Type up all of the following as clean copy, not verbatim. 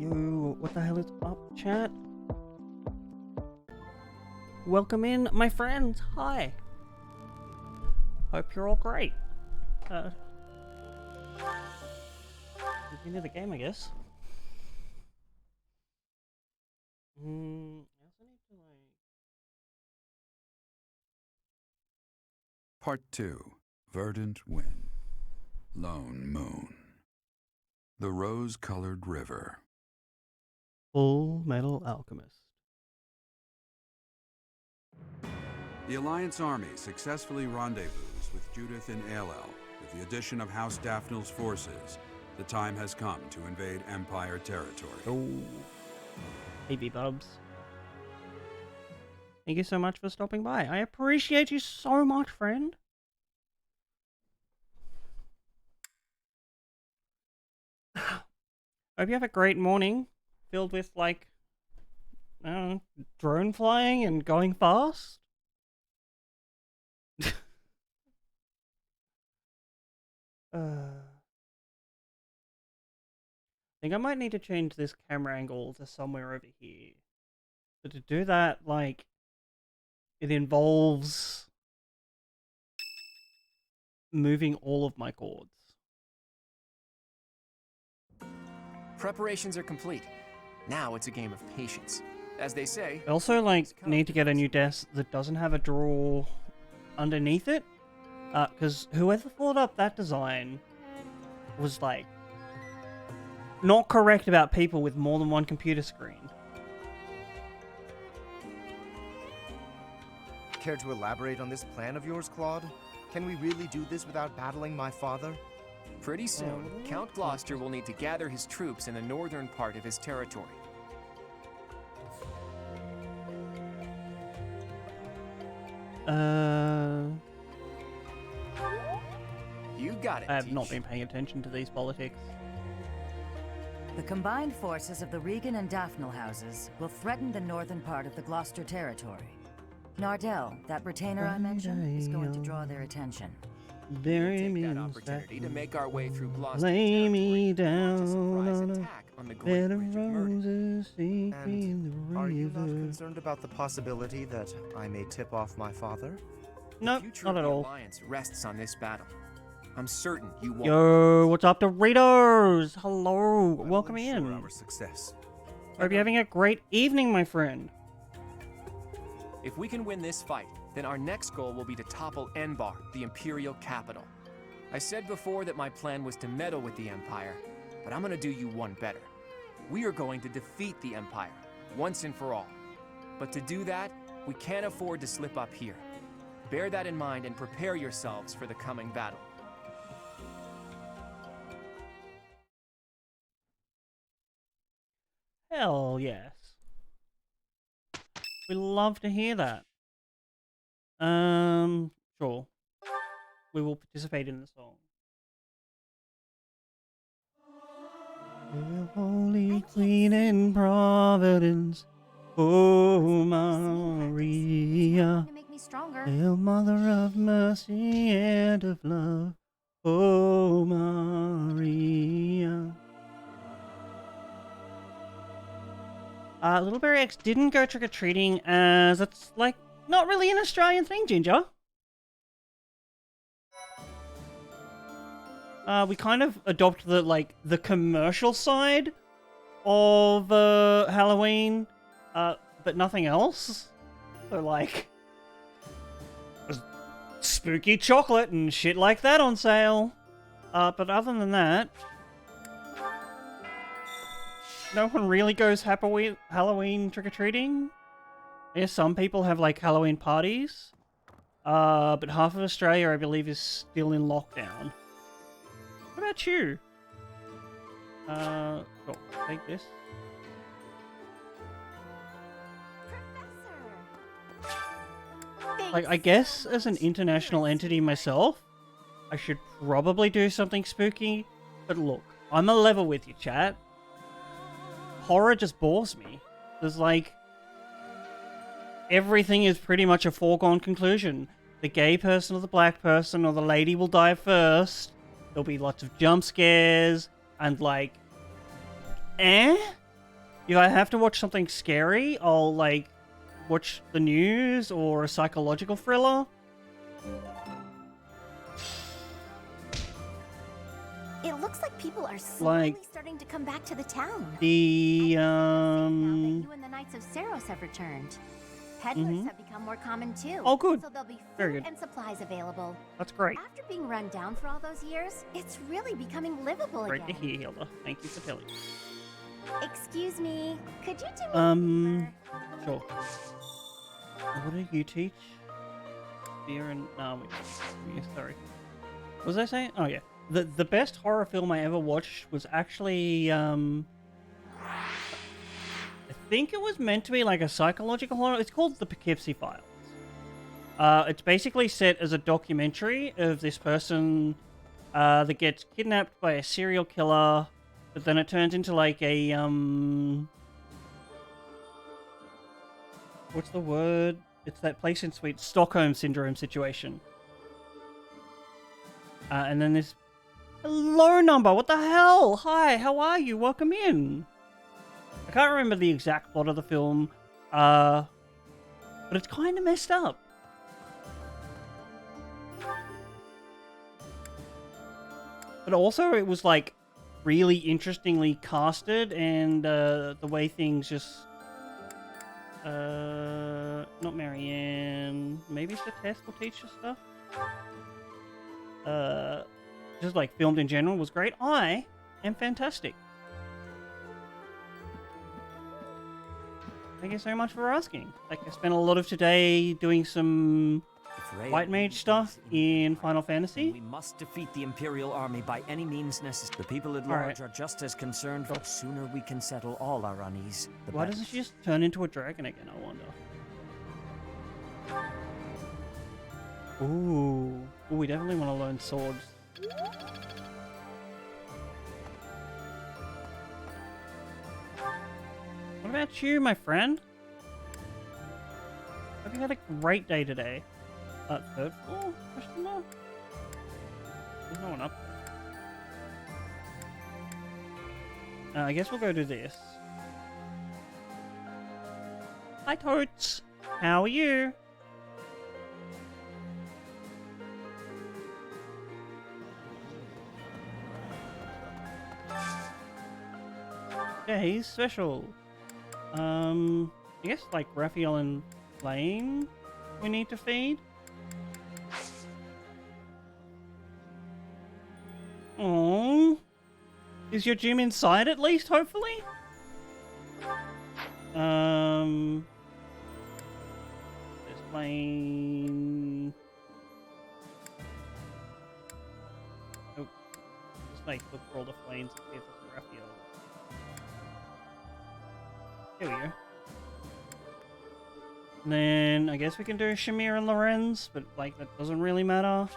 Yo, what the hell is up, chat? Welcome in, my friends. Hi. Hope you're all great. Continue the game, I guess. I also need to Part 2. Verdant Wind. Lone Moon. The Rose-Colored River. Full Metal Alchemist. The Alliance army successfully rendezvoused with Judith in Aelel. With the addition of House Daphnel's forces, the time has come to invade Empire territory. Oh. Hey, B-Bubs. Thank you so much for stopping by. I appreciate you so much, friend. Hope you have a great morning, filled with, like, I don't know, drone flying and going fast. I think I might need to change this camera angle to somewhere over here. But to do that, like, it involves moving all of my cords. Preparations are complete. Now it's a game of patience. As they say... I also, like, need to get a new desk that doesn't have a drawer underneath it. Because whoever thought up that design was, like, not correct about people with more than one computer screen. Care to elaborate on this plan of yours, Claude? Can we really do this without battling my father? Pretty soon, Count Gloucester will need to gather his troops in the northern part of his territory. You got it, I have Teach. not been paying attention to these politics. The combined forces of the Regan and Daphnel houses will threaten the northern part of the Gloucester territory. Nardell, that retainer I mentioned, is going to draw their attention. Bury Take me that in opportunity to sackcloth. make our way through Gloucester Lay me territory and launch a down surprise on a attack on the Great bed of Bridge of Murder. roses, sink me in the Are you not river. concerned about the possibility that I may tip off my father? Nope, The future not of at the all. Alliance rests on this battle. I'm certain you won't. Yo, what's up, Doritos? Hello, welcome ensure in. our success. Hope you're having a great evening, my friend. If we can win this fight, then our next goal will be to topple Enbar, the Imperial capital. I said before that my plan was to meddle with the Empire, but I'm gonna do you one better. We are going to defeat the Empire, once and for all. But to do that, we can't afford to slip up here. Bear that in mind and prepare yourselves for the coming battle. Hell yes. We love to hear that. Sure. We will participate in the song. Hail, Holy Queen in Providence, oh Maria. To make me stronger. Hail, Mother of Mercy and of Love, oh Maria. Little Berry X didn't go trick-or-treating as it's, like, not really an Australian thing, Ginger. We kind of adopt the commercial side of, Halloween, but nothing else. So, like, there's spooky chocolate and shit like that on sale. But other than that, no one really goes Halloween trick-or-treating. Yeah, some people have, like, Halloween parties. But half of Australia, I believe, is still in lockdown. What about you? Sure, take this. Professor. Like, I guess as an international entity myself, I should probably do something spooky. But look, I'm a level with you, chat. Horror just bores me. There's like... everything is pretty much a foregone conclusion. The gay person or the black person or the lady will die first. There'll be lots of jump scares and like... if I have to watch something scary, I'll like watch the news or a psychological thriller. It looks like people are slowly Like starting to come back to the town. the Now that you and the Knights of Saros have returned. Peddlers have become more common too. Oh, good. So there'll be Very food good. and supplies available. That's great. After being run down for all those years, it's really becoming livable Great to again. hear, Hilda. Thank you for telling me. Excuse me, could you do me a favor? Sure. What do you teach? Fear and yeah, sorry. What was I saying? Oh yeah. The best horror film I ever watched was actually I think it was meant to be like a psychological horror. It's called The Poughkeepsie Files. It's basically set as a documentary of this person that gets kidnapped by a serial killer, but then it turns into like a what's the word? It's that place in Sweden, Stockholm Syndrome situation. And then this hello number. What the hell? Hi, how are you? Welcome in. I can't remember the exact plot of the film, but it's kind of messed up. But also, it was like really interestingly casted, and the way things just not Marianne, maybe it's the test will teach us stuff. Just like filmed in general was great. I am fantastic. Thank you so much for asking. Like, I spent a lot of today doing some white mage stuff in Final Fantasy. We must defeat the Imperial army by any means necessary. The people at large are just as concerned. The sooner we can settle all our unease, the Why better. doesn't she just turn into a dragon again, I wonder? Ooh, we definitely want to learn swords. What about you, my friend? Hope you had a great day today. Third floor? Question mark? There's no one up there. I guess we'll go do this. Hi, Toads. How are you? Yeah, he's special. I guess like Raphael and Lane we need to feed. Oh, is your gym inside at least? Hopefully. There's Lane. Oh, just like look for all the flames and see if there's Raphael. There we go. And then I guess we can do Shamir and Lorenz, but like that doesn't really matter.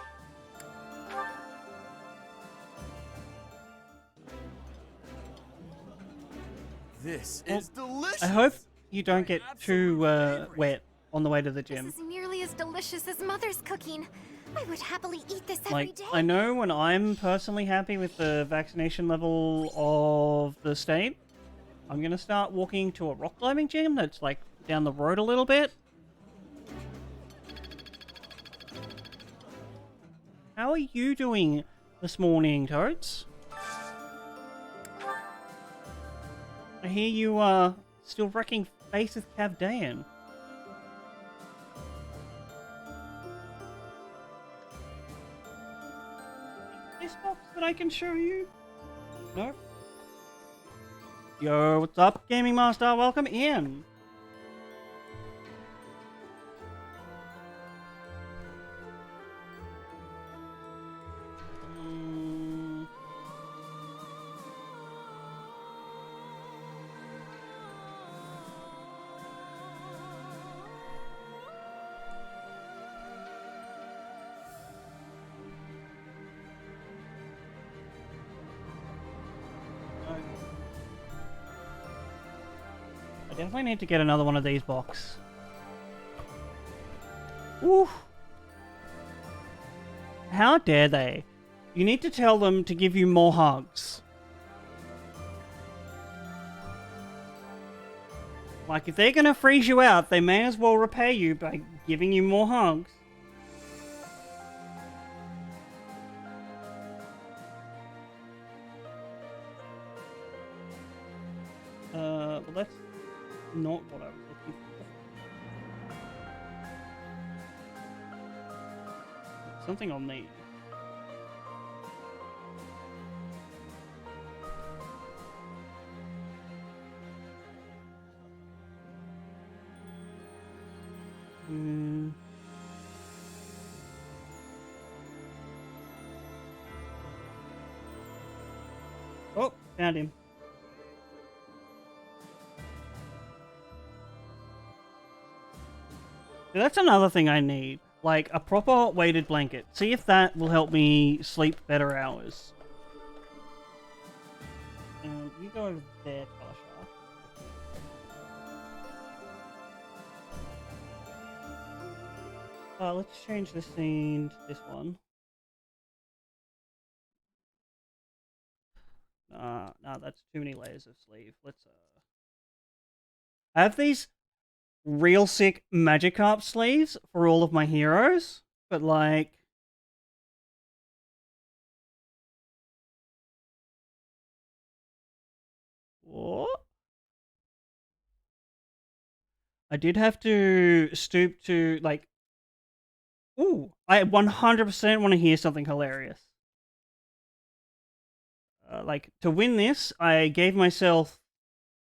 This is delicious. I hope you don't get too wet on the way to the gym. This is nearly as delicious as Mother's cooking. I would happily eat this every Like, day. I know when I'm personally happy with the vaccination level of the state, I'm gonna start walking to a rock climbing gym that's like down the road a little bit. How are you doing this morning, Toads? I hear you are still wrecking face with Cavdayan. This box that I can show you? No? Yo, what's up, Gaming Master? Welcome in. I definitely need to get another one of these box. Ooh. How dare they? You need to tell them to give you more hugs. Like, if they're gonna freeze you out, they may as well repay you by giving you more hugs. Well, that's not what I was looking for. Something I'll need. Oh, found him. So that's another thing I need. Like, a proper weighted blanket. See if that will help me sleep better hours. And you go over there, Tasha. Let's change the scene to this one. No, that's too many layers of sleeve. Let's, I have these real sick Magikarp sleeves for all of my heroes, but like... What? I did have to stoop to, like... Ooh, I 100% want to hear something hilarious. Like, to win this, I gave myself...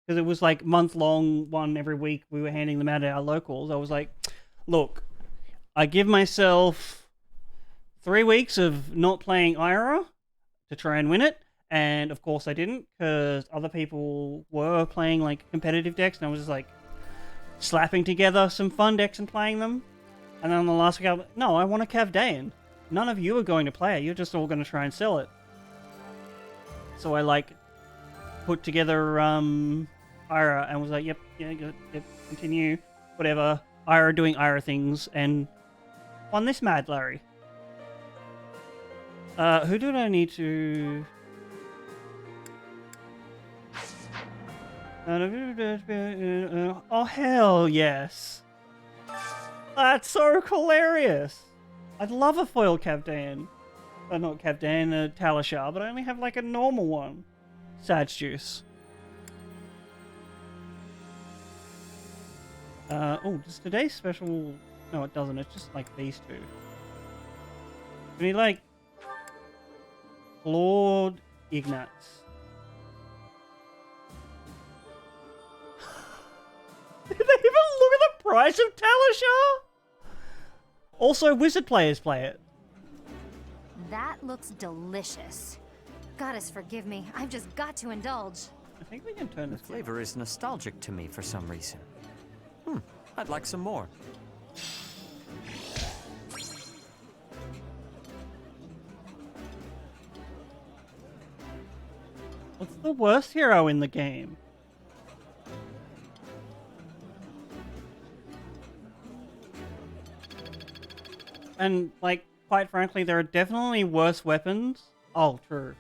Because it was like month-long one every week, we were handing them out at our locals. I was like, look, I give myself 3 weeks of not playing Ira to try and win it. And of course I didn't, because other people were playing like competitive decks, and I was just like slapping together some fun decks and playing them. And then on the last week, I was like, no, I want a Cavdaean. None of you are going to play it. You're just all going to try and sell it. So I like put together Ira and was like, yep, continue, whatever. Ira doing Ira things, and won this Mad Larry. Who did I need to... Oh, hell yes. That's so hilarious. I'd love a foil Cavdaean. Not Cavdaean, a Talishar, but I only have like a normal one. Sad juice. Oh, does today's special... No, it doesn't. It's just like these two. We need like... Lord Ignatz. Did they even look at the price of Talishar? Also, wizard players play it. That looks delicious. Goddess forgive me, I've just got to indulge. I think we can turn The this flavor is nostalgic to me for some reason. I'd like some more. What's the worst hero in the game? And, like, quite frankly, there are definitely worse weapons. Oh, true.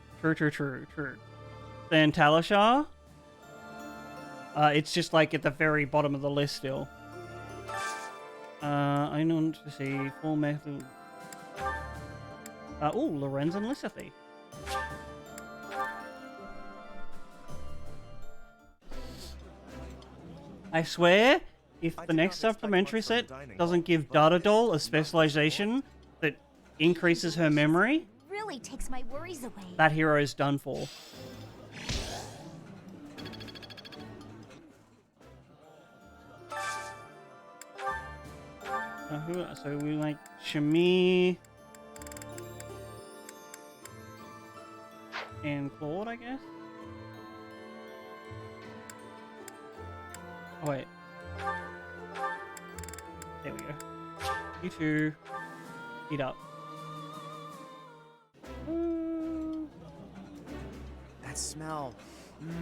Than Talishar. It's just, like, at the very bottom of the list still. I want to see full method. Ooh, Lorenz and Lysithy. I swear, if the next supplementary set doesn't give Data Doll a specialization that increases her memory, Really takes my worries away. that hero is done for. So we like Shamir and Claude, I guess. Oh wait. There we go. You two, eat up. That smell,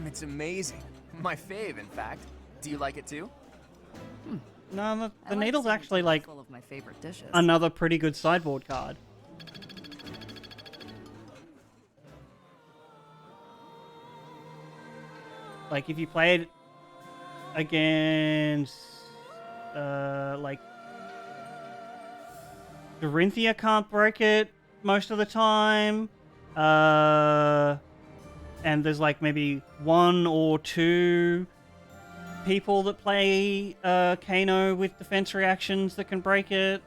it's amazing. My fave, in fact. Do you like it too? No, the needle's actually like full of my favorite dishes. another pretty good sideboard card. Like if you played against like Dorinthia can't break it most of the time. And there's like maybe 1 or 2 people that play Kano with defense reactions that can break it.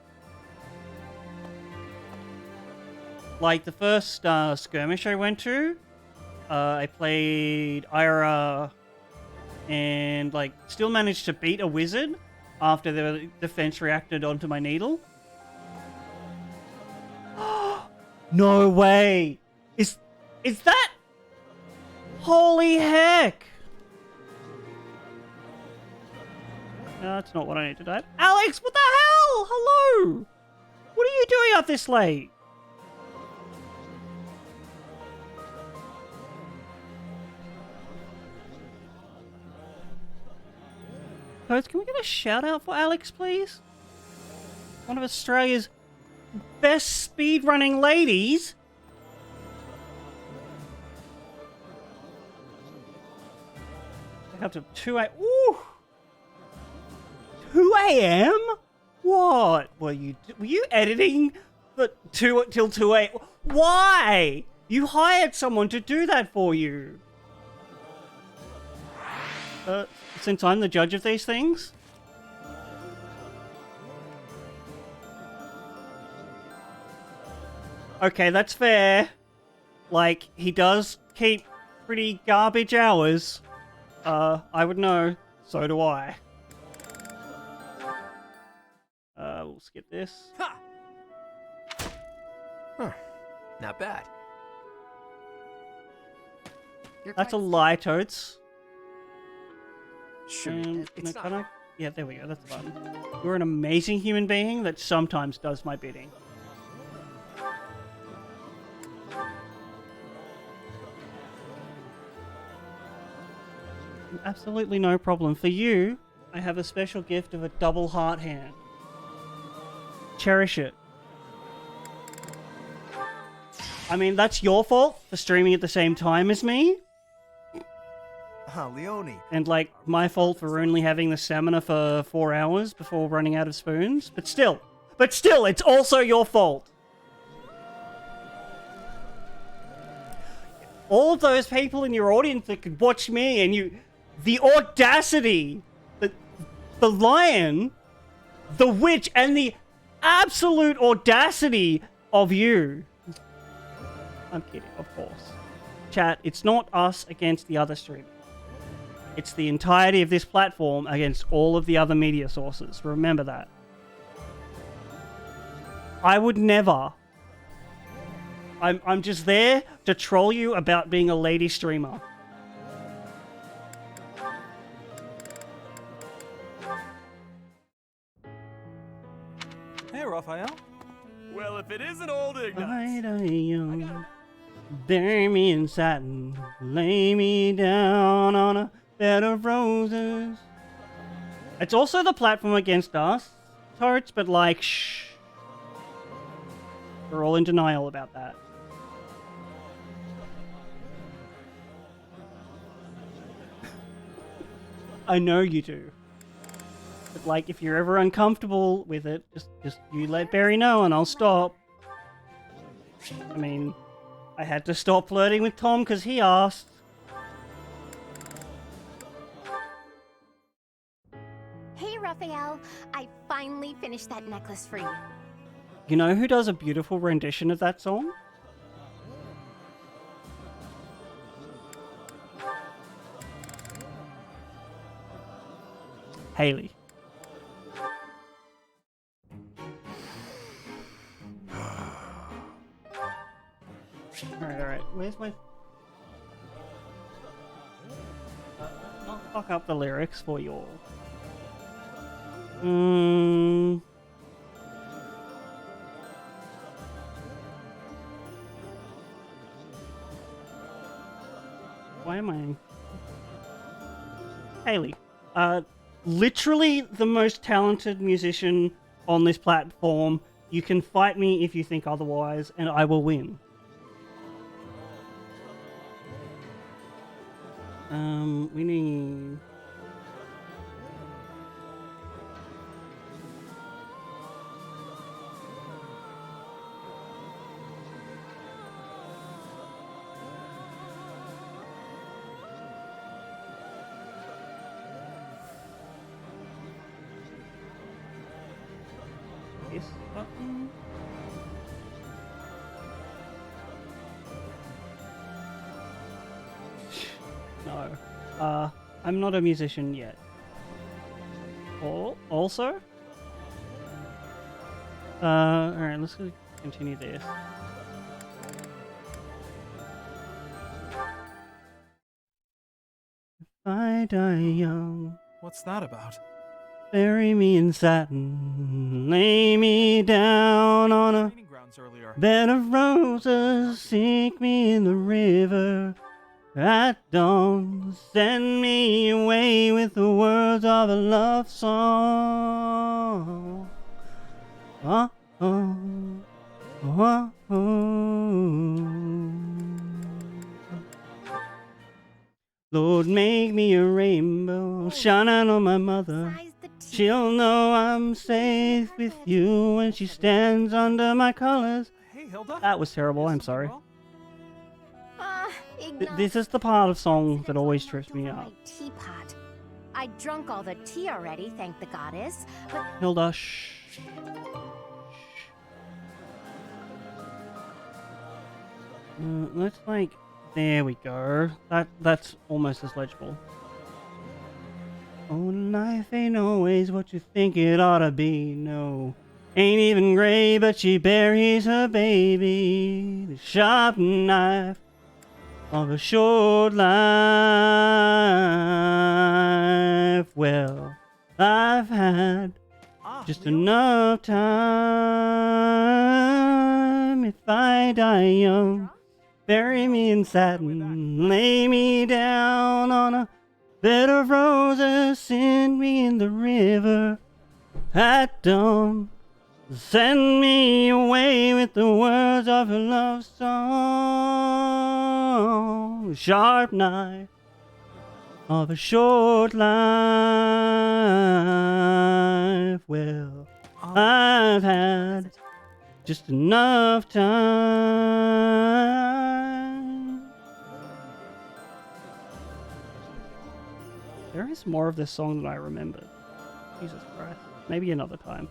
Like the first skirmish I went to, I played Ira and like still managed to beat a wizard after the defense reacted onto my needle. No way! Is that? Holy heck! No, that's not what I need to type. Alex, what the hell? Hello! What are you doing up this late? Codes, can we get a shout out for Alex, please? One of Australia's best speedrunning ladies. Up to 2 a.m. Ooh! 2 a.m.? What? Were you editing for till 2 a.m.? Why? You hired someone to do that for you. Since I'm the judge of these things? Okay, that's fair. Like, he does keep pretty garbage hours. I would know. So do I. We'll skip this. Ha! Huh. Not bad. That's a lie, Toads. Sure. It's not. Can I? Yeah, there we go. That's the button. You're an amazing human being that sometimes does my bidding. Absolutely no problem. For you, I have a special gift of a double heart hand. Cherish it. I mean, that's your fault for streaming at the same time as me. Leone. And, like, my fault for only having the stamina for 4 hours before running out of spoons. But still, it's also your fault. All of those people in your audience that could watch me and you... The audacity, the lion, the witch, and the absolute audacity of you. I'm kidding, of course. Chat, it's not us against the other streamers. It's the entirety of this platform against all of the other media sources. Remember that. I would never. I'm just there to troll you about being a lady streamer. Hey, Raphael. Well, if it isn't old Ignatz. Young, bury me in satin, lay me down on a bed of roses. It's also the platform against us, Totes, but like, shh. We're all in denial about that. I know you do. But like, if you're ever uncomfortable with it, just you let Barry know and I'll stop. I mean, I had to stop flirting with Tom because he asked. Hey, Raphael. I finally finished that necklace for you. You know who does a beautiful rendition of that song? Haley. Alright. Where's my... not fuck up the lyrics for you all. Why am I... Haley. Literally the most talented musician on this platform. You can fight me if you think otherwise, and I will win. We need... this button. No. I'm not a musician yet. Also? Alright, let's continue this. If I die young, What's that about? bury me in satin, lay me down on a Training grounds earlier. bed of roses, sink me in the river at dawn, send me away with the words of a love song. Oh, oh, oh, oh. Lord, make me a rainbow shining on my mother. Size the tea. She'll know I'm safe with you when she stands under my colors. Hey, Hilda. That was terrible, I'm sorry. This is the part of song that always trips me up. My teapot. I drunk all the tea already, thank the goddess. But Hilda, shh. Let's like, there we go. That's almost as legible. Oh, life ain't always what you think it ought to be, no. Ain't even gray, but she buries her baby. The sharp knife of a short life. Well, I've had just enough time. If I die young, bury me in satin, lay me down on a bed of roses, send me in the river at dawn, send me away with the words of a love song. Sharp knife of a short life. Well, I've had just enough time. There is more of this song than I remembered. Jesus Christ. Maybe another time.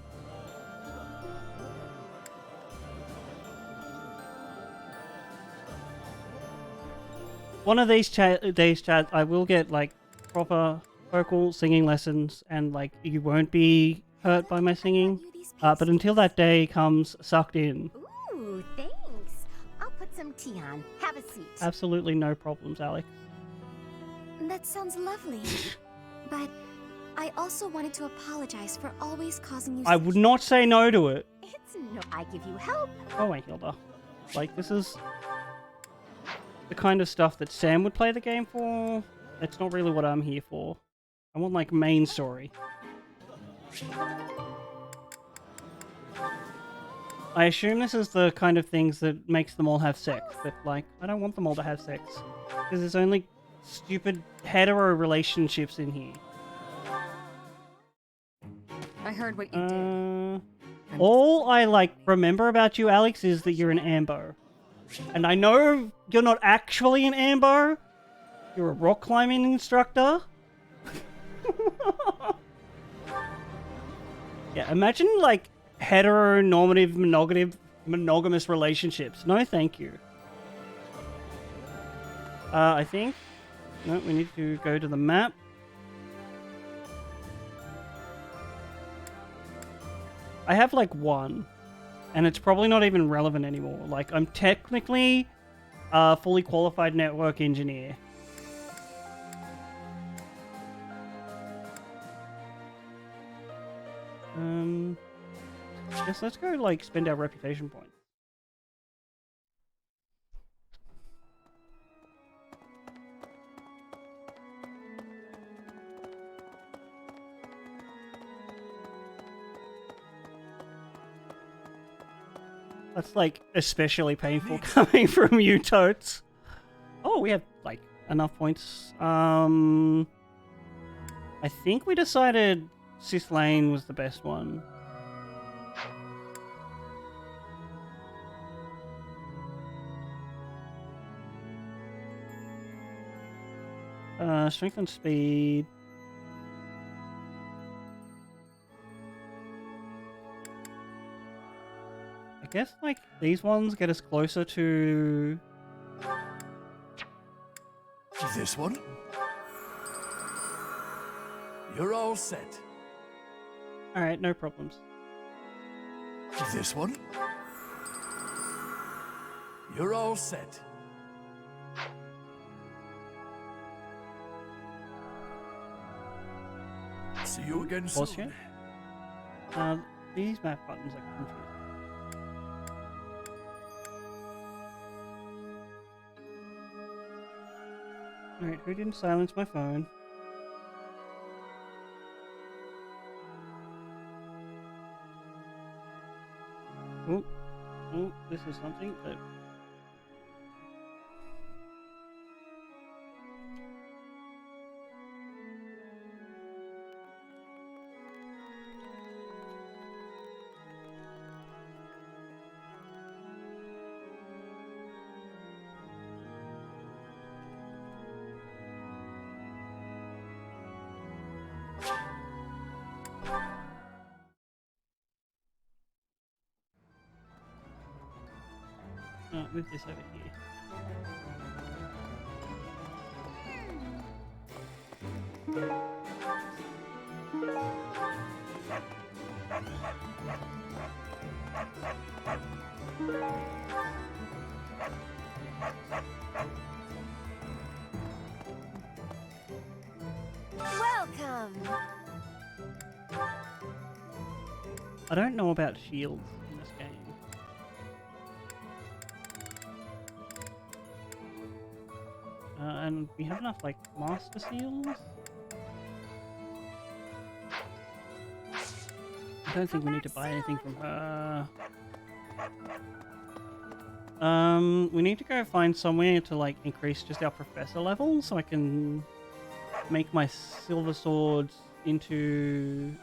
One of these days, Chad, I will get like proper vocal singing lessons, and like you won't be hurt by my singing. But until that day comes, sucked in. ooh, thanks. I'll put some tea on. Have a seat. Absolutely no problems, Alex. That sounds lovely. But I also wanted to apologize for always causing you I would not say no to it. It's no. I give you help. Oh wait, Hilda. Like, this is the kind of stuff that Sam would play the game for. It's not really what I'm here for. I want, like, main story. I assume this is the kind of things that makes them all have sex, but, like, I don't want them all to have sex. Because there's only stupid hetero relationships in here. I heard what you did. All I, like, remember about you, Alex, is that you're an Ambo. And I know you're not actually an Ambo. You're a rock climbing instructor. Yeah, imagine, like, heteronormative, monogamous relationships. No, thank you. I think... No, we need to go to the map. I have, like, one. And it's probably not even relevant anymore. Like, I'm technically a fully qualified network engineer. Guess let's go, like, spend our reputation points. That's, like, especially painful coming from you, Totes. Oh, we have, like, enough points. I think we decided Sith Lane was the best one. Strength and speed. guess, like, these ones get us closer to... This one? You're all set. Alright, no problems. This one? You're all set. See you again soon. Pause here. These map buttons are confusing. Alright, who didn't silence my phone? Oh, oh, this is something that... Oh, move this over here. Welcome. I don't know about shields in this game. And we have enough, like, master seals? I don't think we need to buy anything from her. We need to go find somewhere to, like, increase just our professor level so I can make my silver swords into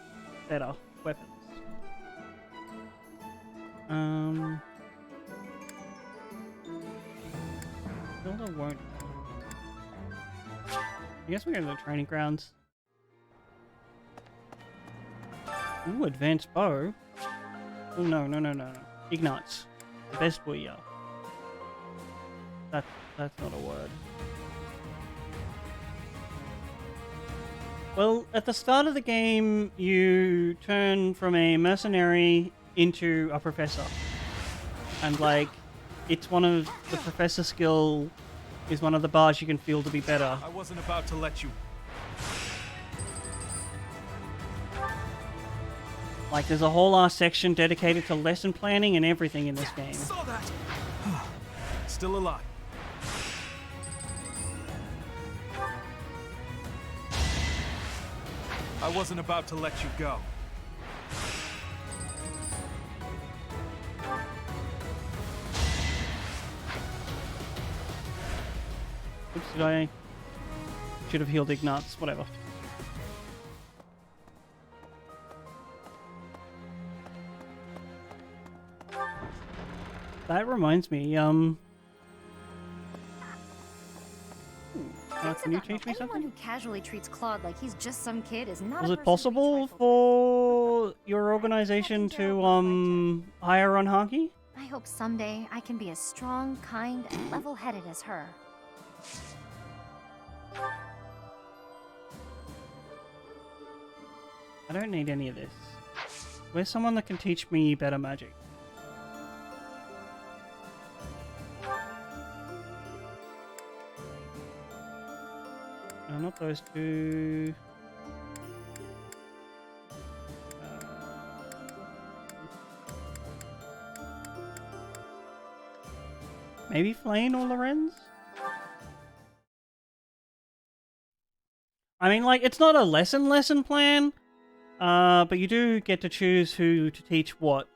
better weapons. Hilda won't. I guess we go to the training grounds. Ooh, advanced bow. Oh no, no, no, no, no. Ignites. The best warrior. That's not a word. Well, at the start of the game, you turn from a mercenary into a professor. And like, it's one of the professor skill is one of the bars you can feel to be better. I wasn't about to let you. Like, there's a whole ass section dedicated to lesson planning and everything in this game. Saw that. Still alive. I wasn't about to let you go. Oops, did I? Should have healed Ignatz, whatever. That reminds me, can you teach me something? Anyone who casually treats Claude like he's just some kid is not. Was it possible for your organization to hire on Honky? I hope someday I can be as strong, kind, and level-headed as her. I don't need any of this. Where's someone that can teach me better magic? Not those two. Maybe Flane or Lorenz? I mean, like, it's not a lesson plan, but you do get to choose who to teach what.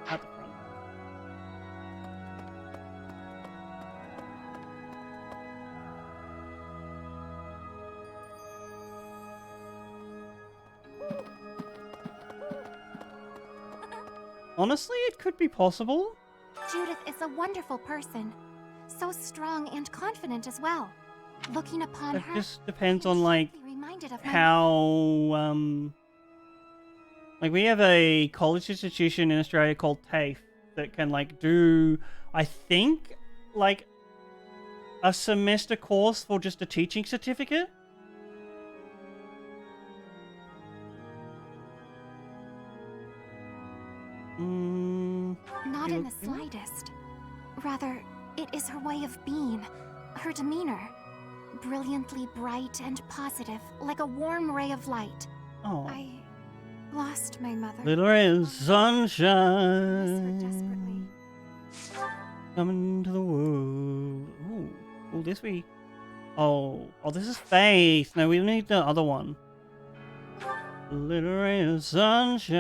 At the front. Honestly, it could be possible. Judith is a wonderful person. So strong and confident as well. Looking upon It her, just depends on, can like, gently remind reminded of my... how like we have a college institution in Australia called TAFE that can like do, I think, like a semester course for just a teaching certificate. Not in the slightest. Rather, it is her way of being, her demeanor. Brilliantly bright and positive, like a warm ray of light. Oh. I lost my mother. Little ray of Miss her sunshine desperately. coming to the world. Ooh, this we. Oh, this is Faith. No, we need the other one. Little ray of sunshine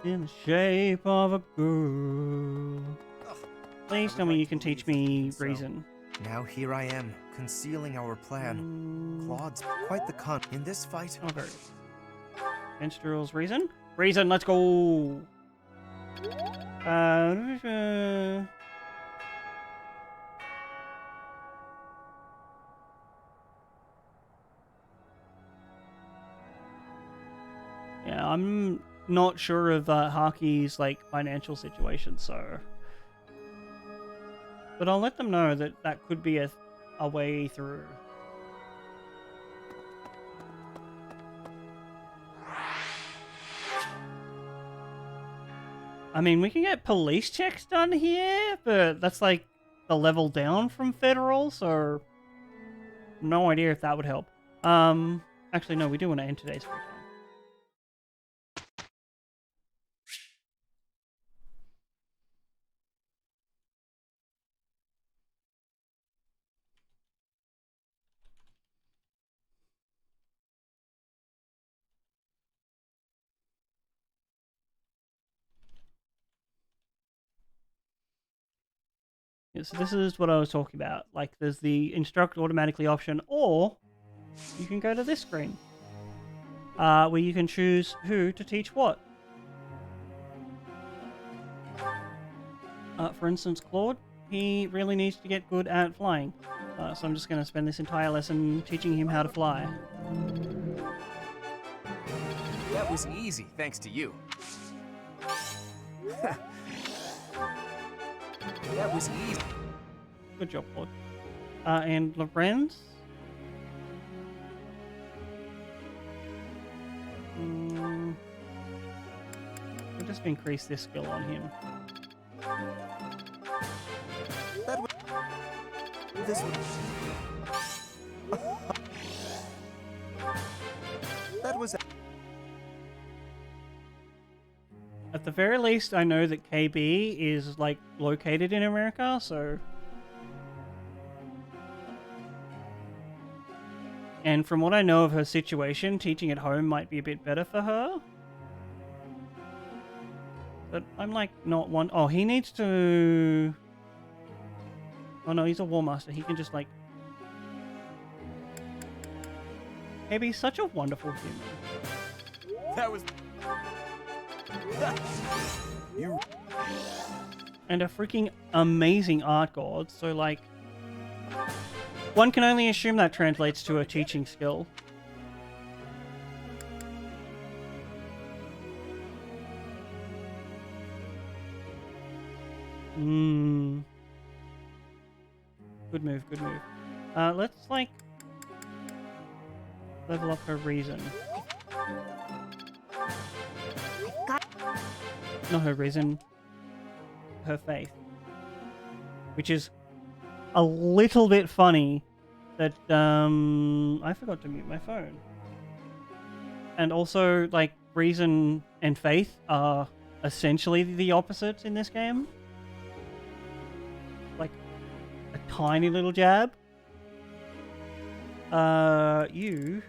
in the shape of a girl. Please tell me you can teach me reason. Now here I am, concealing our plan. Claude's quite the cunt. In this fight... Okay. Minstrel's reason? Reason, let's go! Yeah, I'm not sure of Haki's like financial situation, so... But I'll let them know that that could be a way through. I mean, we can get police checks done here, but that's like the level down from federal, so no idea if that would help. Actually, no, we do want to end today's free time. Yeah, so this is what I was talking about. Like, there's the instruct automatically option, or you can go to this screen, where you can choose who to teach what. For instance, Claude, he really needs to get good at flying. So I'm just going to spend this entire lesson teaching him how to fly. That was easy, thanks to you. That was easy. Good job, Claude. And Lorenz? We'll just increase this skill on him. That was... At the very least, I know that KB is, like, located in America, so... And from what I know of her situation, teaching at home might be a bit better for her. But I'm, like, not one... Oh, he needs to... Oh, no, he's a War Master. He can just, like... KB's such a wonderful human. That was... You... And a freaking amazing art god, so like... One can only assume that translates to a teaching skill. Good move, good move. Let's like... level up her reason. Not her reason, her faith. Which is a little bit funny that I forgot to mute my phone. And also, like, reason and faith are essentially the opposites in this game. Like, a tiny little jab. You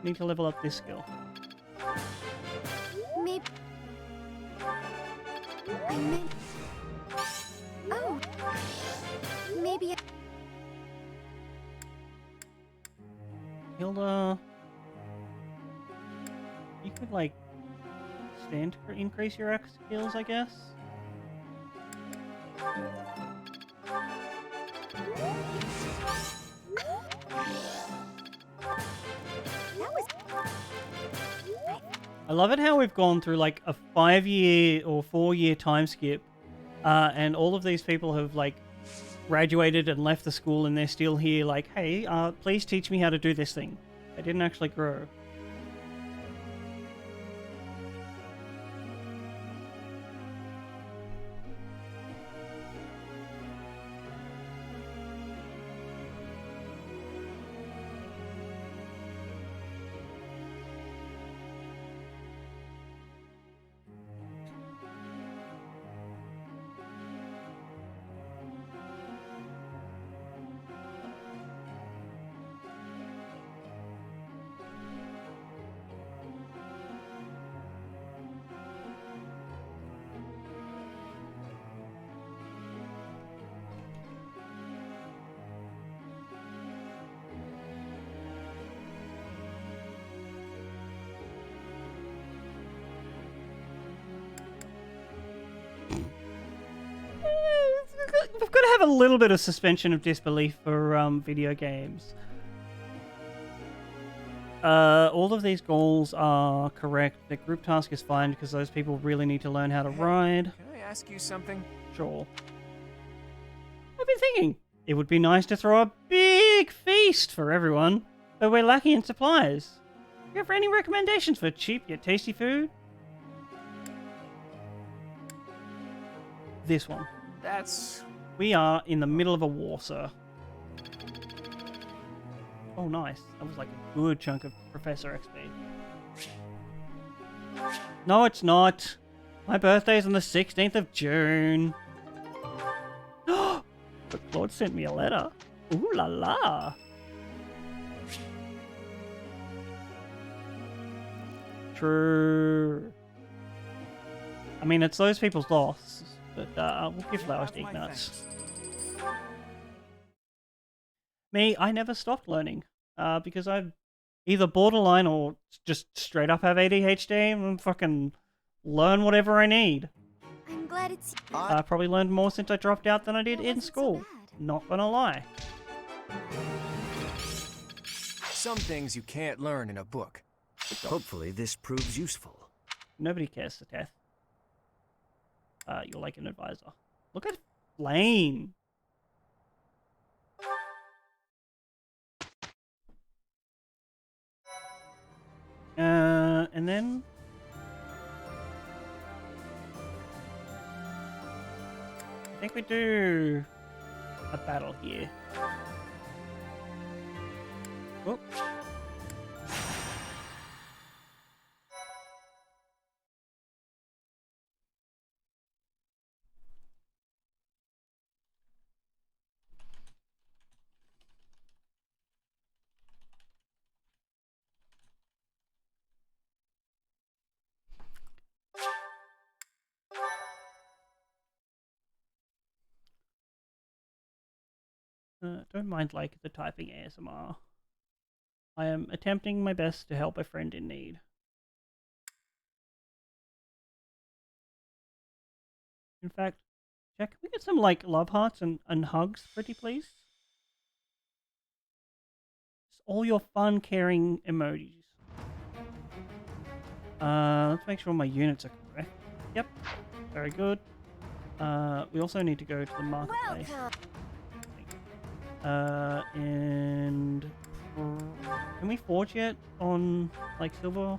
need to level up this skill. Maybe... I meant... Oh... Maybe... Hilda... You could, like, stand to increase your X skills, I guess? I love it how we've gone through like a 5-year or 4-year time skip, and all of these people have like graduated and left the school, and they're still here. Like, hey, please teach me how to do this thing. They didn't actually grow. We've got to have a little bit of suspension of disbelief for video games. All of these goals are correct. The group task is fine because those people really need to learn how to ride. Can I ask you something? Sure. I've been thinking it would be nice to throw a big feast for everyone, but we're lacking in supplies. Do you have any recommendations for cheap yet tasty food? This one. That's... We are in the middle of a war, sir. Oh, nice. That was like a good chunk of Professor XP. No, it's not. My birthday's on the 16th of June. The Lord sent me a letter. Ooh la la. True. I mean, it's those people's loss, but we'll give flowers to Ignatz. Me, I never stopped learning because I've either borderline or just straight up have ADHD and fucking learn whatever I need. I'm glad it's... I probably learned more since I dropped out than I did in school. Not gonna lie. Some things you can't learn in a book. Hopefully this proves useful. Nobody cares, Sateth. You're like an advisor. Look at Flame. And then... I think we do a battle here. Whoop. Don't mind like the typing ASMR. I am attempting my best to help a friend in need. In fact, Jack, can we get some like love hearts and hugs, pretty please? Just all your fun, caring emojis. Let's make sure my units are correct. Yep, very good. We also need to go to the marketplace. And can we forge yet on like silver?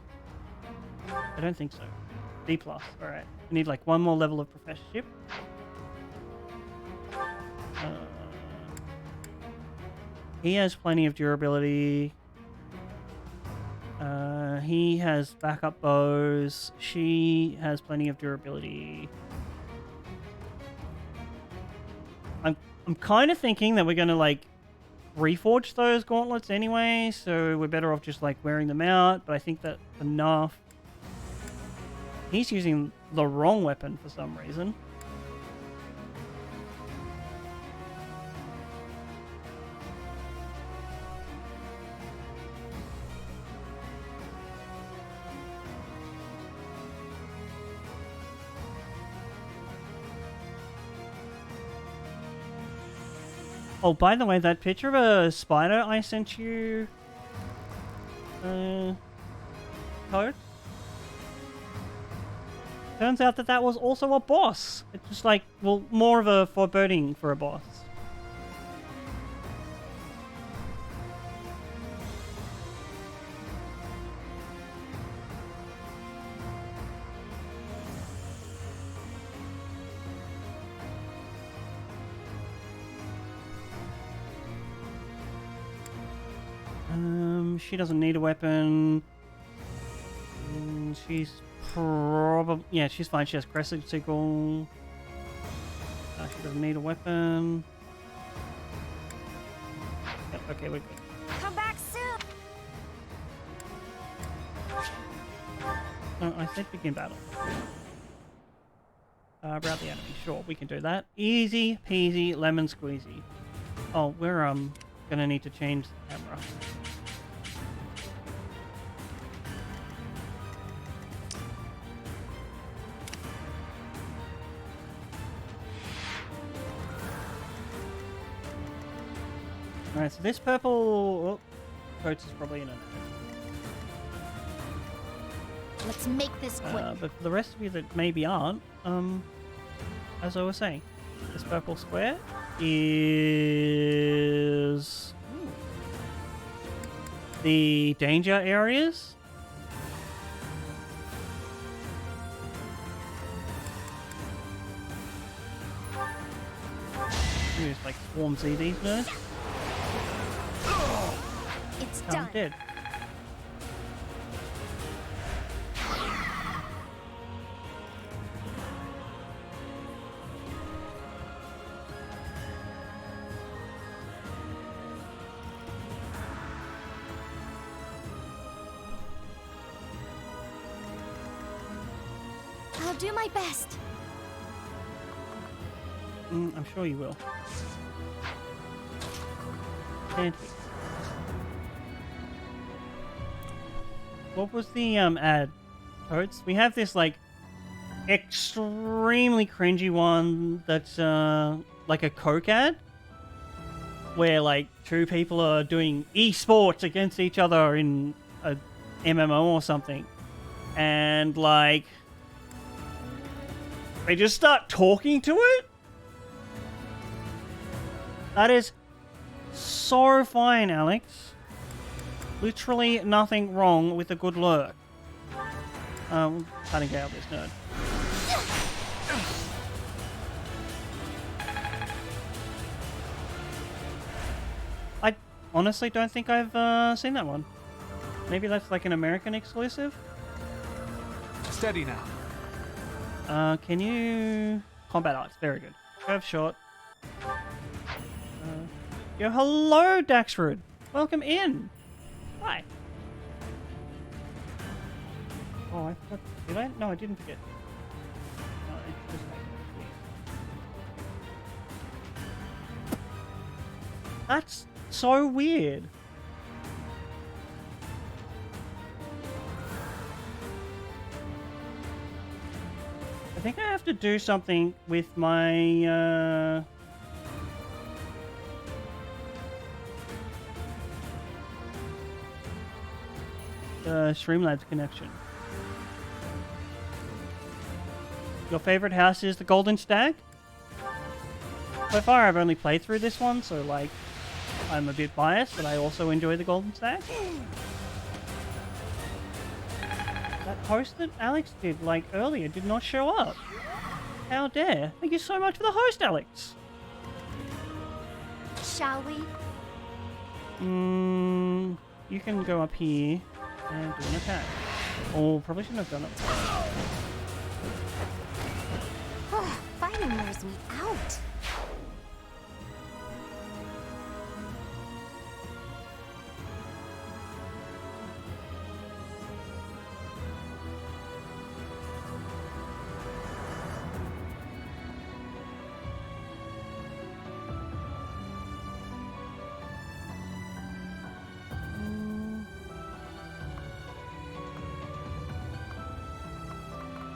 I don't think so. D+. All right. We need like one more level of professorship. He has plenty of durability. He has backup bows. She has plenty of durability. I'm kind of thinking that we're going to, like, reforge those gauntlets anyway, so we're better off just, like, wearing them out, but I think that's enough. He's using the wrong weapon for some reason. Oh, by the way, that picture of a spider I sent you... Code? Turns out that that was also a boss. It's just like, well, more of a foreboding for a boss. She doesn't need a weapon. She's probably... Yeah, she's fine. She has Crest sickle. She doesn't need a weapon. Yep, okay, we're good. Come back soon. No, I said begin battle. Route the enemy. Sure, we can do that. Easy peasy lemon squeezy. Oh, we're gonna need to change the camera. Alright, so this purple... Oh, coats is probably in it. Let's make this quick. But for the rest of you that maybe aren't, as I was saying, this purple square is the danger areas. Just like swarm see these nerds. It's I'm done. dead. I'll do my best. I'm sure you will. And what was the ad? Toads? We have this like extremely cringy one that's like a Coke ad where like two people are doing esports against each other in a MMO or something, and like they just start talking to it. That is so fine, Alex. Literally nothing wrong with a good lurk. Cutting out this nerd. I honestly don't think I've seen that one. Maybe that's like an American exclusive? Steady now. Can you... Combat arts, very good. Curve shot. Yo, hello, Daxford. Welcome in. Hi. Oh, I forgot. Did I? No, I didn't forget. No, it's just that's so weird. I think I have to do something with my Streamlabs connection. Your favorite house is the Golden Stag? So far I've only played through this one, so like I'm a bit biased, but I also enjoy the Golden Stag. That post that Alex did like earlier did not show up. How dare. Thank you so much for the host, Alex. Shall we? You can go up here and do an attack. Oh, probably shouldn't have done it. Fighting wears me out.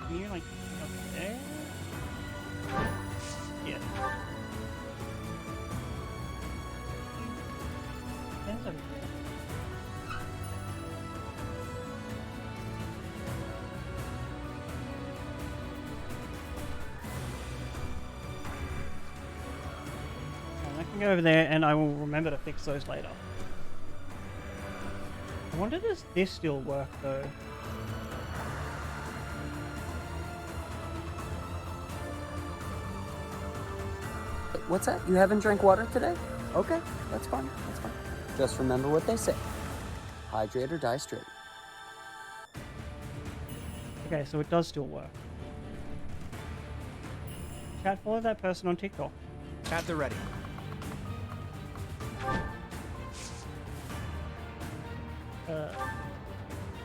Can you like up there? Yeah. go over there and I will remember to fix those later. I wonder, does this still work though? What's that? You haven't drank water today? Okay, that's fine. That's fine. Just remember what they say. Hydrate or die straight. Okay, so it does still work. Chat, follow that person on TikTok. At the ready.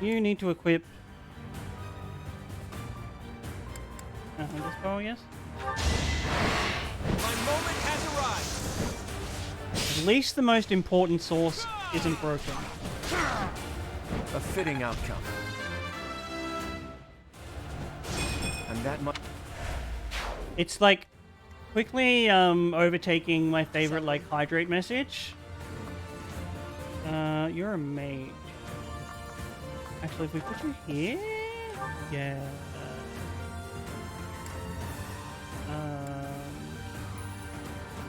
You need to equip this bow, yes? My moment has arrived. At least the most important source isn't broken. A fitting outcome. And that much. It's like quickly overtaking my favorite like hydrate message. You're a mage. Actually, if we put you here, yeah.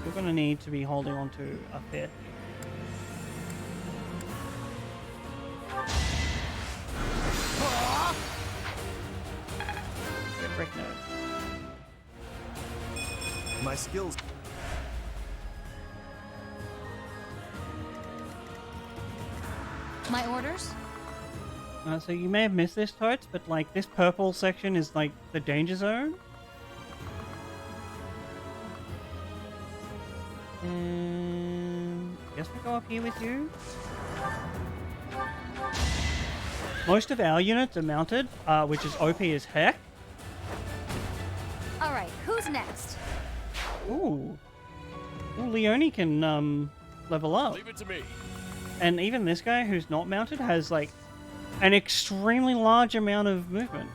You're gonna need to be holding on to a bit. Get brick node. My skills. My orders? So you may have missed this, Totes, but like this purple section is like the danger zone. And guess we go up here with you. Most of our units are mounted, which is OP as heck. Alright, who's next? Ooh. Ooh, Leone can level up. Leave it to me. And even this guy who's not mounted has like an extremely large amount of movement.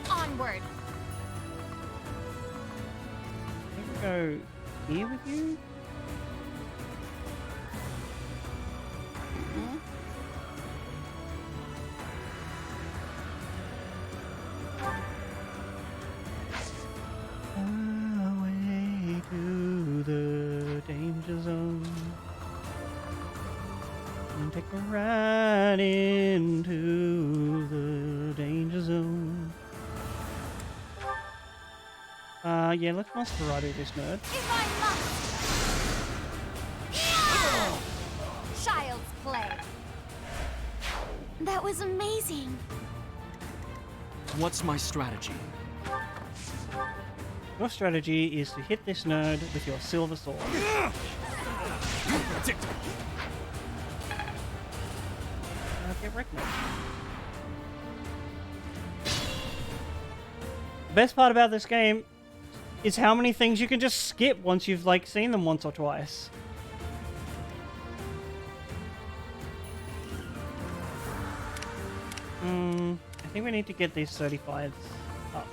Onward. I think we go here with you. Away to the danger zone. And take a ride into the danger zone. Yeah, let's Nosferatu this nerd. If I must. Child's play. That was amazing. What's my strategy? Your strategy is to hit this nerd with your silver sword. Get wrecked, mate. The best part about this game is how many things you can just skip once you've like seen them once or twice. I think we need to get these 35s up.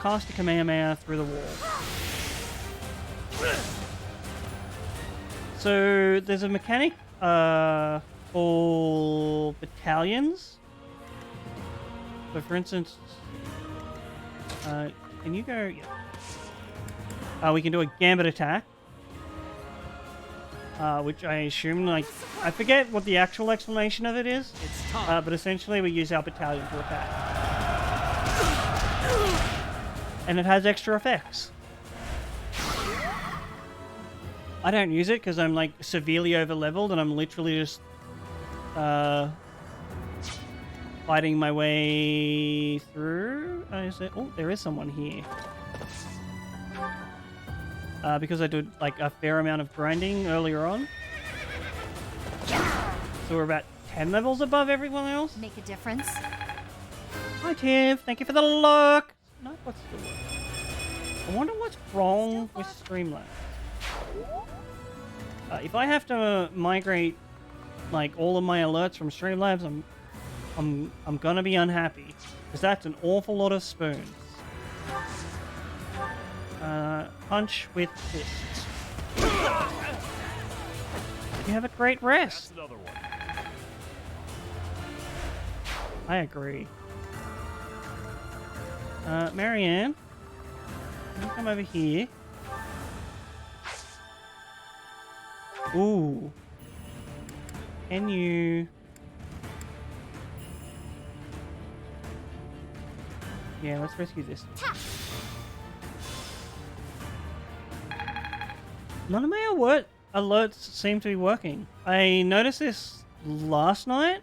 Cast a Kamehameha through the wall. So there's a mechanic for battalions. So for instance, can you go? Yeah. We can do a gambit attack, which I assume I forget what the actual explanation of it is. But essentially we use our battalion to attack, and it has extra effects. I don't use it because I'm like severely over leveled and I'm literally just fighting my way through. Oh, there is someone here. Because I did like a fair amount of grinding earlier on. So we're about 10 levels above everyone else. Make a difference. Hi Tiff, thank you for the look. No, what's the look? I wonder what's wrong with Streamlabs. If I have to migrate like all of my alerts from Streamlabs, I'm gonna be unhappy because that's an awful lot of spoons. Punch with fists. You have a great rest. That's another one. I agree. Marianne, can you come over here? Ooh. Can you... Yeah, let's rescue this. None of my alerts seem to be working. I noticed this last night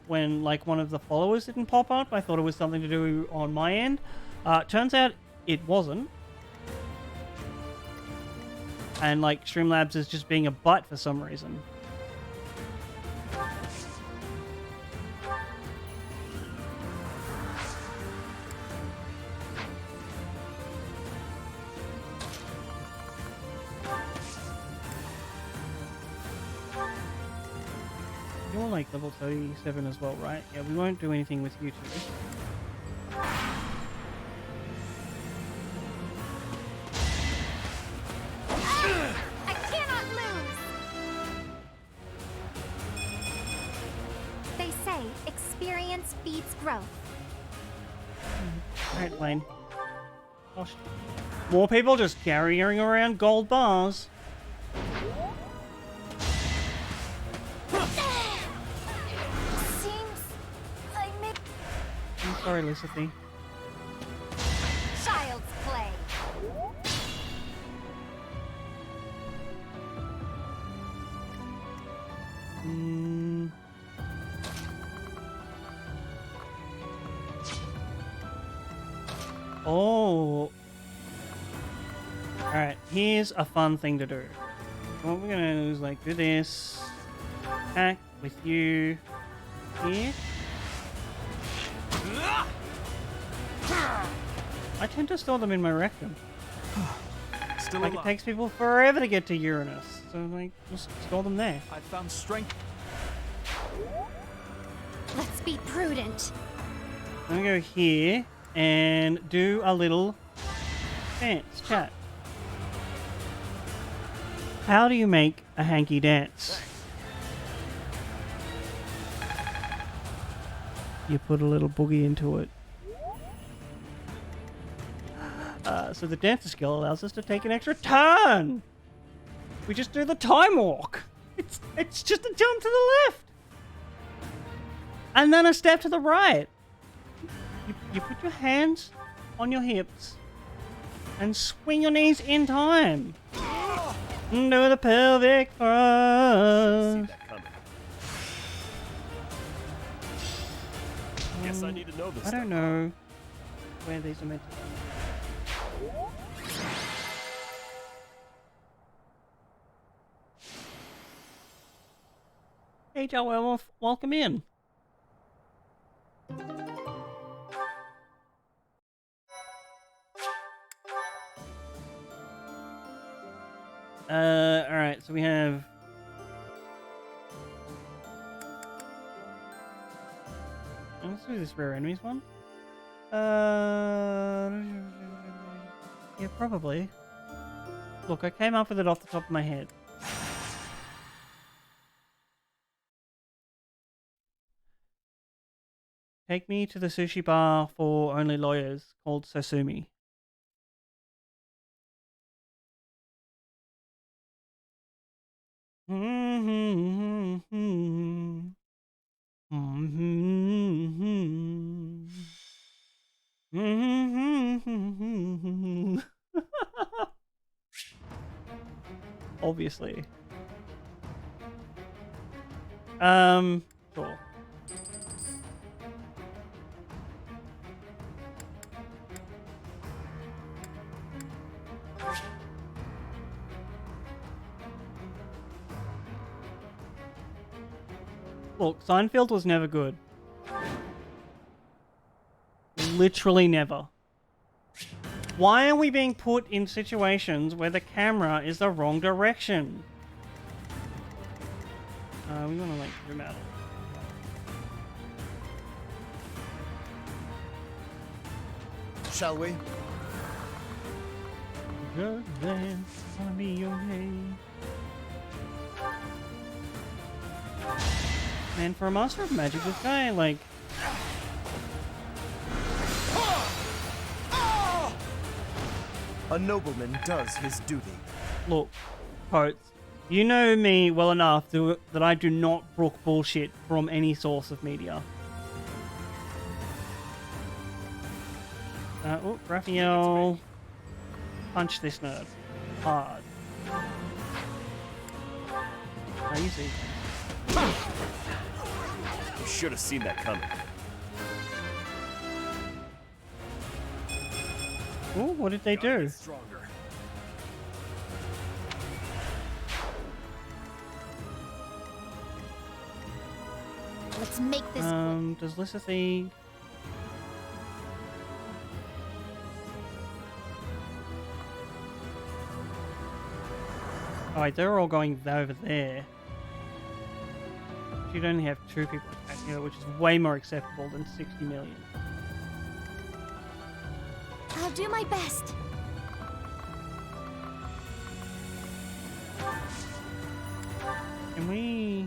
when like one of the followers didn't pop up. I thought it was something to do on my end. Turns out it wasn't. And like Streamlabs is just being a butt for some reason. You're like level 37 as well, right? Yeah, we won't do anything with you two. I cannot lose! They say experience feeds growth. Alright, Lane. Gosh. More people just carrying around gold bars. Seems I made I'm sorry, Lucity. child's play. Oh. Alright, here's a fun thing to do. What we're gonna do is like do this. Attack with you here. I tend to store them in my rectum. Still Like it alive. takes people forever to get to Uranus. So like just store them there. I found strength. Let's be prudent. I'm gonna go here and do a little dance chat. How do you make a hanky dance? You put a little boogie into it. So the dancer skill allows us to take an extra turn. We just do the time walk. It's just a jump to the left. And then a step to the right. You put your hands on your hips and swing your knees in time. Do the pelvic thrust. Guess I need to know this. I don't know where these are meant to go. Hey, Joe Werewolf, welcome in. Alright, so we have... Let's do this rare enemies one. Yeah, probably. Look, I came up with it off the top of my head. Take me to the sushi bar for only lawyers called Sasumi. Obviously. Sure. Look, Seinfeld was never good. Literally never. Why are we being put in situations where the camera is the wrong direction? We want to like zoom out. Shall we? Good then, gonna be okay. Man, for a Master of Magic, this guy, like... A nobleman does his duty. Look, Coates, you know me well enough that I do not brook bullshit from any source of media. Oh, Raphael. Punch this nerd. Hard. Easy. You should have seen that coming. Oh, what did they do? Let's make this. Does Lysithy... Alright, they're all going over there. She'd only have 2 people attacking her, which is way more acceptable than 60 million. I'll do my best. Can we...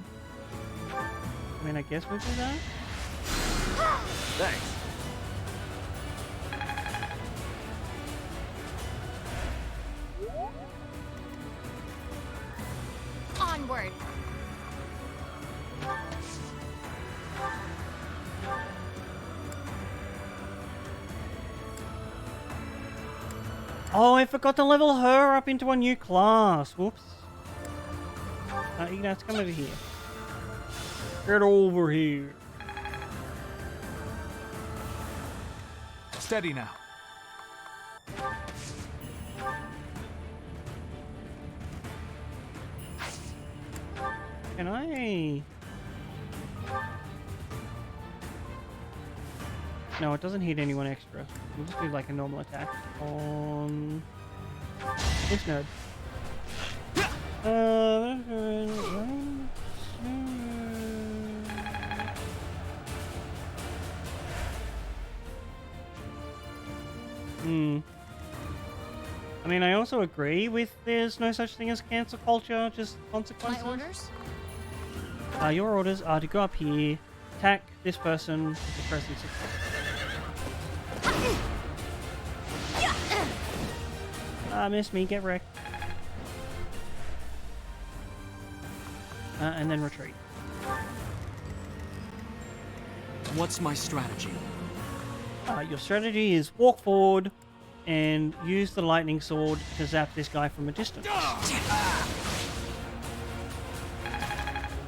I mean, I guess we'll do that? Thanks. Onward. Oh, I forgot to level her up into a new class. Whoops. Ignatz, come over here. Get over here. Steady now. Can I... No, it doesn't hit anyone extra. We'll just do like a normal attack on this nerd. I mean, I also agree with there's no such thing as cancel culture, just consequences. My orders? Your orders are to go up here, attack this person with the presence of... miss me, get wrecked. And then retreat. What's my strategy? Your strategy is walk forward and use the lightning sword to zap this guy from a distance.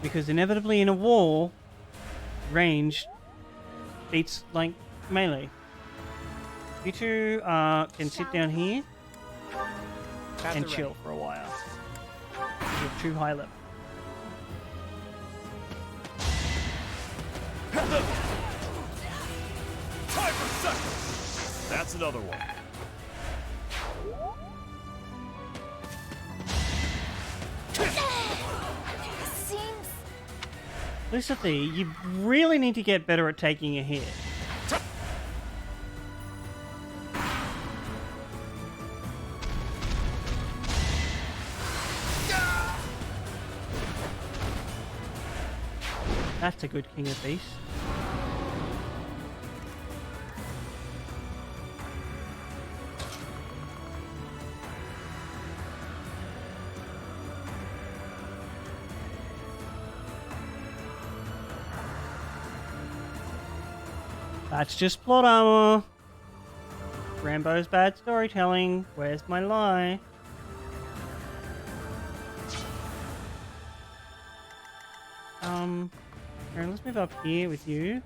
Because inevitably in a war, range beats like melee. You two can sit down here and chill for a while. You're too high level. Time for second. That's another one. Seems... Lysithy, you really need to get better at taking a hit. That's a good King of Beasts. That's just plot armor. Rambo's bad storytelling. Where's my lie? Alright, let's move up here with you.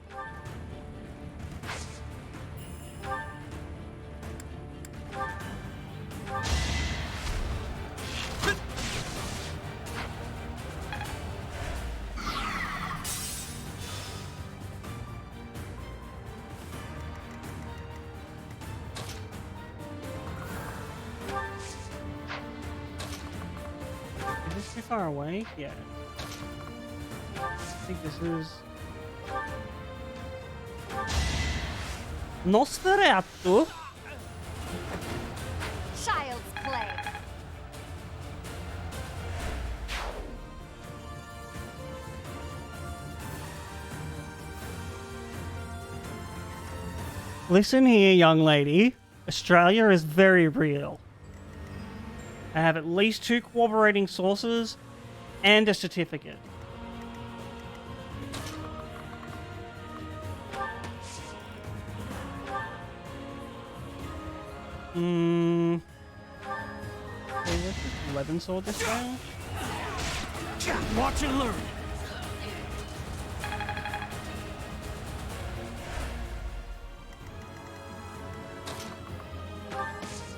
Is this too far away? Yeah. I think this is... Nosferatu? Child's play. Listen here, young lady. Australia is very real. I have at least 2 cooperating sources and a certificate. Okay, let's just 11 sword this way. Watch and learn.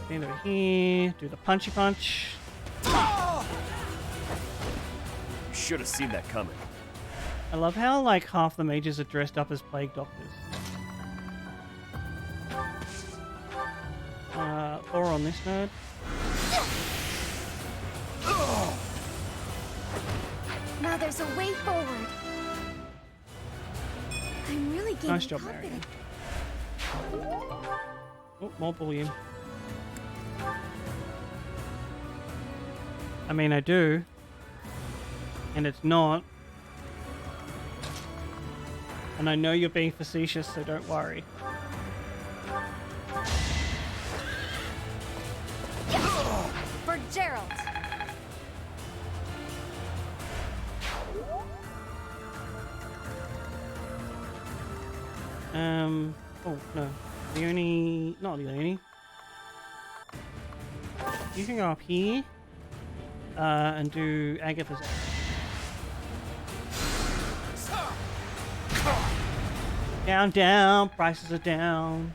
Stand over here, do the punchy punch. You should have seen that coming. I love how like half the mages are dressed up as plague doctors. Or on this node. Now there's a way forward. I'm really getting Nice job, confident. Marion. Oh, more bullion. I mean, I do. And it's not. And I know you're being facetious, so don't worry. For Gerald. Oh, no. Leonie... Not Leonie. You can go up here. And do Agatha's arrow. Down, down. Prices are down.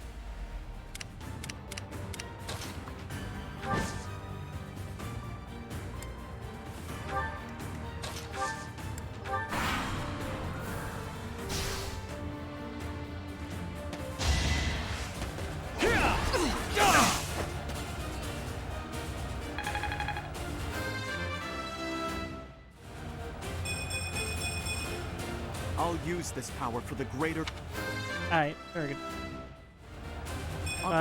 I'll use this power for the greater... Alright, very good.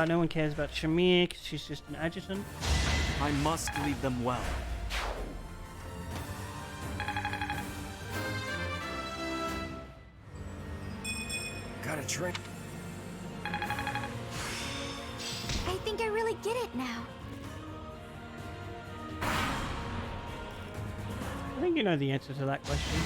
No one cares about Shamir, 'cause she's just an adjutant. I must lead them well. Got a trick. I think I really get it now. I think you know the answer to that question.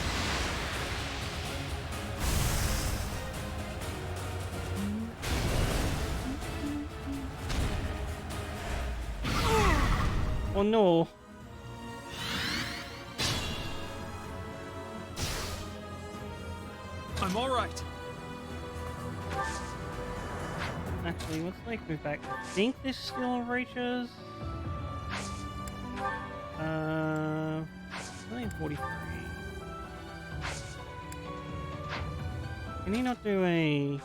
Oh no. I'm all right. Actually, let's like move back. I think this still reaches. 43. Can he not do a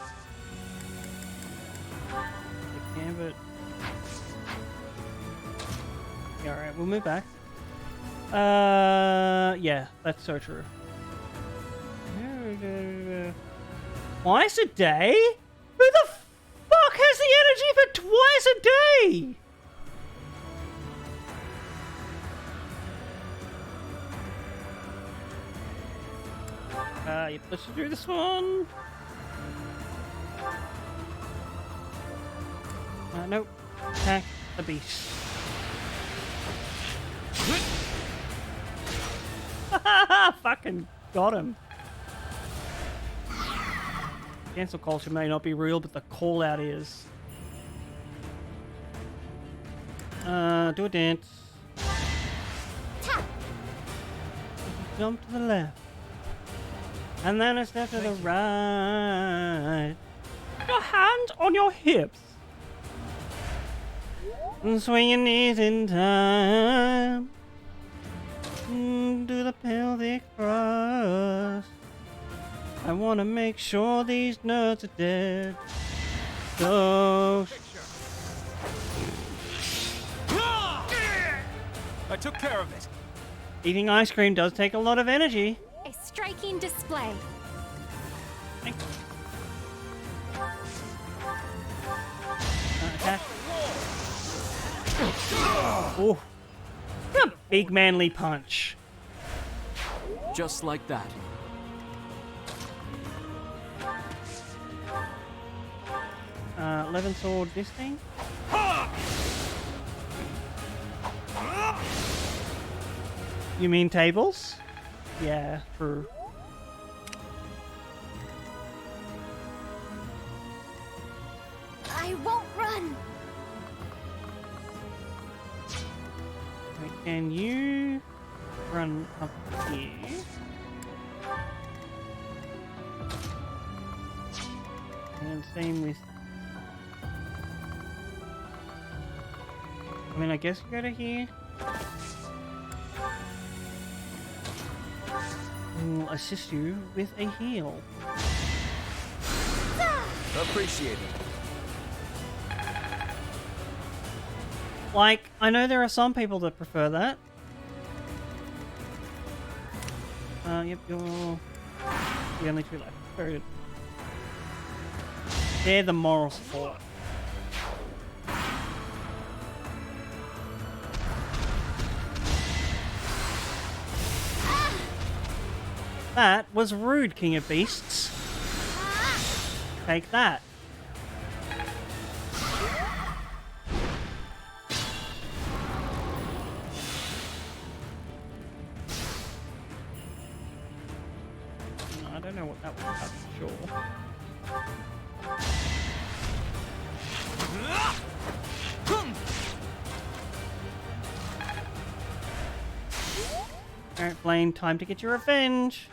gambit? Yeah, alright, we'll move back. Yeah, that's so true. Twice a day? Who the fuck has the energy for twice a day? Yep, let's do this one. Nope. Attack the beast. Fucking got him. Cancel culture may not be real, but the call out is. Do a dance. Jump to the left. And then a step to the right. Your hand on your hips. And swing your knees in time. Do the pelvic thrust. I want to make sure these nerds are dead. So... I took care of it. Eating ice cream does take a lot of energy. A striking display. Attack. Oh, a big manly punch. Just like that. Uh, 11 sword this thing. You mean tables? Yeah, true. I won't run. Wait, can you run up here? And same with... I mean, I guess you go to here. We'll assist you with a heal. Appreciate it. Like, I know there are some people that prefer that. Yep, you're the only two left. Very good. They're the moral support. That was rude, King of Beasts. Take that. I don't know what that was, that's for sure. Alright, Blaine, time to get your revenge.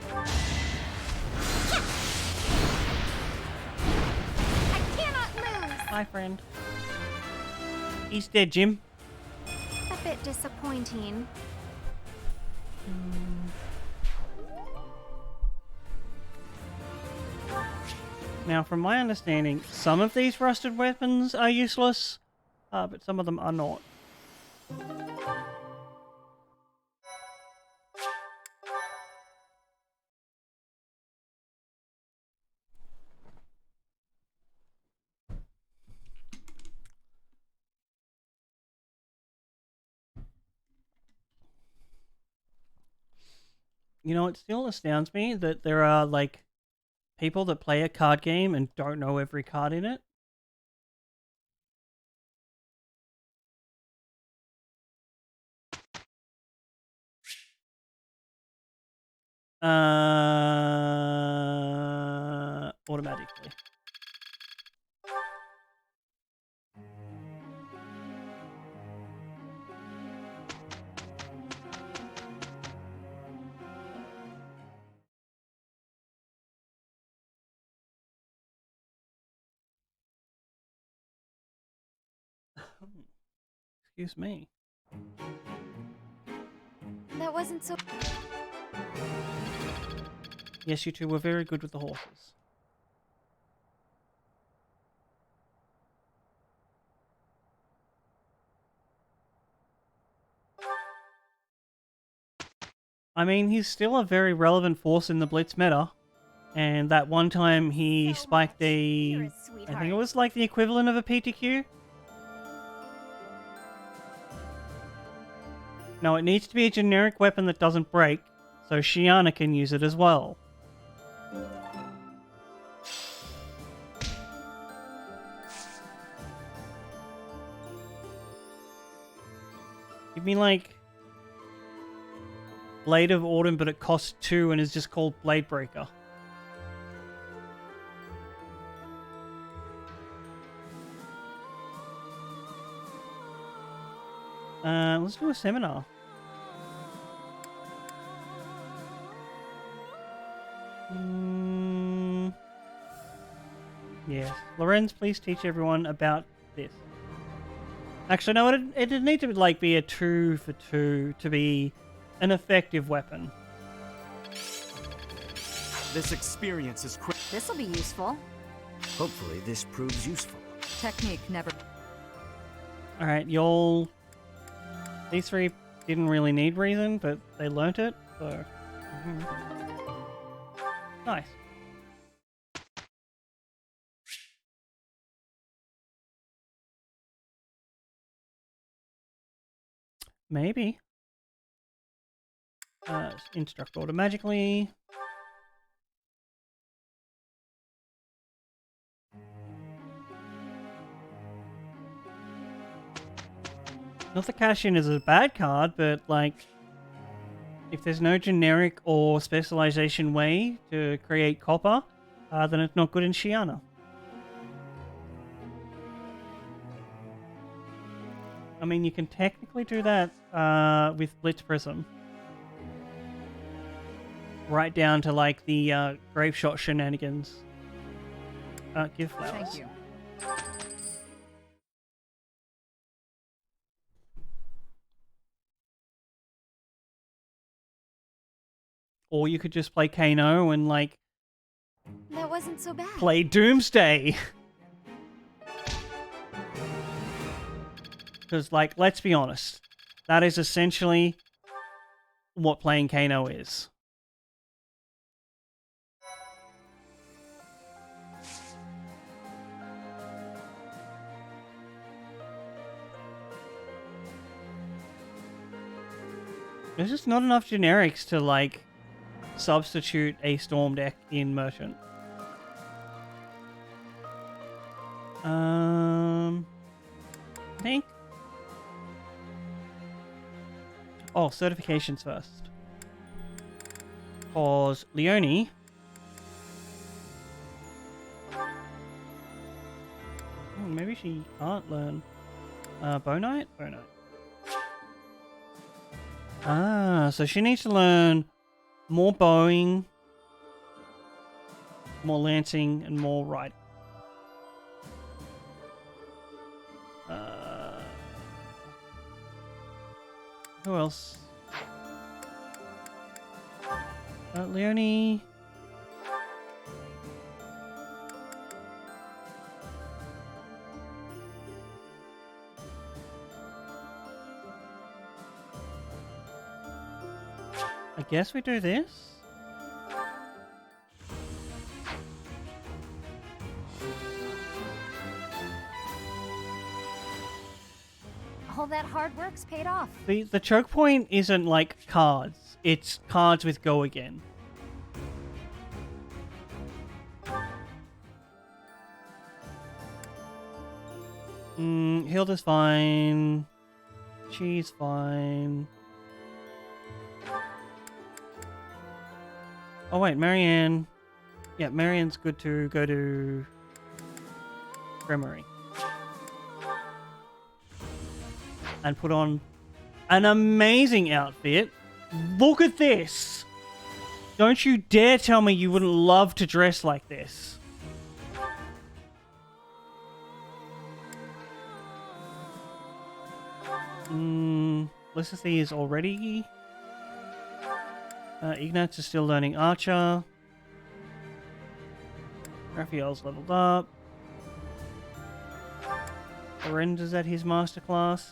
I cannot lose. Hi, friend. He's dead, Jim. A bit disappointing. Now, from my understanding, some of these rusted weapons are useless, but some of them are not. You know, it still astounds me that there are, like, people that play a card game and don't know every card in it. Automatically. Excuse me. That wasn't so... Yes, you two were very good with the horses. I mean, he's still a very relevant force in the Blitz meta. And that one time he spiked a... I think it was like the equivalent of a PTQ. No, it needs to be a generic weapon that doesn't break, so Shiana can use it as well. Give me, like, Blade of Autumn, but it costs 2 and is just called Blade Breaker. Let's do a seminar. Yes. Lorenz, please teach everyone about this. Actually, no, it didn't need to like be a 2 for 2 to be an effective weapon. This experience is quick. This'll be useful. Hopefully this proves useful. Technique never... Alright, y'all... These three didn't really need reason, but they learnt it, so... Nice. Maybe. Instruct automatically. Not that cash in is a bad card, but like, if there's no generic or specialization way to create copper, then it's not good in Shiana. I mean, you can technically do that with Blitz Prism. Right down to like the Grave Shot shenanigans. Give flowers. Thank you. Or you could just play Kano and like That wasn't so bad. play Doomsday. Because, like, let's be honest, that is essentially what playing Kano is. There's just not enough generics to, like, substitute a Storm deck in Merchant. I think. Oh, certifications first. Cause Leonie. Maybe she can't learn. Bow Knight? Bow Knight. Ah, so she needs to learn more bowing, more lancing, and more riding. Who else? Leonie. I guess we do this. All that hard work's paid off. The choke point isn't like cards. It's cards with go again. Hilda's fine. She's fine. Oh wait, Marianne. Yeah, Marianne's good to go to Cremery. And put on an amazing outfit. Look at this! Don't you dare tell me you wouldn't love to dress like this. Felicity is already... Ignatz is still learning Archer. Raphael's leveled up. Lorenzo's at his masterclass.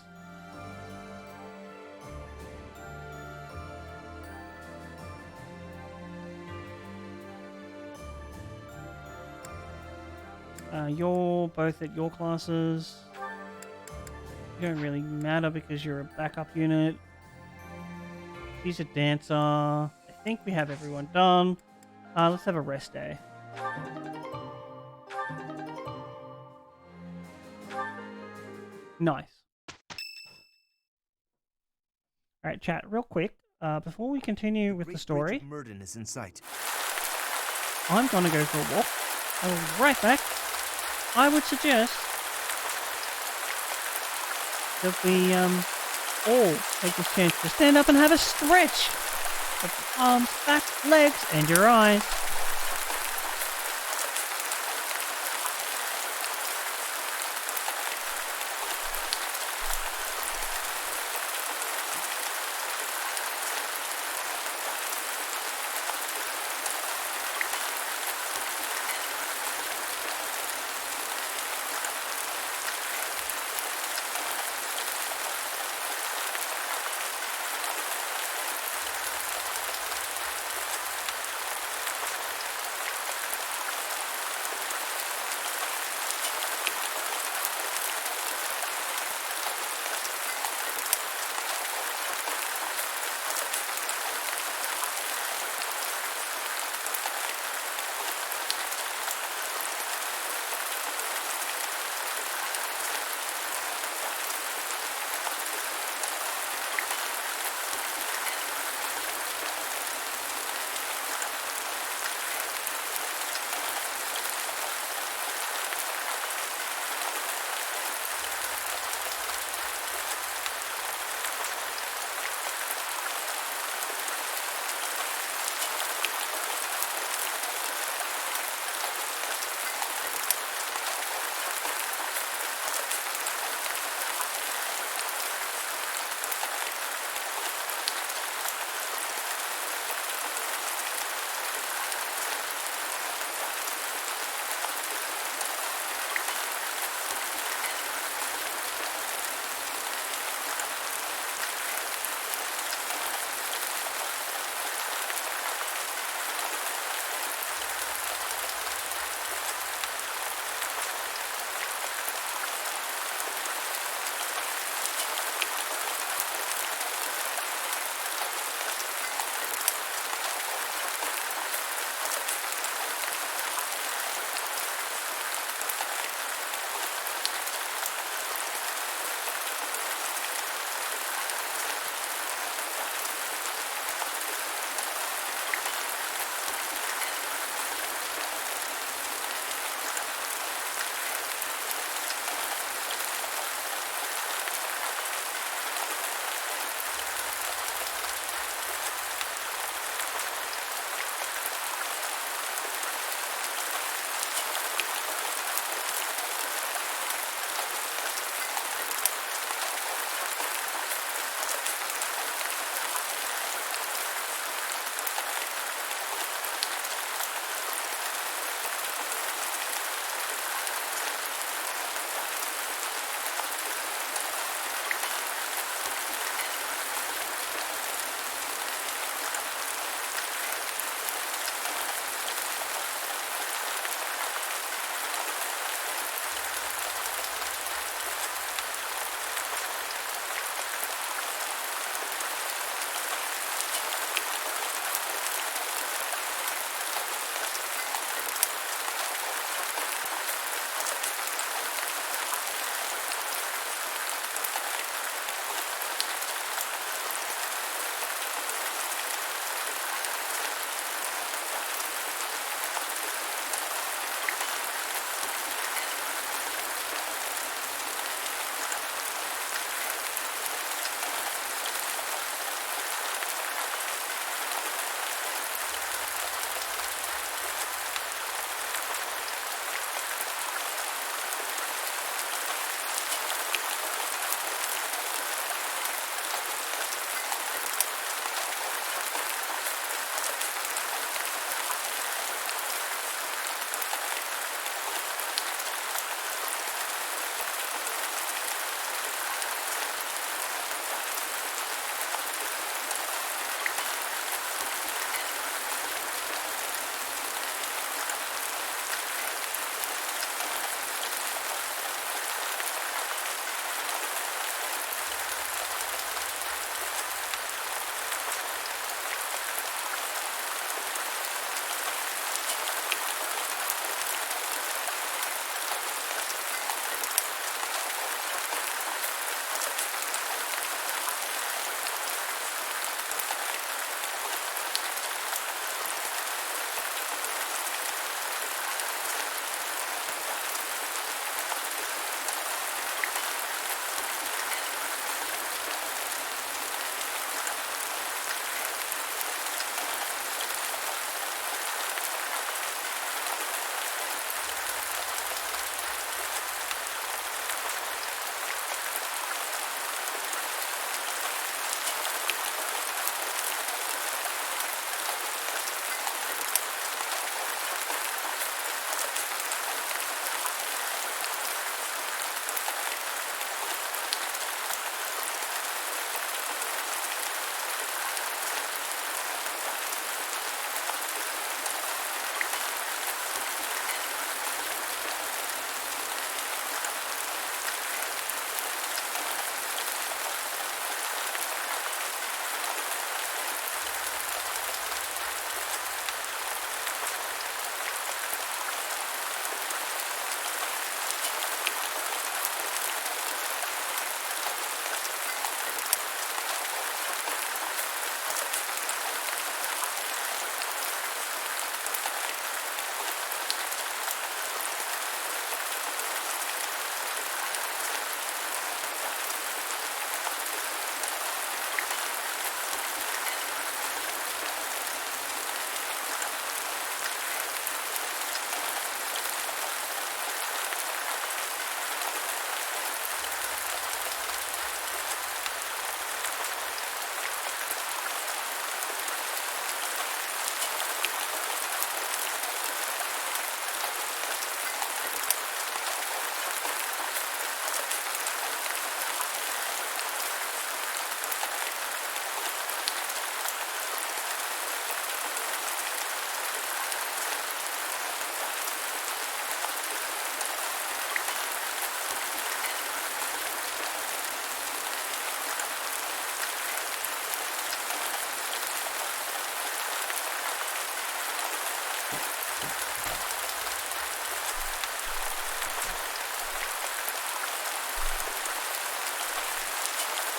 You're both at your classes. You don't really matter because you're a backup unit. He's a dancer. I think we have everyone done. Let's have a rest day. Nice. Alright, chat, real quick. Before we continue with the story, Murden is in sight. I'm gonna go for a walk. I'll be right back. I would suggest that we all take this chance to stand up and have a stretch of your arms, back, legs, and your eyes.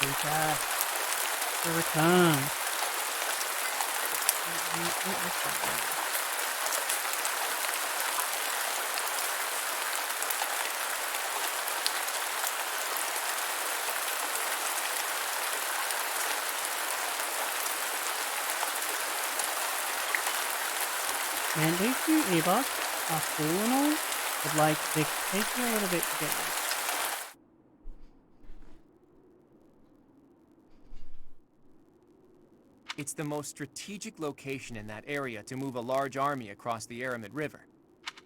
Chat. The return. Man, these two earbuds are cool and all, but like they take me a little bit to get them. It's the most strategic location in that area to move a large army across the Aramid River.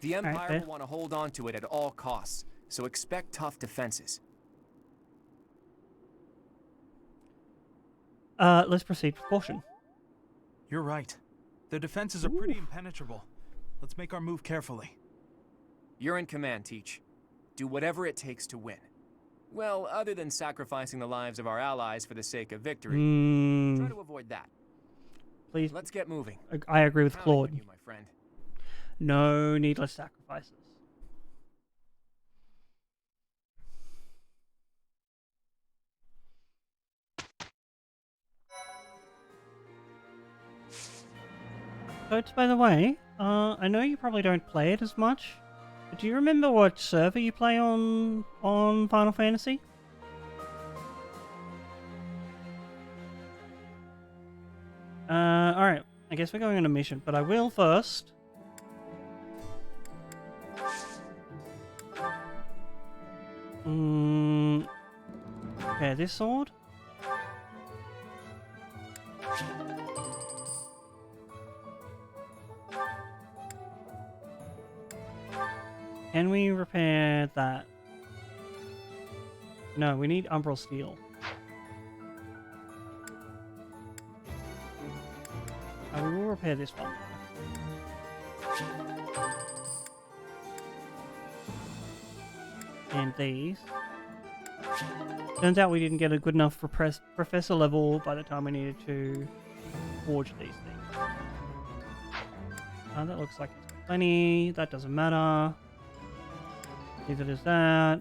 The Empire will want to hold on to it at all costs, so expect tough defenses. Let's proceed with caution. You're right. Their defenses are pretty impenetrable. Let's make our move carefully. You're in command, Teach. Do whatever it takes to win. Well, other than sacrificing the lives of our allies for the sake of victory, try to avoid that. Please. Let's get moving. I agree with Claude. You, my friend. No needless sacrifices. Coach, by the way, I know you probably don't play it as much, but do you remember what server you play on Final Fantasy? Alright, I guess we're going on a mission, but I will first. Okay, this sword. Can we repair that? No, we need umbral steel. We will repair this one. And these. Turns out we didn't get a good enough professor level by the time we needed to forge these things. That looks like it's plenty. That doesn't matter. Neither does that.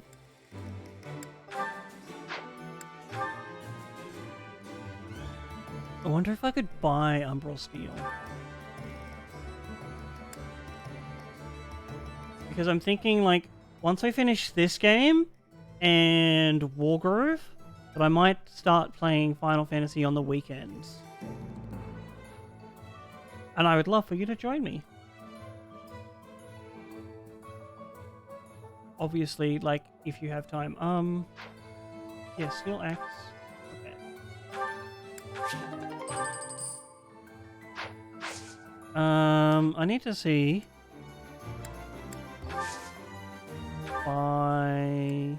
I wonder if I could buy umbral steel. Because I'm thinking, like, once I finish this game and Wargroove, that I might start playing Final Fantasy on the weekends. And I would love for you to join me. Obviously, like, if you have time. Yeah, skill X. Okay. I need to see why.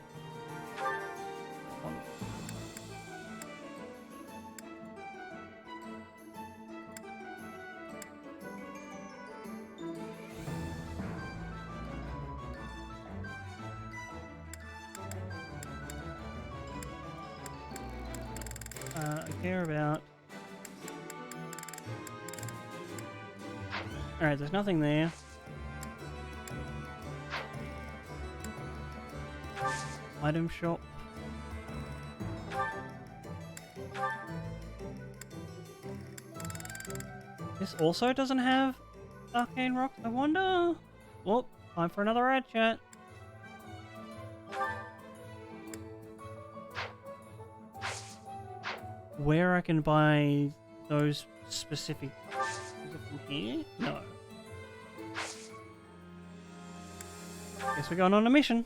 I care about. Alright, there's nothing there. Item shop. This also doesn't have arcane rocks. I wonder. Well, time for another ad chat. Where I can buy those specific. Is it from here? No. Guess we're going on a mission.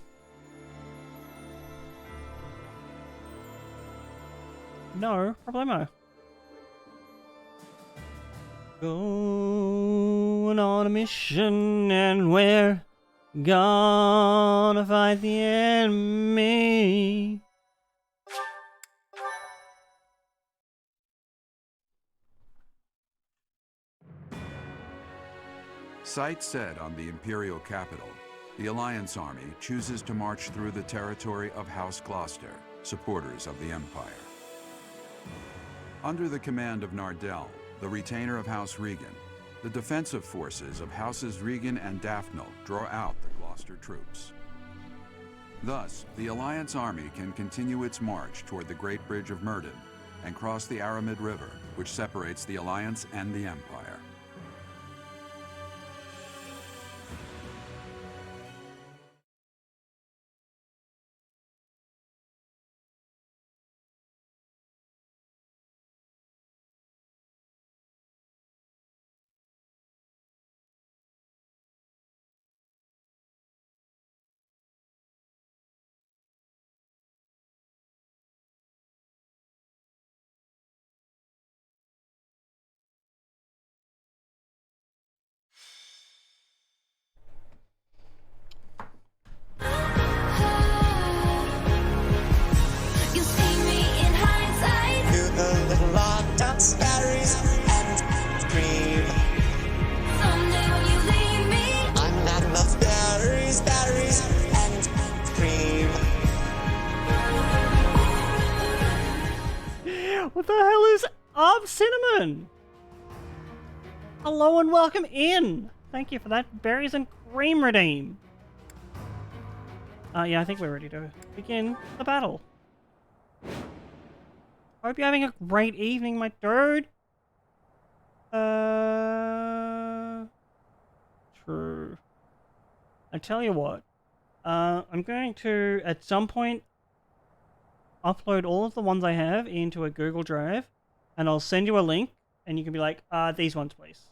No problemo. Going on a mission and we're gonna fight the enemy. Sight set on the Imperial capital, the Alliance army chooses to march through the territory of House Gloucester, supporters of the Empire. Under the command of Nardell, the retainer of House Regan, the defensive forces of Houses Regan and Daphnel draw out the Gloucester troops. Thus, the Alliance army can continue its march toward the Great Bridge of Myrddin and cross the Aramid River, which separates the Alliance and the Empire. You see me in hindsight. Do the little locked-ups, batteries, and scream. Someday when you leave me, I'm not enough batteries, and scream. What the hell is up, Cinnamon? Hello and welcome in. Thank you for that berries and cream redeem. Yeah, I think we're ready to begin the battle. Hope you're having a great evening, my dude. True. I tell you what. I'm going to, at some point, upload all of the ones I have into a Google Drive, and I'll send you a link, and you can be like, these ones, please.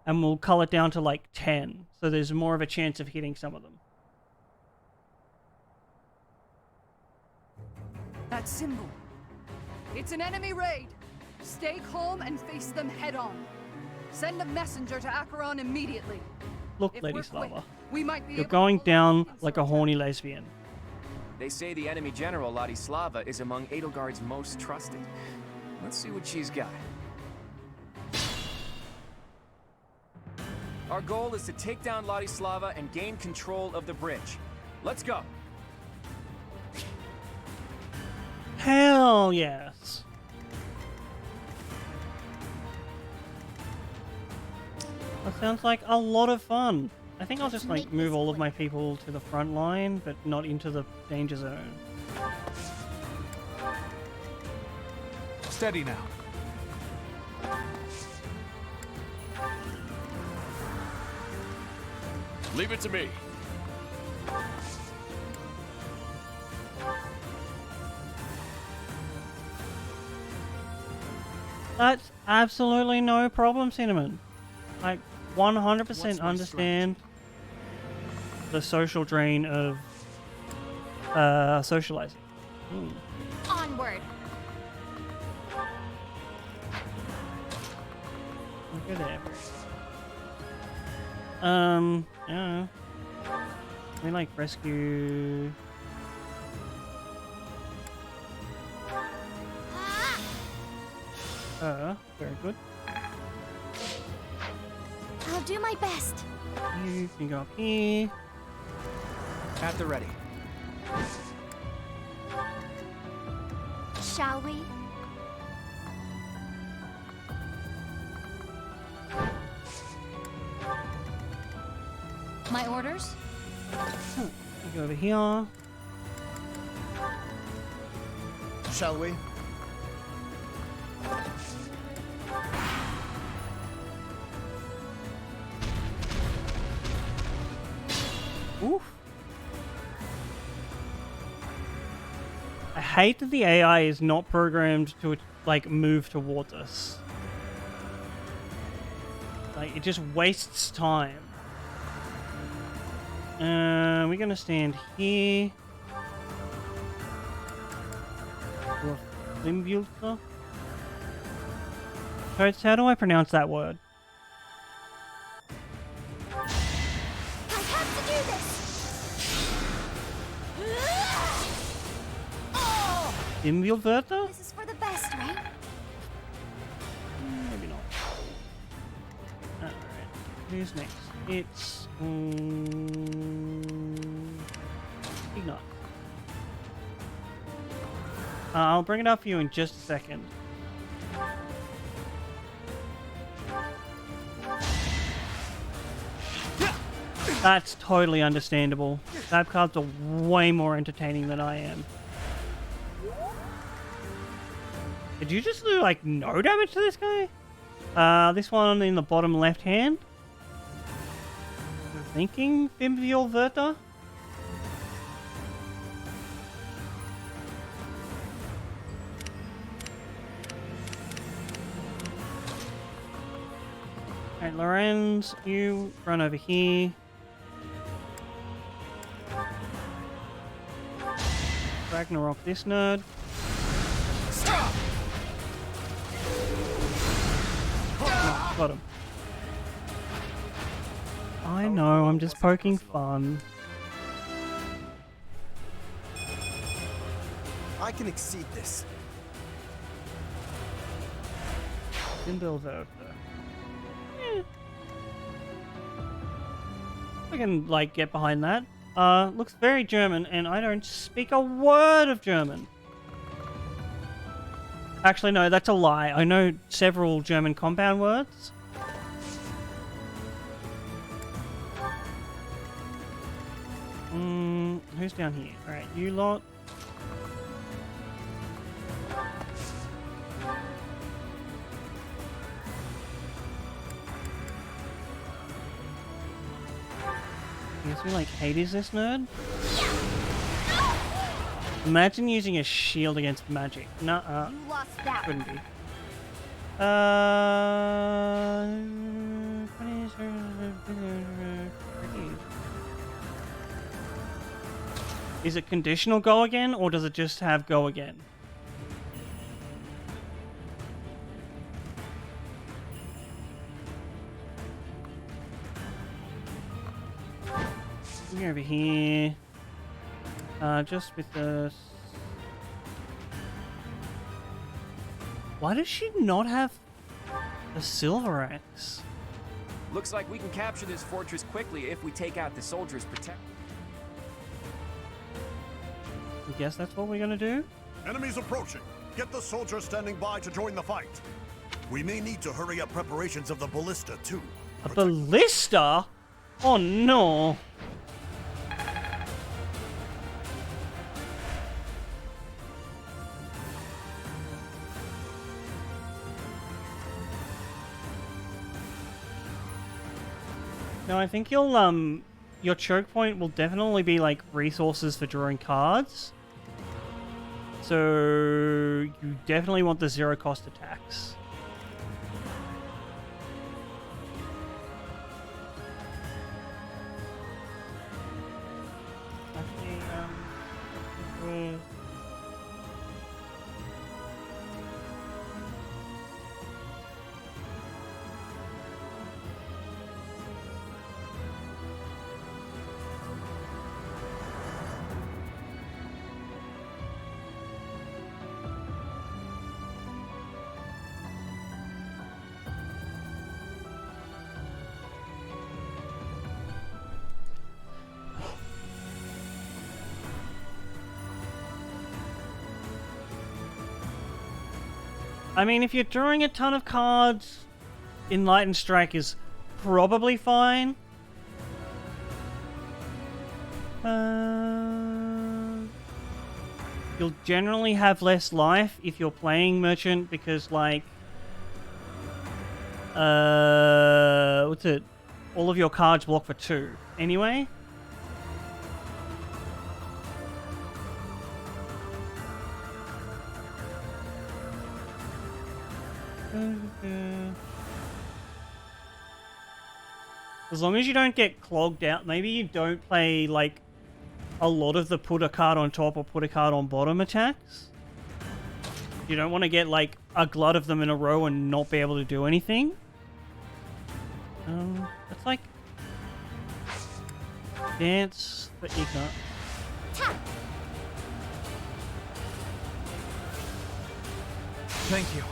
And we'll cull it down to like 10, so there's more of a chance of hitting some of them. That symbol. It's an enemy raid. Stay calm and face them head on. Send a messenger to Acheron immediately. Look, If Lady we're quick, Slava, we might be you're able to going pull down off like a horny lesbian. They say the enemy general, Ladislava, is among Edelgard's most trusted. Let's see what she's got. Our goal is to take down Ladislava and gain control of the bridge. Let's go. Hell yes. That sounds like a lot of fun. I think I'll just like move all of my people to the front line, but not into the danger zone. Steady now. Leave it to me. That's absolutely no problem, Cinnamon. I 100% understand the social drain of socializing. Onward. Look at that. Yeah. We like rescue. Very good. I'll do my best. You can go up here. At the ready. Shall we? My orders? You go over here. Shall we? Oof. I hate that the AI is not programmed to like move towards us. Like it just wastes time. We're gonna stand here. Limbulka? Toads, how do I pronounce that word? I have to do this. Oh! Limbulverta? This is for the best, right? Maybe not. Alright. Who's next? It's Ignite. I'll bring it up for you in just a second. That's totally understandable. Stab cards are way more entertaining than I am. Did you just do, like, no damage to this guy? This one in the bottom left hand? I'm thinking Fimvial Verta? Alright, Lorenz, you run over here. Ragnarok this nerd. Stop! Oh, got him. I know, I'm just poking fun. I can exceed this. Symbol Verta. I can, like, get behind that. Looks very German, and I don't speak a word of German. Actually, no, that's a lie. I know several German compound words. Who's down here? Alright, you lot. I guess we like Hades this nerd? Imagine using a shield against magic. Nuh-uh. You lost that. Couldn't be. Is it conditional go again, or does it just have go again? You're over here. Just with the... Why does she not have a silver axe? Looks like we can capture this fortress quickly if we take out the soldiers protect. I guess that's what we're gonna do. Enemies approaching. Get the soldiers standing by to join the fight. We may need to hurry up preparations of the ballista too. A ballista? Oh no. No, I think your choke point will definitely be like resources for drawing cards. So you definitely want the zero cost attacks. Actually, I mean, if you're drawing a ton of cards, Enlightened Strike is probably fine. You'll generally have less life if you're playing Merchant because, like, what's it? All of your cards block for 2 anyway. As long as you don't get clogged out, maybe you don't play, like, a lot of the put a card on top or put a card on bottom attacks. You don't want to get, like, a glut of them in a row and not be able to do anything. That's like... Dance, but you can't. Thank you.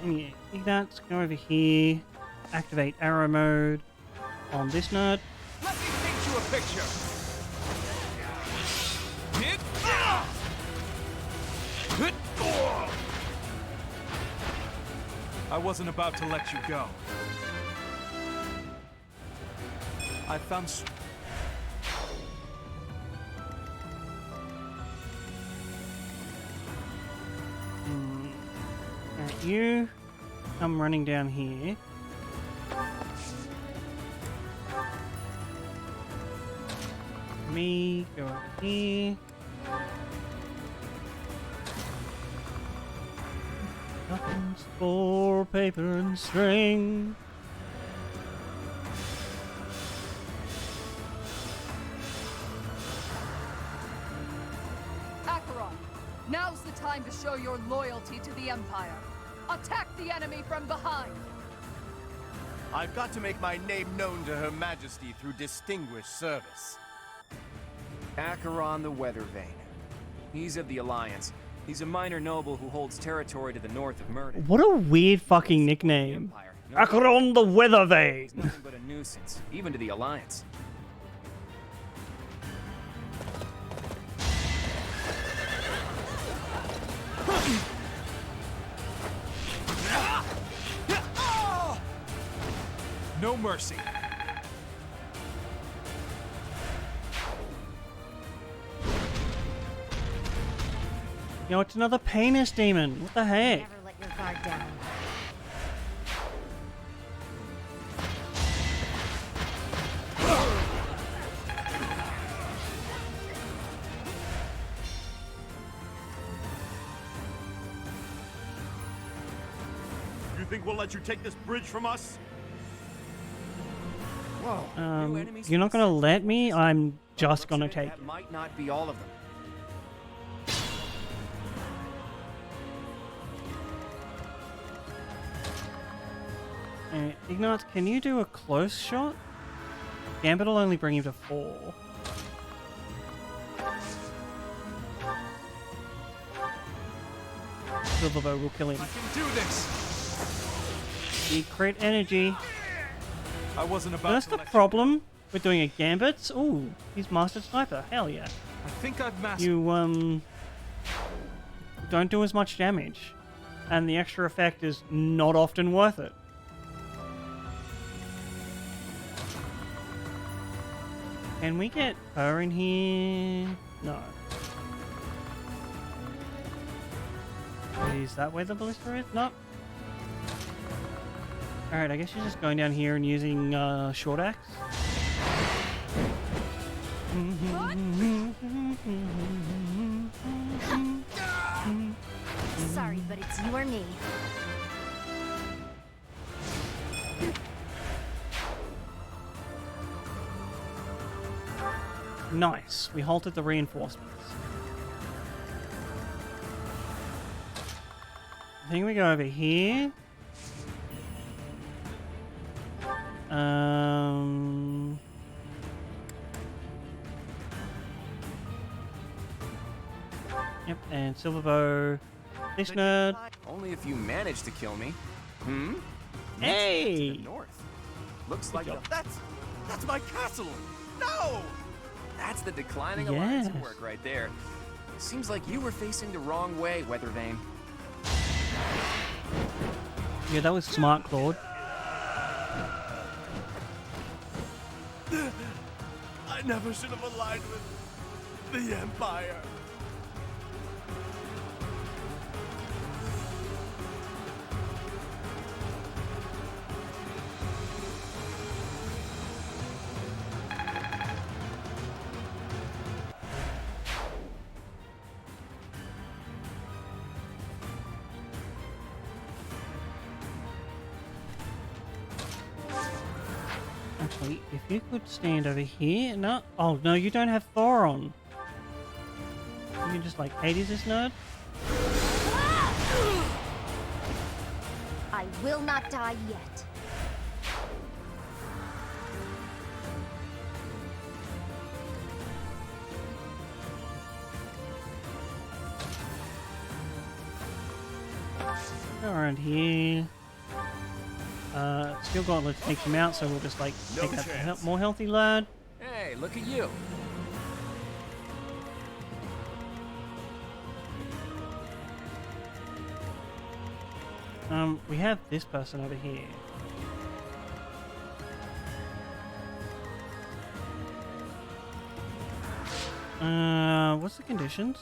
Anyway, Ignatz, go over here. Activate arrow mode on this nerd. Let me paint you a picture. I wasn't about to let you go. I found... Alright, you come running down here. Me, go over here. Nothing's for paper and string. Acheron, now's the time to show your loyalty to the Empire. Attack the enemy from behind. I've got to make my name known to Her Majesty through distinguished service. Acheron the Weathervane. He's of the Alliance. He's a minor noble who holds territory to the north of Murder. What a weird fucking nickname. Acheron the Weathervane. He's nothing but a nuisance, even to the Alliance. No mercy. Yo, it's another penis demon. What the heck? Never let your guard down. You think we'll let you take this bridge from us? Whoa. You're not gonna let me? I'm just gonna take it. That might not be all of them. Ignatz, can you do a close shot? Gambit will only bring him to 4. Silverbow will kill him. I can do this. Secret energy. I wasn't about That's to the let problem with doing a Gambit. Ooh, he's Master Sniper. Hell yeah. I think I've mastered. You, don't do as much damage. And the extra effect is not often worth it. Can we get her in here? No. Is that where the ballista is? No. Alright, I guess you're just going down here and using short axe. Sorry, but it's you or me. Nice. We halted the reinforcements. I think we go over here. Yep, and Silverbow. This nerd. Only if you manage to kill me. Hmm? Hey! To the north. Looks like That's my castle! No! That's the declining alliance work right there. Seems like you were facing the wrong way, Weathervane. Yeah, that was smart, Claude. I never should have aligned with the Empire. Actually, if you could stand over here. No. Oh, no, you don't have Thor on. You can just like Hades this nerd. I will not die yet. Go around here. Skill Gauntlet takes him out, so we'll just like take out the more healthy lad. Hey, look at you. We have this person over here. What's the conditions?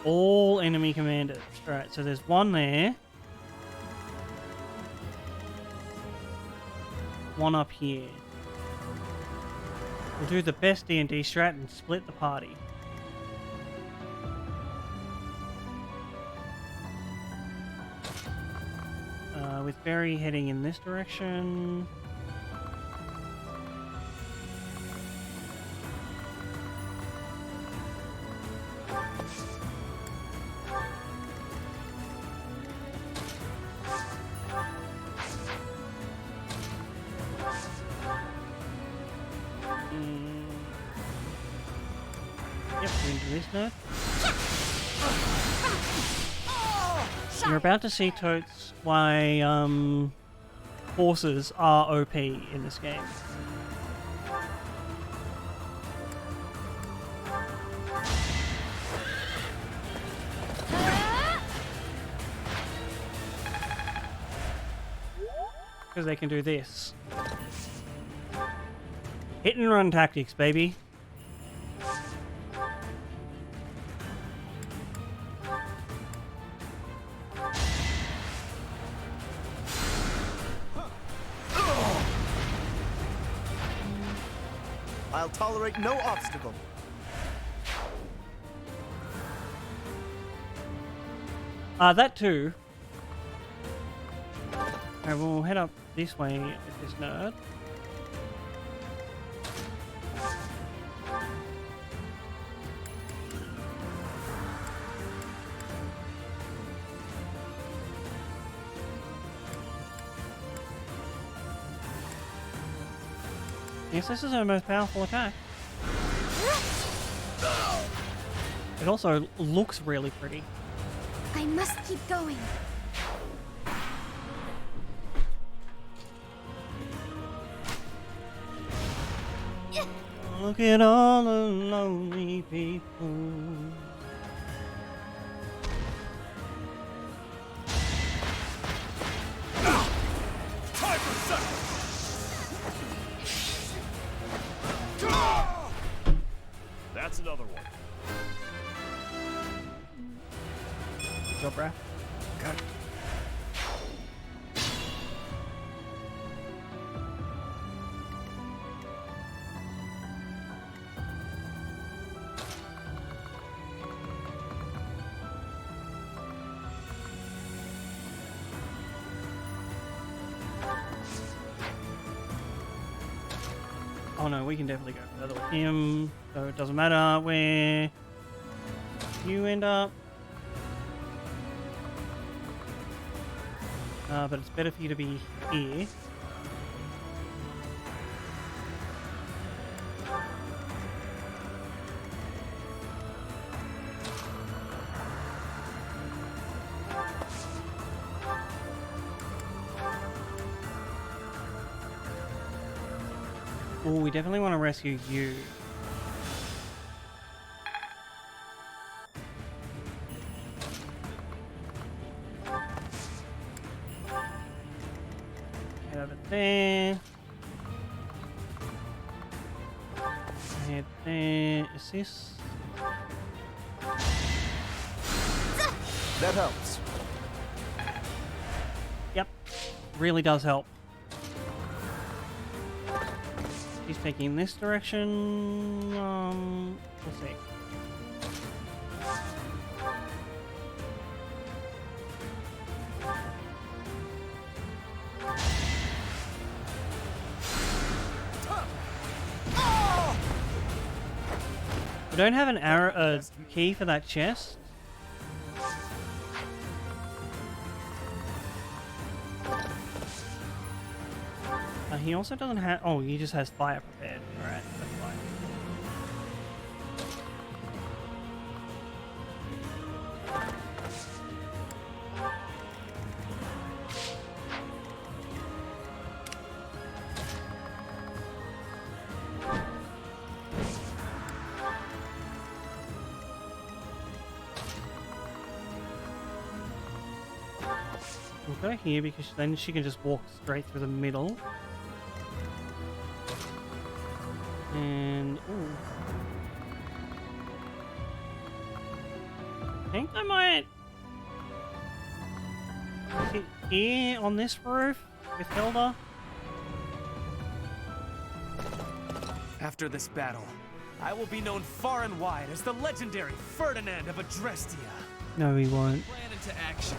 All enemy commanders. Alright, so there's one there. One up here. We'll do the best D&D strat and split the party. With Barry heading in this direction. Yep, we're into this node. You're about to see totes why forces are OP in this game. Because they can do this. Hit and run tactics, baby. I'll tolerate no obstacle. That too. Alright, we'll head up this way at this nerd. Yes, this is our most powerful attack. It also looks really pretty. I must keep going. Look at all the lonely people. Time for second. That's another one. Good job, Raph. Got it. Oh no, we can definitely go further with him, so it doesn't matter where you end up. But it's better for you to be here. Oh, we definitely want to rescue you. Head over there. Head there. Is this? That helps. Yep. Really does help. He's taking this direction. We'll see. We don't have an arrow, key for that chest. He also doesn't have. Oh, he just has fire prepared. Alright, that's fine. We'll go here because then she can just walk straight through the middle. And ooh. I think I might sit here on this roof with Hilda. After this battle, I will be known far and wide as the legendary Ferdinand of Adrestia. No, he won't. Plan into action.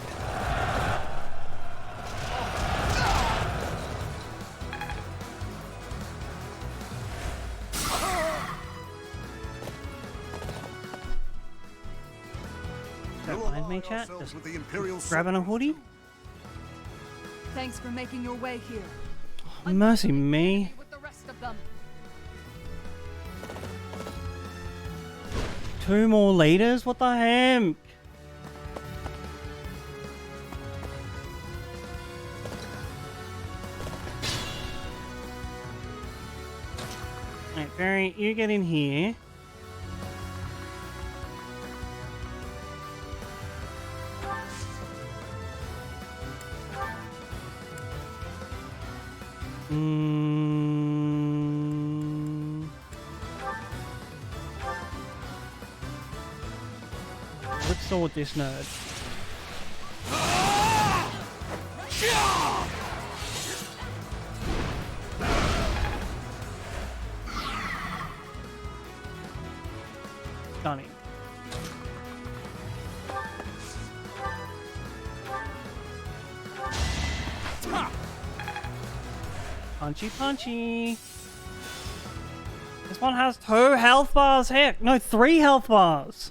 Don't mind me, chat. Just grabbing a hoodie. Thanks for making your way here. Oh, mercy me. With the rest of them. 2 more leaders? What the heck? Alright, Barry, you get in here. Let's sword this nerd. Stunning. Punchy, punchy. This one has 2 health bars. Heck, no, 3 health bars.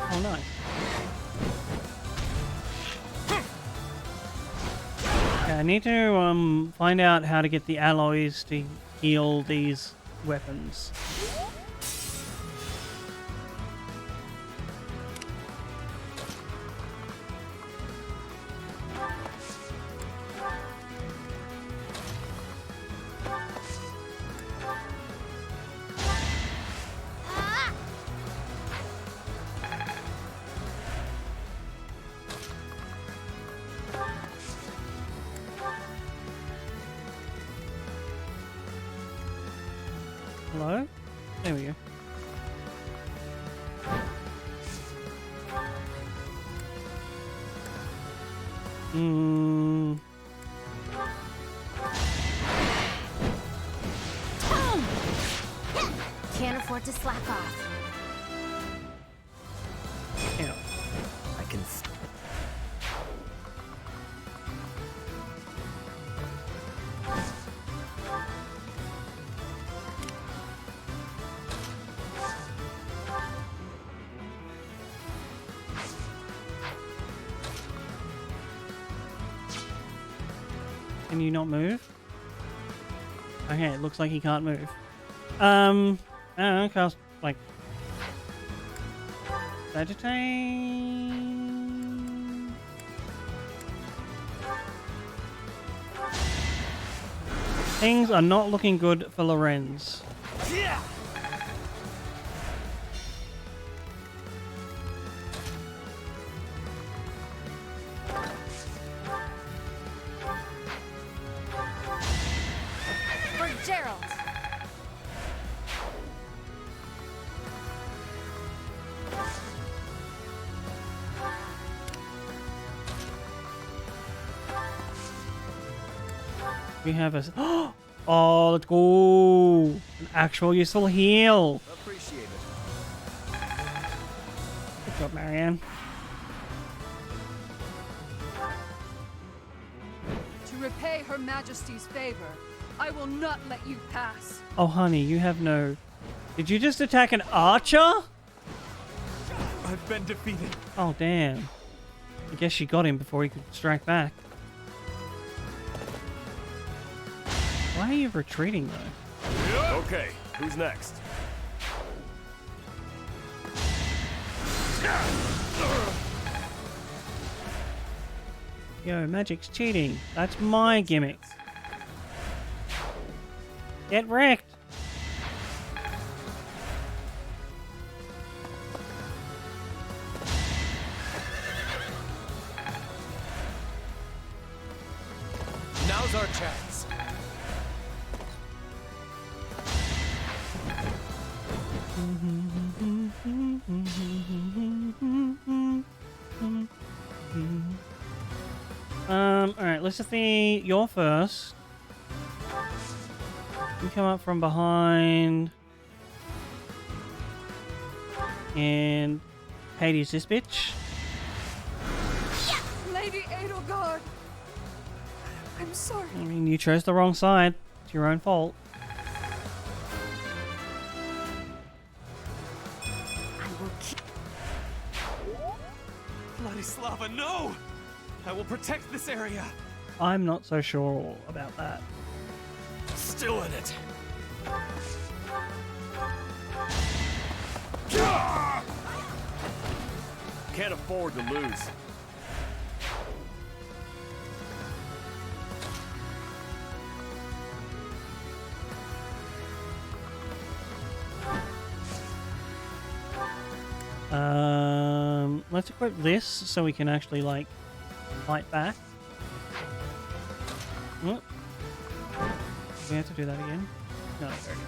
Oh, nice. Yeah, I need to find out how to get the alloys to heal these weapons. Hello? There we go. Can't afford to slack off. Yeah. I can. Can you not move? Okay, it looks like he can't move. I don't know, cast, like... Vegetate... Things are not looking good for Lorenz. Yeah. For Gerald. We have a... Oh, let's go! An actual useful heal! Appreciate it. Good job, Marianne. To repay Her Majesty's favor, I will not let you pass. Oh, honey, you have no... Did you just attack an archer? I've been defeated. Oh, damn. I guess she got him before he could strike back. Why are you retreating though? Okay, who's next? Yo, magic's cheating. That's my gimmick. Get wrecked. Now's our chance. Alright, let's just see. You're first. You come up from behind. And Hades, this bitch. Lady Edelgard! I'm sorry. I mean, you chose the wrong side. It's your own fault. Vladislava, no! I will protect this area. I'm not so sure about that. Still in it. Can't afford to lose. Let's equip this so we can actually like fight back. Oh. Do we have to do that again? No, very good.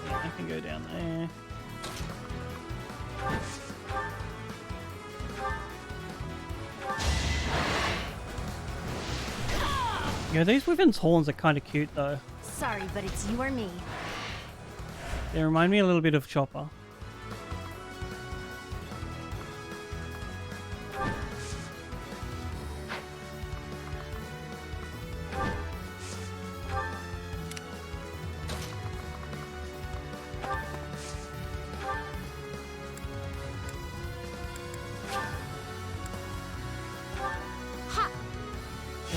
Yeah, I can go down there. Yeah, these Wyvern's horns are kind of cute though. Sorry, but it's you or me. They remind me a little bit of Chopper.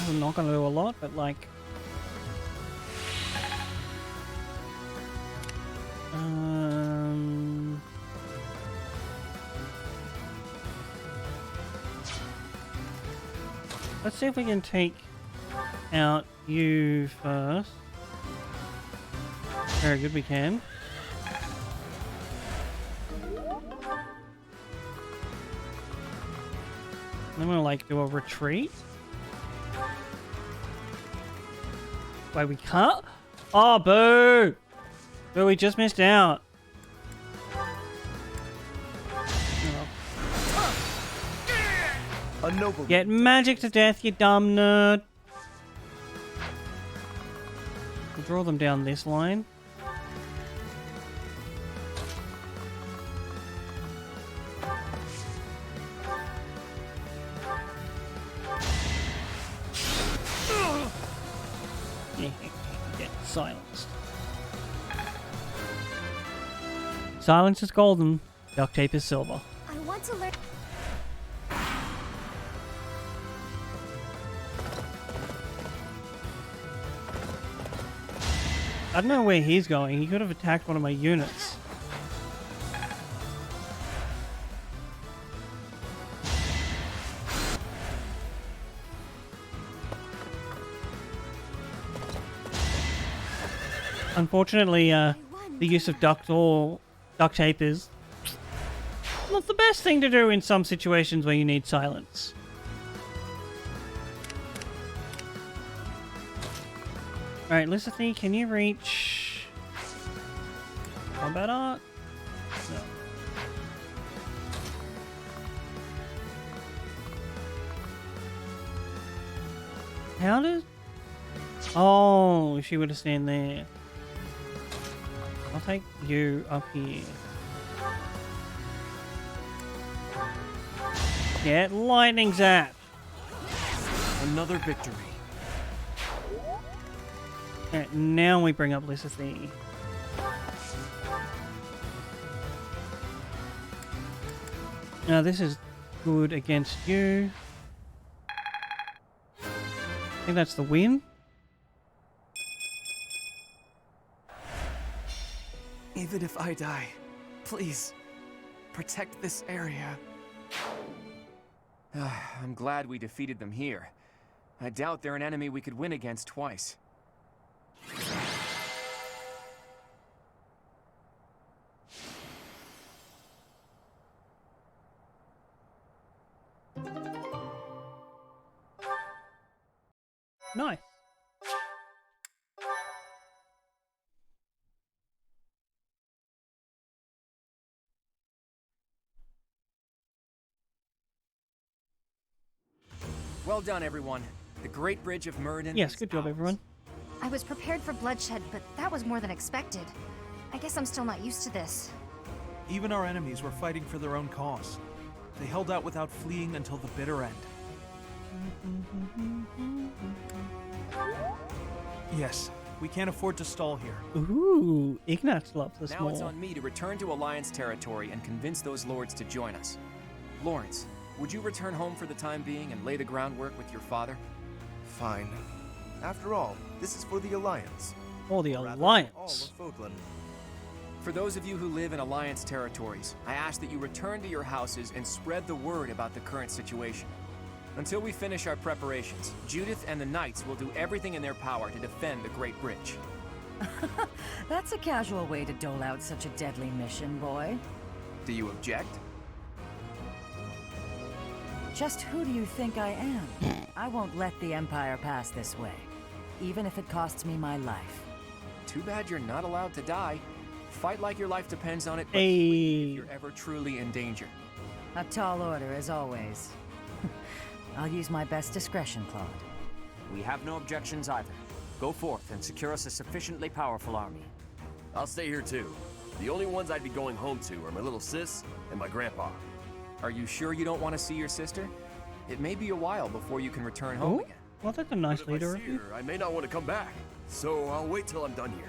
I'm not gonna do a lot, but like let's see if we can take out you first. Very good, we can. Then we'll like do a retreat. Wait, we can't? Oh, boo! Boo, we just missed out. A noble. Get magic to death, you dumb nerd. We'll draw them down this line. Get silenced. Silence is golden. Duct tape is silver. I want to learn. I don't know where he's going. He could have attacked one of my units. Unfortunately, the use of duct tape is not the best thing to do in some situations where you need silence. Alright, Lysithne, can you reach combat art? No. How did... Oh, she would have stand there. I'll take you up here. Get lightning zap! Another victory. Alright, now we bring up Lysithne. Now this is good against you. I think that's the win. Even if I die, please, protect this area. I'm glad we defeated them here. I doubt they're an enemy we could win against twice. Nice. Well done, everyone. The Great Bridge of Murden. Yes, good job, everyone. I was prepared for bloodshed, but that was more than expected. I guess I'm still not used to this. Even our enemies were fighting for their own cause. They held out without fleeing until the bitter end. Yes, we can't afford to stall here. Ooh, Ignatz loves this Now more. it's on me to return to Alliance territory and convince those lords to join us. Lawrence, would you return home for the time being and lay the groundwork with your father? Fine. After all, this is for the Alliance. For the Or rather, Alliance. all of Fodlan. For those of you who live in Alliance territories, I ask that you return to your houses and spread the word about the current situation. Until we finish our preparations, Judith and the Knights will do everything in their power to defend the Great Bridge. That's a casual way to dole out such a deadly mission, boy. Do you object? Just who do you think I am? I won't let the Empire pass this way, even if it costs me my life. Too bad you're not allowed to die. Fight like your life depends on it, but Hey. flee if you're ever truly in danger. A tall order, as always. I'll use my best discretion, Claude. We have no objections either. Go forth and secure us a sufficiently powerful army. I'll stay here too. The only ones I'd be going home to are my little sis and my grandpa. Are you sure you don't want to see your sister? It may be a while before you can return home Oh, again. well, that's a nice But if leader I of see you. her, I may not want to come back. So I'll wait till I'm done here.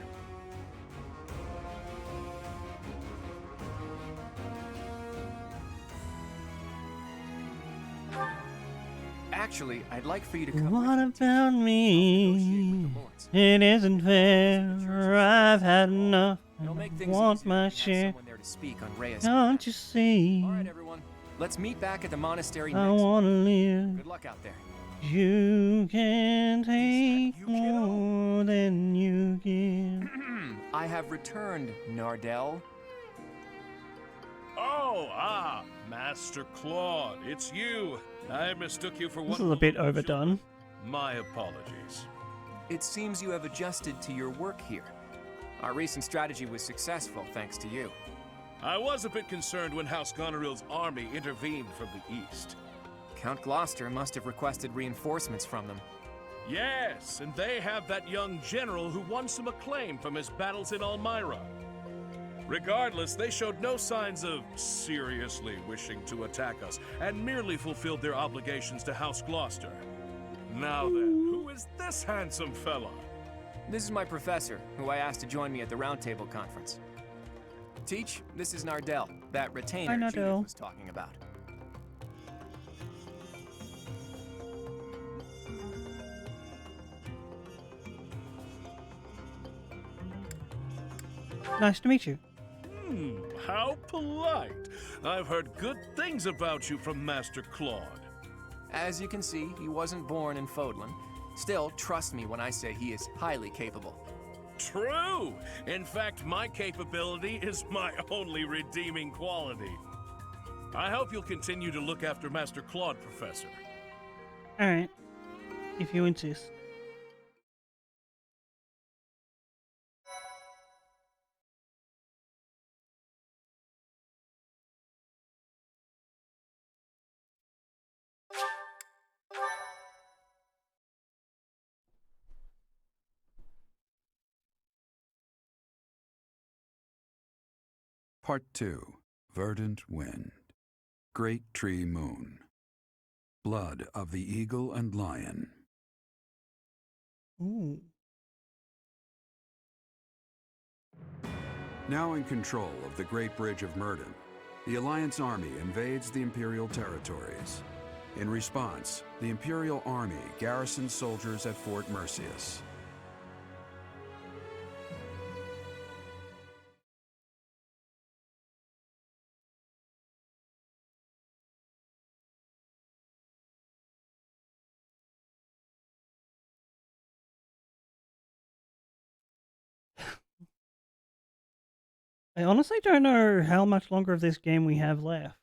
Actually, I'd like for you to come What with me. about me? It isn't fair. I've had enough. It'll make I things want easier my to have share. someone there to speak on Reyes. Don't you see? All right, everyone. Let's meet back at the monastery I next. wanna live. Good luck out there. You can take more than you give. I have returned, Nardell. Oh, Master Claude, it's you. I mistook you for one. This is a bit overdone. My apologies. It seems you have adjusted to your work here. Our recent strategy was successful thanks to you. I was a bit concerned when House Goneril's army intervened from the east. Count Gloucester must have requested reinforcements from them. Yes, and they have that young general who won some acclaim from his battles in Elmira. Regardless, they showed no signs of seriously wishing to attack us, and merely fulfilled their obligations to House Gloucester. Now then, who is this handsome fella? This is my professor, who I asked to join me at the Roundtable Conference. Teach, this is Nardell, that retainer Hi, Judith Nardell. was talking about. Nice to meet you. How polite. I've heard good things about you from Master Claude. As you can see, he wasn't born in Fodlan. Still, trust me when I say he is highly capable. True! In fact, my capability is my only redeeming quality. I hope you'll continue to look after Master Claude, Professor. Alright. If you insist. Part 2. Verdant Wind. Great Tree Moon. Blood of the Eagle and Lion. Ooh. Now in control of the Great Bridge of Murden, The Alliance army invades the Imperial territories. In response, the Imperial army garrisons soldiers at Fort Merceus. I honestly don't know how much longer of this game we have left.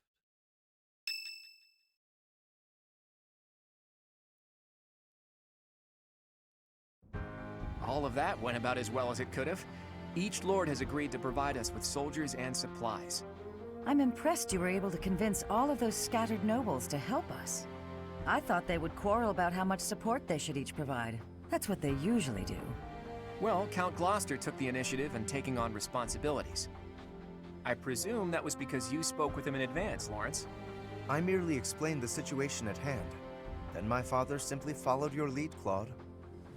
All of that went about as well as it could have. Each lord has agreed to provide us with soldiers and supplies. I'm impressed you were able to convince all of those scattered nobles to help us. I thought they would quarrel about how much support they should each provide. That's what they usually do. Well, Count Gloucester took the initiative in taking on responsibilities. I presume that was because you spoke with him in advance, Lawrence. I merely explained the situation at hand. Then my father simply followed your lead, Claude.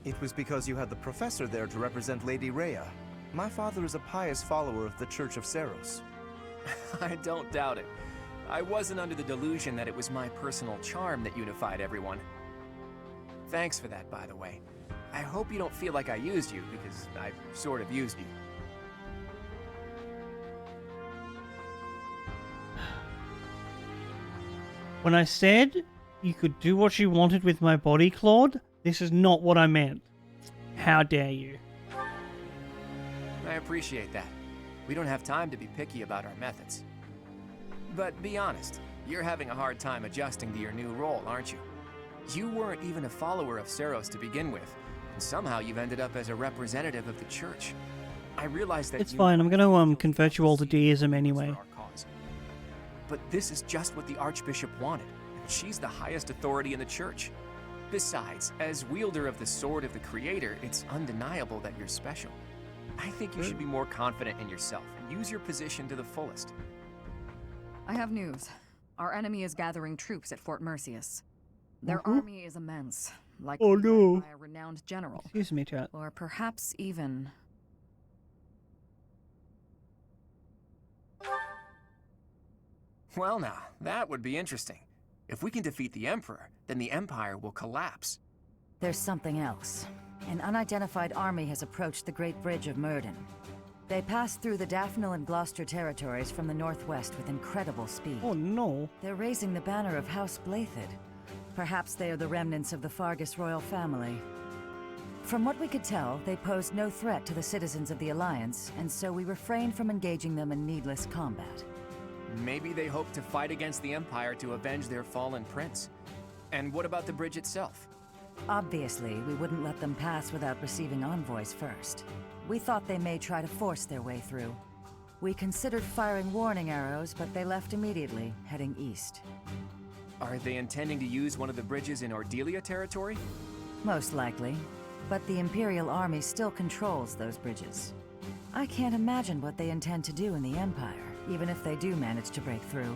It was because you had the professor there to represent Lady Rhea. My father is a pious follower of the Church of Seros. I don't doubt it. I wasn't under the delusion that it was my personal charm that unified everyone. Thanks for that, by the way. I hope you don't feel like I used you, because I sort of used you. When I said you could do what you wanted with my body, Claude, this is not what I meant. How dare you? I appreciate that. We don't have time to be picky about our methods. But be honest, you're having a hard time adjusting to your new role, aren't you? You weren't even a follower of Seros to begin with, and somehow you've ended up as a representative of the church. I realize that It's fine, I'm gonna convert you all to deism anyway. But this is just what the Archbishop wanted, and she's the highest authority in the church. Besides, as wielder of the Sword of the Creator, it's undeniable that you're special. I think you should be more confident in yourself and use your position to the fullest. I have news. Our enemy is gathering troops at Fort Merceus. Their army is immense, likely led by a renowned general. Excuse me, chat. Or perhaps even... Well now, that would be interesting. If we can defeat the Emperor, then the Empire will collapse. There's something else. An unidentified army has approached the Great Bridge of Myrden. They passed through the Daphne and Gloucester territories from the northwest with incredible speed. Oh no. They're raising the banner of House Blathid. Perhaps they are the remnants of the Fargus royal family. From what we could tell, they posed no threat to the citizens of the Alliance, and so we refrained from engaging them in needless combat. Maybe they hope to fight against the Empire to avenge their fallen prince. And what about the bridge itself? Obviously, we wouldn't let them pass without receiving envoys first. We thought they may try to force their way through. We considered firing warning arrows, but they left immediately, heading east. Are they intending to use one of the bridges in Ordelia territory? Most likely. But the Imperial Army still controls those bridges. I can't imagine what they intend to do in the Empire, even if they do manage to break through.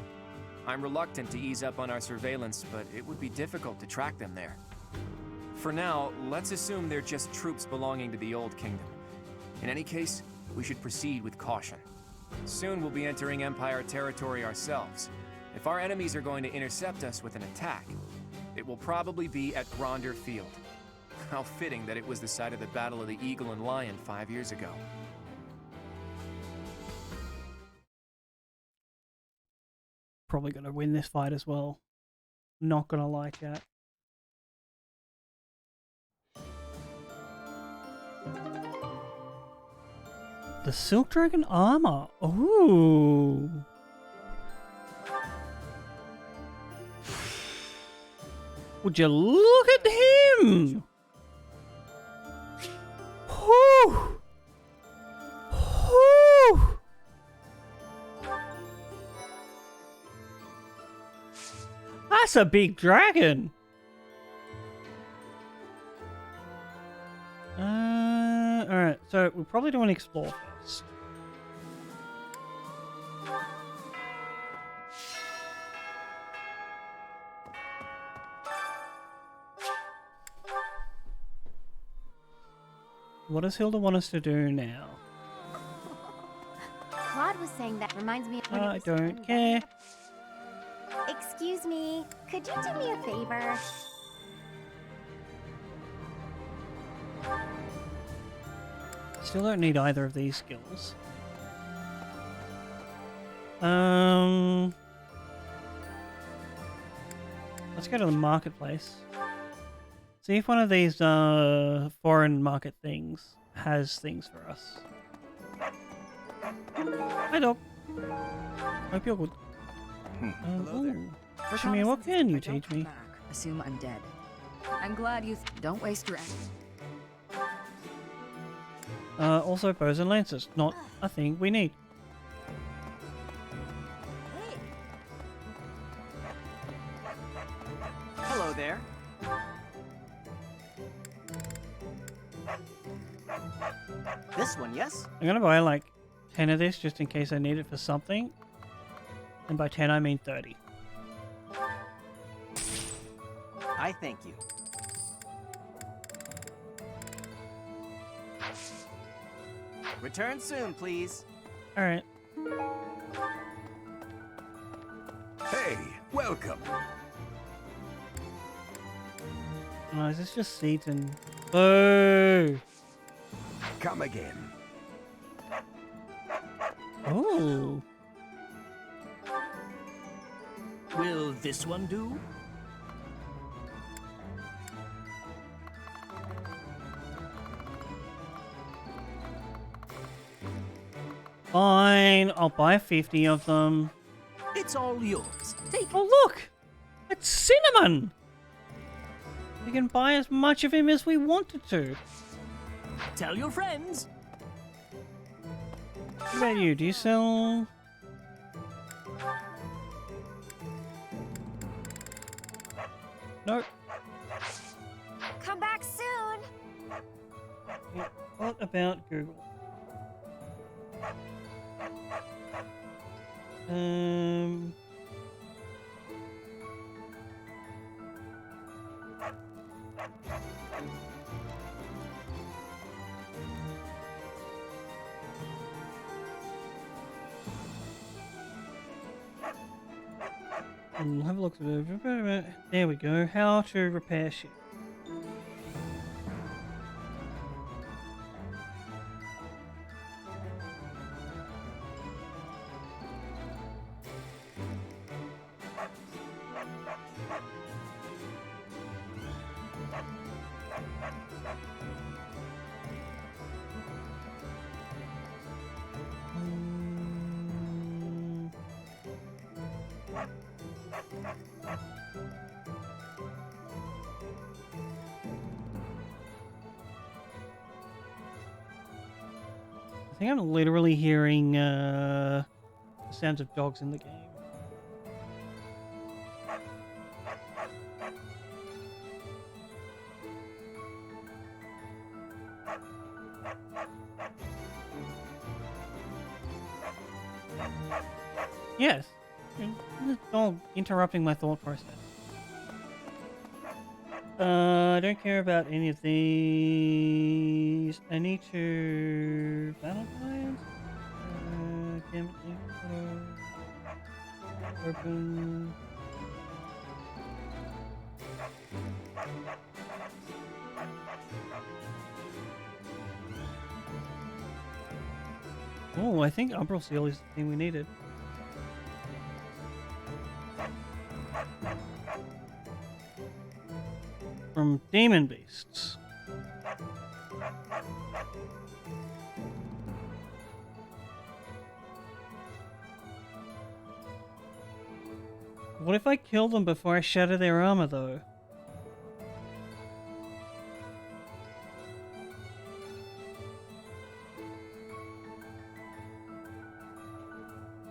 I'm reluctant to ease up on our surveillance, but it would be difficult to track them there. For now, let's assume they're just troops belonging to the Old Kingdom. In any case, we should proceed with caution. Soon we'll be entering Empire territory ourselves. If our enemies are going to intercept us with an attack, it will probably be at Gronder Field. How fitting that it was the site of the Battle of the Eagle and Lion 5 years ago. Probably gonna win this fight as well. Not gonna like that. The Silk Dragon armor. Ooh. Would you look at him? Whew. Whew. That's a big dragon. Alright, so we probably don't want to explore first. What does Hilda want us to do now? Claude Dad was saying that reminds me of when I don't care. Excuse me, could you do me a favor? Still don't need either of these skills. Let's go to the marketplace. See if one of these foreign market things has things for us. Hi, dog. Hope you're good. Hello there. Shimmy, what can you teach me? Assume I'm dead. I'm glad you don't waste your Also bows and lances. Not a thing we need. Hello there. This one, yes? I'm gonna buy like 10 of this just in case I need it for something. And by 10 I mean 30. I thank you. Return soon, please. Alright. Hey, welcome. Oh, is this just seeds and... Boo! Come again. Oh. Will this one do? Fine, I'll buy 50 of them. It's all yours. Take Oh, look! It's Cinnamon! We can buy as much of him as we wanted to. Tell your friends. What about you? Do you sell... Nope. Come back soon. What about Google? We'll have a look. There we go. How to repair ship. I think I'm literally hearing the sounds of dogs in the game. Yes. Dog interrupting my thought process. I don't care about any of these. I need to battle lines. Open. Oh, I think Umbral Seal is the thing we needed. From Demon Beasts. What if I kill them before I shatter their armor, though?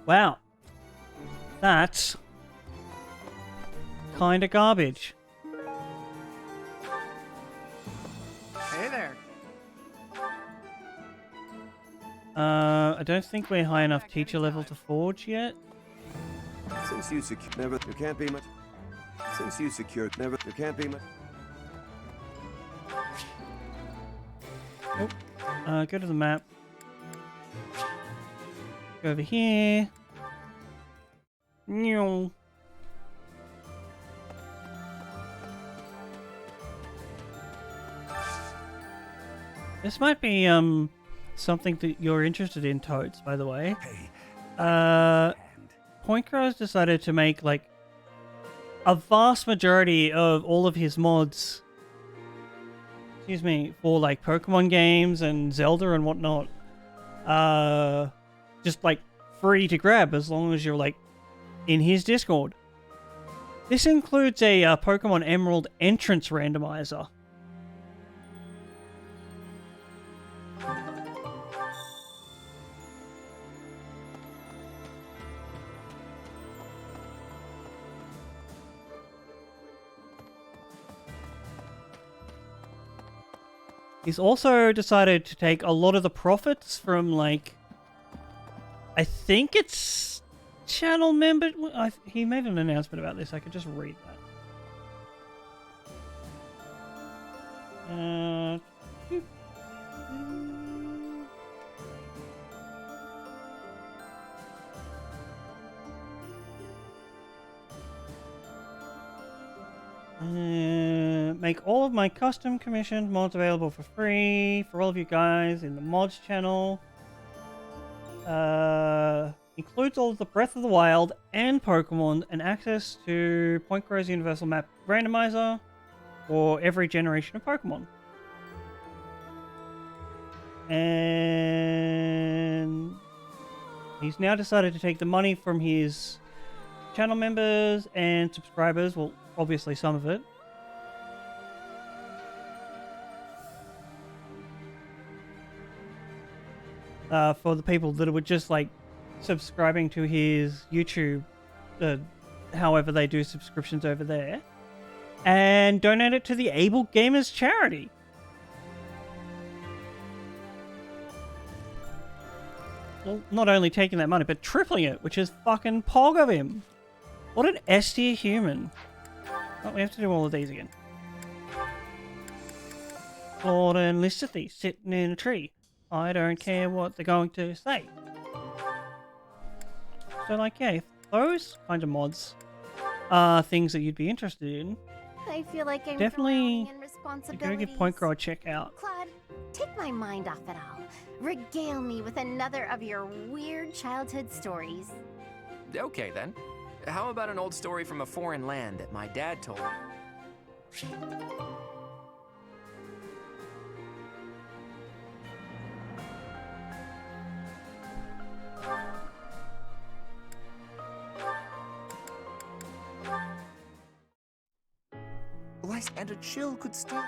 Wow. That's kinda garbage. Hey there. I don't think we're high enough teacher level to forge yet. Since you secured never, there can't be much. Since you secured never, there can't be much. Oh, go to the map. go over here. Meow. This might be something that you're interested in, Toads, by the way. Point Crow's decided to make like a vast majority of all of his mods, excuse me, for like Pokemon games and Zelda and whatnot, just like free to grab as long as you're like in his Discord. This includes a Pokemon Emerald entrance randomizer. He's also decided to take a lot of the profits from, like, I think it's channel member. He made an announcement about this. I could just read that. Make all of my custom commissioned mods available for free for all of you guys in the mods channel. Includes all of the Breath of the Wild and Pokemon and access to Point Crow's Universal Map Randomizer for every generation of Pokemon. And he's now decided to take the money from his channel members and subscribers, well, obviously some of it, for the people that were just like subscribing to his YouTube, however they do subscriptions over there, and donate it to the Able Gamers charity. Well, not only taking that money, but tripling it, which is fucking pog of him. What an S-tier human. Oh, we have to do all of these again. Lord and Listithy sitting in a tree. I don't care what they're going to say. So, like, yeah, if those kind of mods are things that you'd be interested in, I feel like I'm definitely drowning in responsibilities. go give Point Crow a check out. Claude, take my mind off it all. Regale me with another of your weird childhood stories. Okay, then. How about an old story from a foreign land that my dad told me? And a chill could still.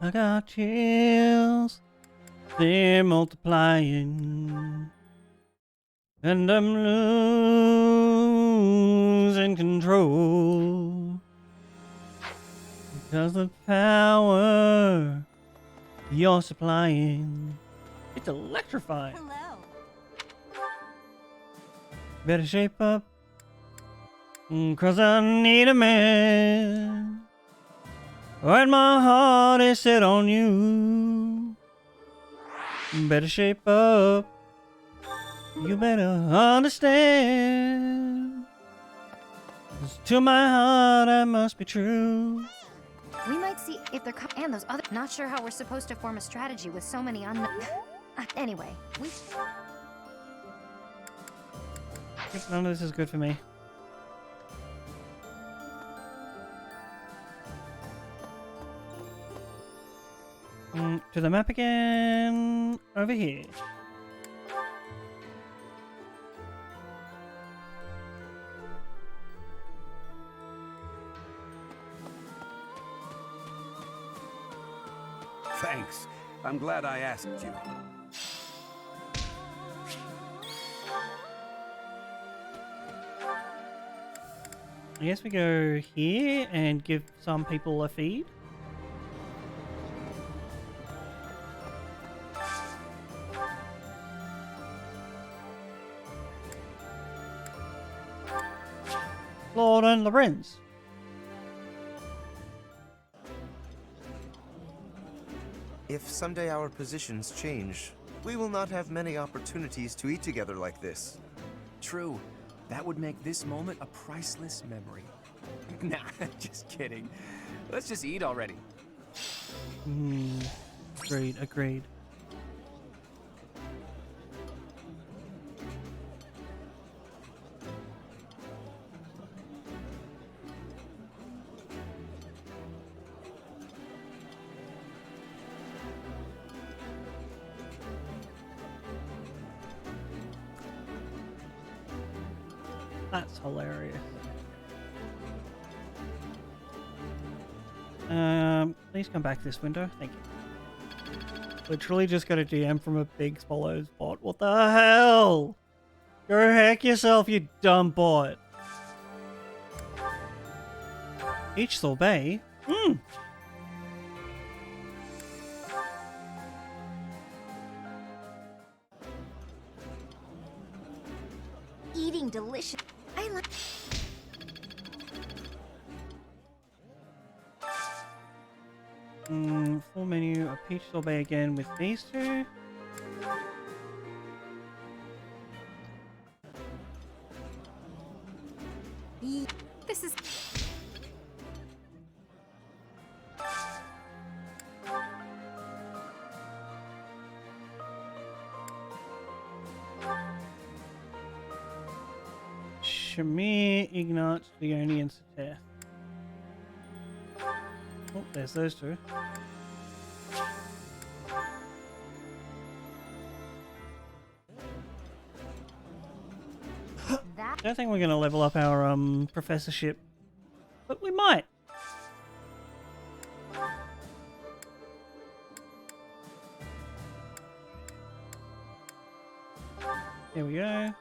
I got chills, they're multiplying, and I'm losing control because the power you're supplying, it's electrifying. Hello. Better shape up, 'cause I need a man. When my heart is set on you, better shape up. You better understand. 'Cause to my heart I must be true. We might see if they're and those other. Not sure how we're supposed to form a strategy with so many unknown. Anyway, we. None of this is good for me. To the map again, over here. Thanks. I'm glad I asked you. I guess we go here and give some people a feed. Lord and Lorenz. If someday our positions change, We will not have many opportunities to eat together like this. True. That would make this moment a priceless memory. Nah, just kidding. Let's just eat already. Agreed, agreed. That's hilarious. Please come back this window. Thank you. Literally just got a DM from a big Swallows bot. What the hell? Go hack yourself, you dumb bot. Each sorbet? Eating delicious. I like. Full menu, a peach sorbet again with these two. This is... Shamir, Ignat, Leone, and Sateth. Oh, there's those two. I don't think we're going to level up our professorship, but we might. Here we go.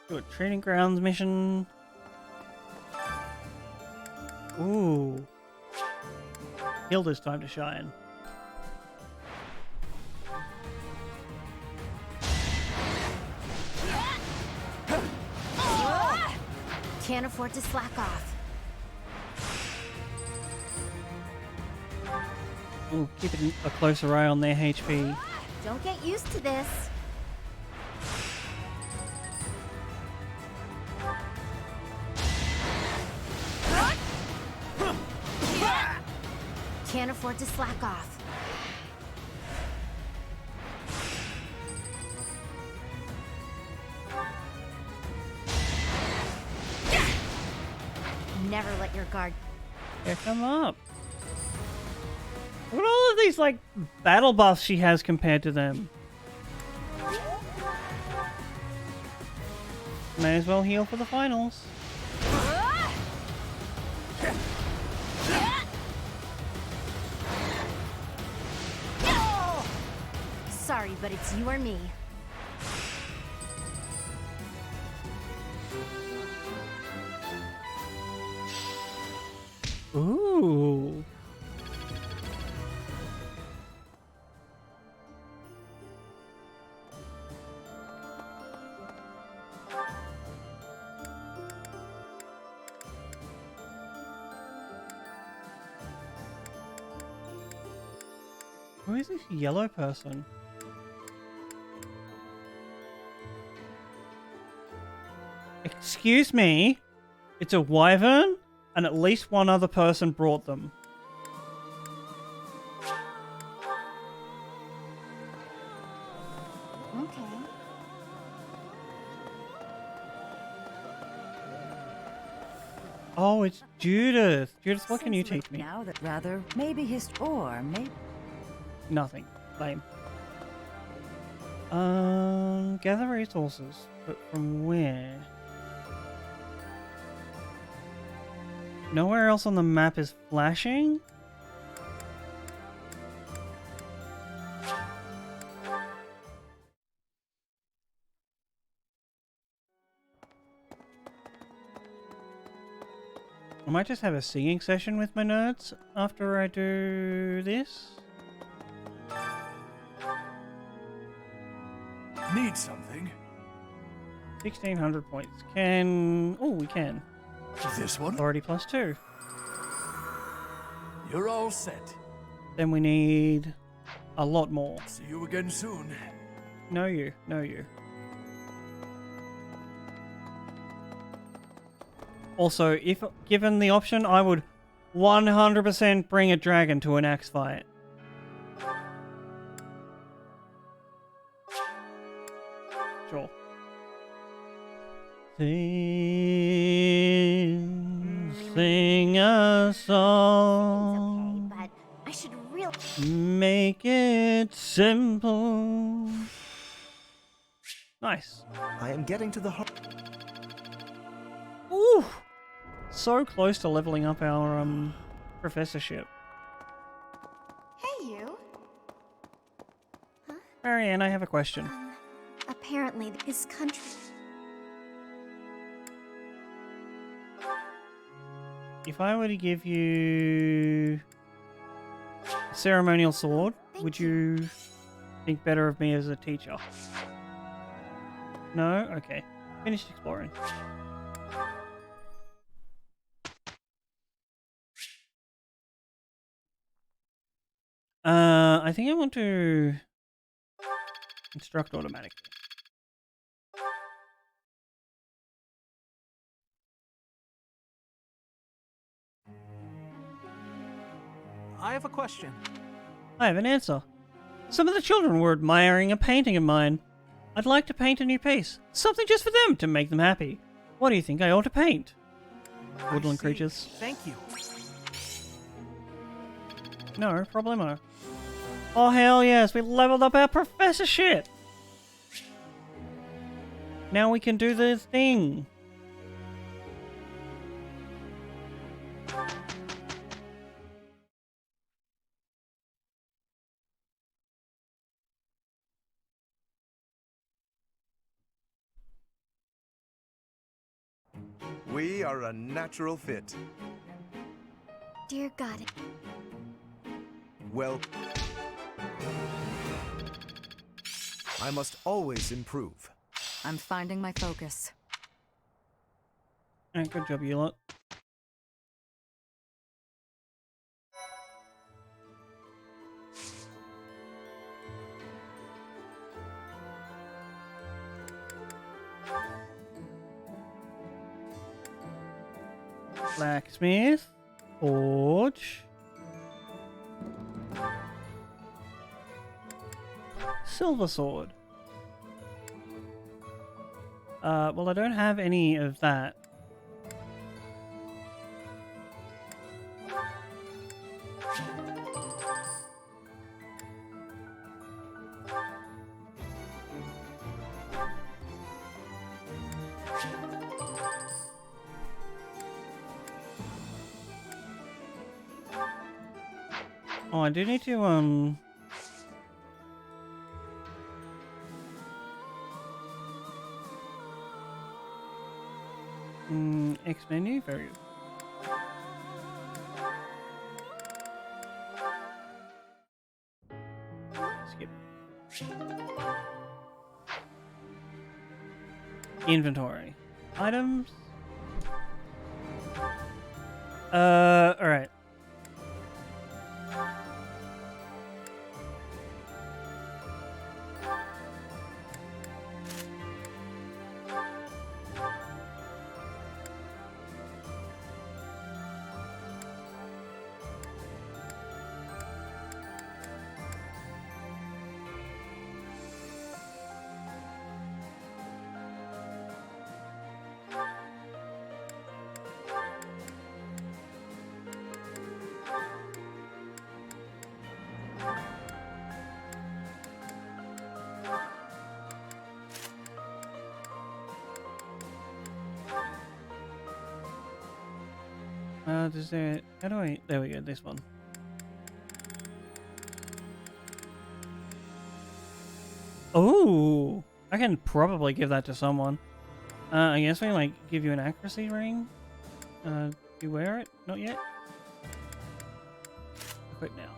Do a training grounds mission. Ooh. Hilda's time to shine. Can't afford to slack off. Ooh, keeping a closer eye on their HP. Don't get used to this. Can't afford to slack off. Never let your guard. Here, come up. Look at all of these, like, battle buffs she has compared to them. May as well heal for the finals. Sorry, but it's you or me. Ooh. Who is this yellow person? Excuse me? It's a wyvern? And at least one other person brought them. Okay. Oh, it's Judith. Judith, what can you teach me? Now that rather, maybe maybe... Nothing. Lame. Gather resources. But from where? Nowhere else on the map is flashing? I might just have a singing session with my nerds after I do this. Need something? 1,600 points. Can... Oh, we can. This one? Authority +2. You're all set. Then we need a lot more. See you again soon. No you. No you. Also, if given the option, I would 100% bring a dragon to an axe fight. Sure. Sing a song. Okay, but I should really Make it simple. Nice. I am getting to the heart. Ooh! So close to leveling up our professorship. Hey, you. Marianne, I have a question. Apparently, his country. If I were to give you a ceremonial sword, would you think better of me as a teacher? No? Okay. Finished exploring. I think I want to instruct automatically. I have a question. I have an answer. Some of the children were admiring a painting of mine. I'd like to paint a new piece. Something just for them to make them happy. What do you think I ought to paint? Woodland creatures. Thank you. No problemo. Oh hell yes, we leveled up our professorship! Now we can do this thing. We are a natural fit. Dear God. Well, I must always improve. I'm finding my focus. Alright, good job, you lot. Blacksmith. Forge. Silver sword. Well, I don't have any of that. Oh, I do need to, X menu, very good. Skip. Inventory. Items. Alright. Does there... How do I... There we go, this one. Oh! I can probably give that to someone. I guess we, like, give you an accuracy ring. You wear it? Not yet? Equip now.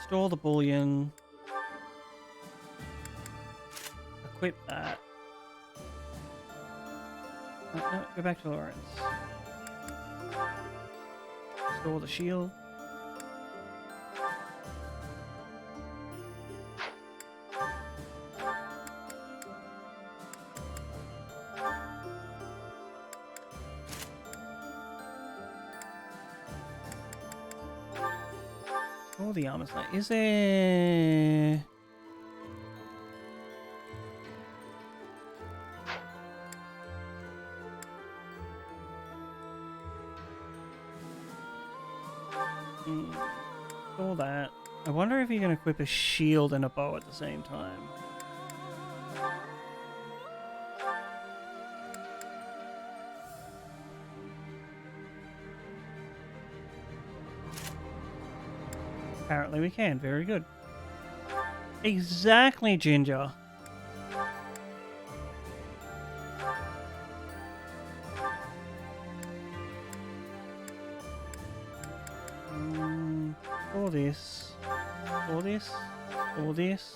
Store the bullion. Equip that. No, go back to Lawrence. Store the shield. All the armor slate. Is there? All that. I wonder if you can equip a shield and a bow at the same time. Apparently we can. Very good. Exactly, Ginger. All this. All this. All this.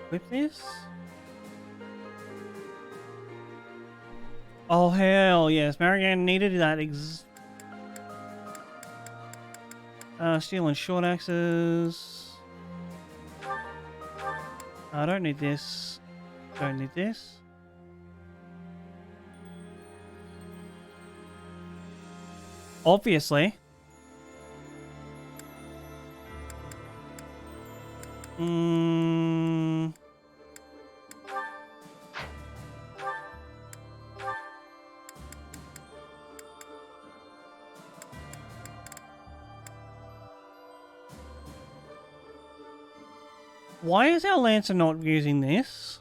Equip this? Oh hell yes, Marianne needed that steel and short axes. I don't need this. Don't need this. Obviously. Why is our Lancer not using this?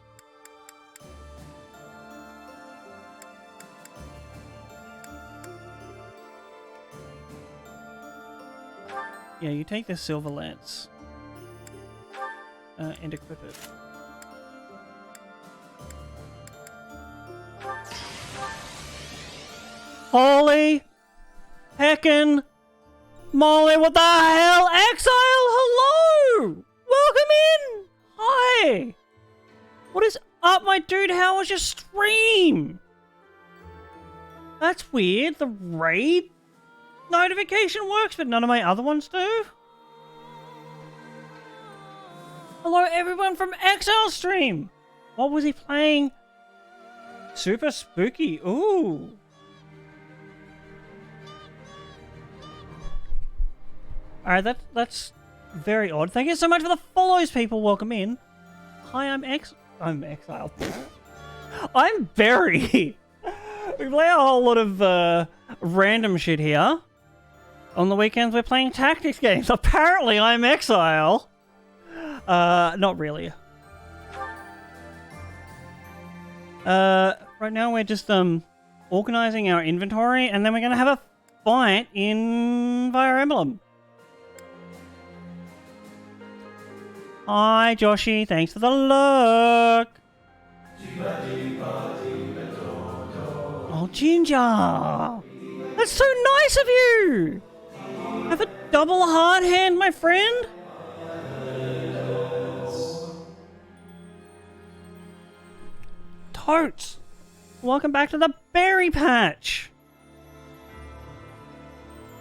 Yeah, you take the Silver Lance. And equip it. Holy heckin' moly, what the hell? Exile, hello! Welcome in! Hi! What is up, my dude? How was your stream? That's weird. The raid notification works, but none of my other ones do. Hello, everyone from Exile stream! What was he playing? Super spooky. Ooh. Alright, that's very odd. Thank you so much for the follows, people. Welcome in. Hi, I'm Exile. I'm Barry. We play a whole lot of random shit here. On the weekends, we're playing tactics games. Apparently, I'm Exile. Not really. Right now, we're just organizing our inventory, and then we're gonna have a fight in Fire Emblem. Hi, Joshy. Thanks for the look. Oh, Ginger. That's so nice of you. Have a double hard hand, my friend. Totes. Welcome back to the berry patch.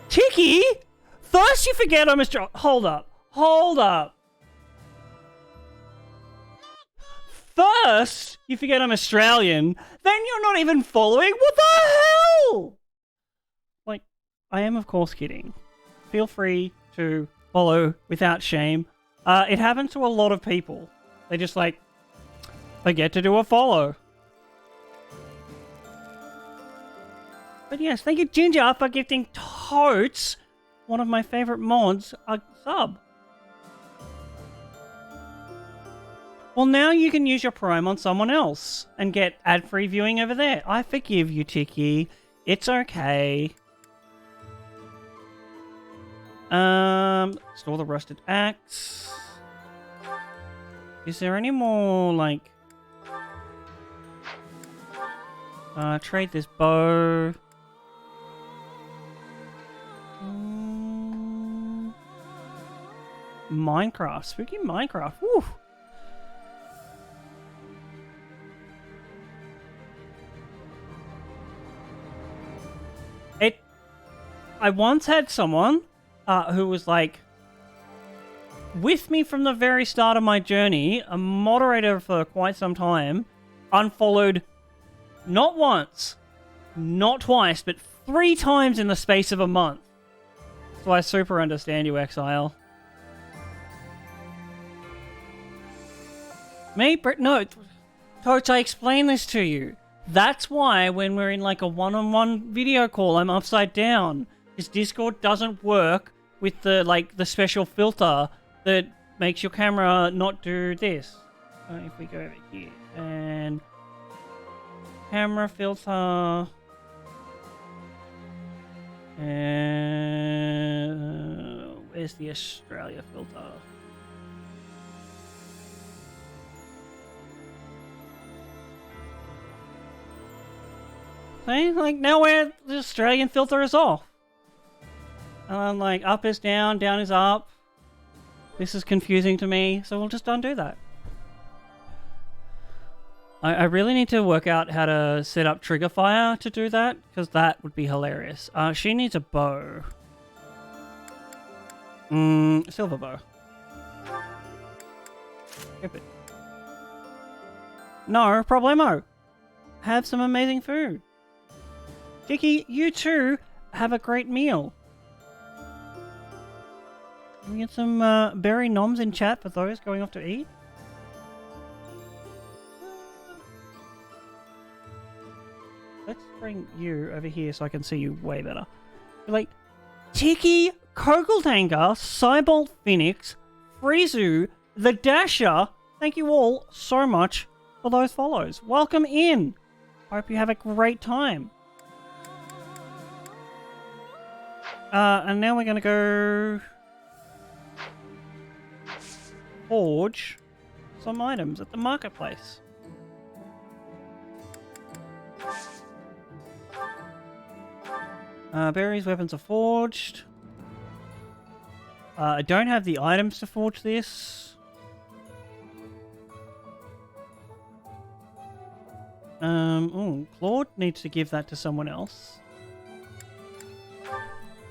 Tiki? First you forget I'm Australian. Hold up. Hold up. First, you forget I'm Australian, then you're not even following? What the hell? Like, I am of course kidding. Feel free to follow without shame. It happens to a lot of people. They just, like, forget to do a follow. But yes, thank you, Ginger, for gifting Totes, one of my favorite mods, a sub. Well, now you can use your Prime on someone else and get ad-free viewing over there. I forgive you, Tiki. It's okay. Store the rusted axe. Is there any more, like... trade this bow. Minecraft. Spooky Minecraft. Woo! I once had someone who was like with me from the very start of my journey, a moderator for quite some time, unfollowed not once, not twice, but 3 times in the space of a month. So I super understand you, Exile. Me? No, Coach, I explained this to you. That's why when we're in like a one-on-one video call, I'm upside down. Because Discord doesn't work with the special filter that makes your camera not do this. If we go over here and camera filter and where's the Australia filter? See, like now where the Australian filter is off. And like up is down, down is up. This is confusing to me, so we'll just undo that. I really need to work out how to set up trigger fire to do that, because that would be hilarious. She needs a bow. Silver bow. Skip it. No problemo. Have some amazing food. Kiki, you too have a great meal. Can we get some berry noms in chat for those going off to eat? Let's bring you over here so I can see you way better. Like, Tiki, Kogeldanger, Cybolt Phoenix, Frizu, The Dasher, thank you all so much for those follows. Welcome in. Hope you have a great time. And now we're going to go forge some items at the marketplace. Berries, weapons are forged. I don't have the items to forge this. Claude needs to give that to someone else.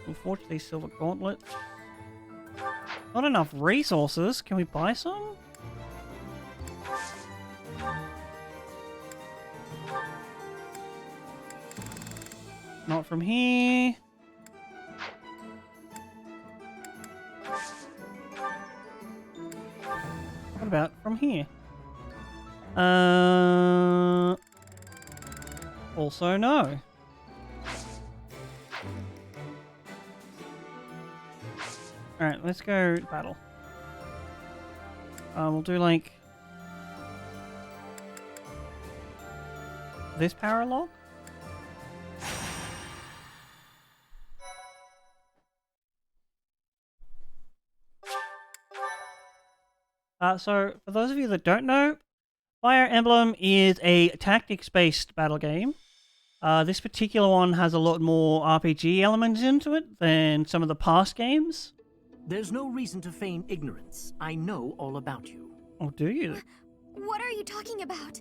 We'll forge these silver gauntlets. Not enough resources. Can we buy some? Not from here. What about from here? Also no. Alright, let's go battle. We'll do like this power log. So for those of you that don't know, Fire Emblem is a tactics-based battle game. This particular one has a lot more RPG elements into it than some of the past games. There's no reason to feign ignorance. I know all about you. Oh, do you? What are you talking about?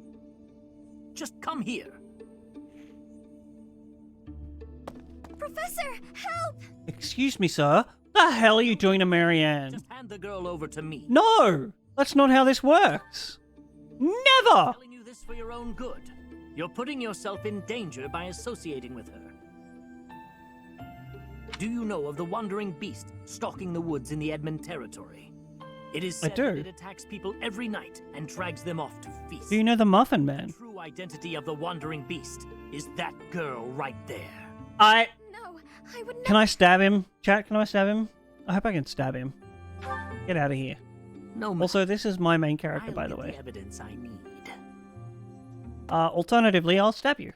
Just come here. Professor, help! Excuse me, sir. What the hell are you doing to Marianne? Just hand the girl over to me. No! That's not how this works. Never! I'm telling you this for your own good. You're putting yourself in danger by associating with her. Do you know of the wandering beast stalking the woods in the Edmund territory? It is said that it attacks people every night and drags them off to feast. Do you know the Muffin Man? The true identity of the wandering beast is that girl right there. No, I would not. Can I stab him? Chat, can I stab him? I hope I can stab him. Get out of here. No. Also, this is my main character, by the way. The evidence I need. Alternatively, I'll stab you.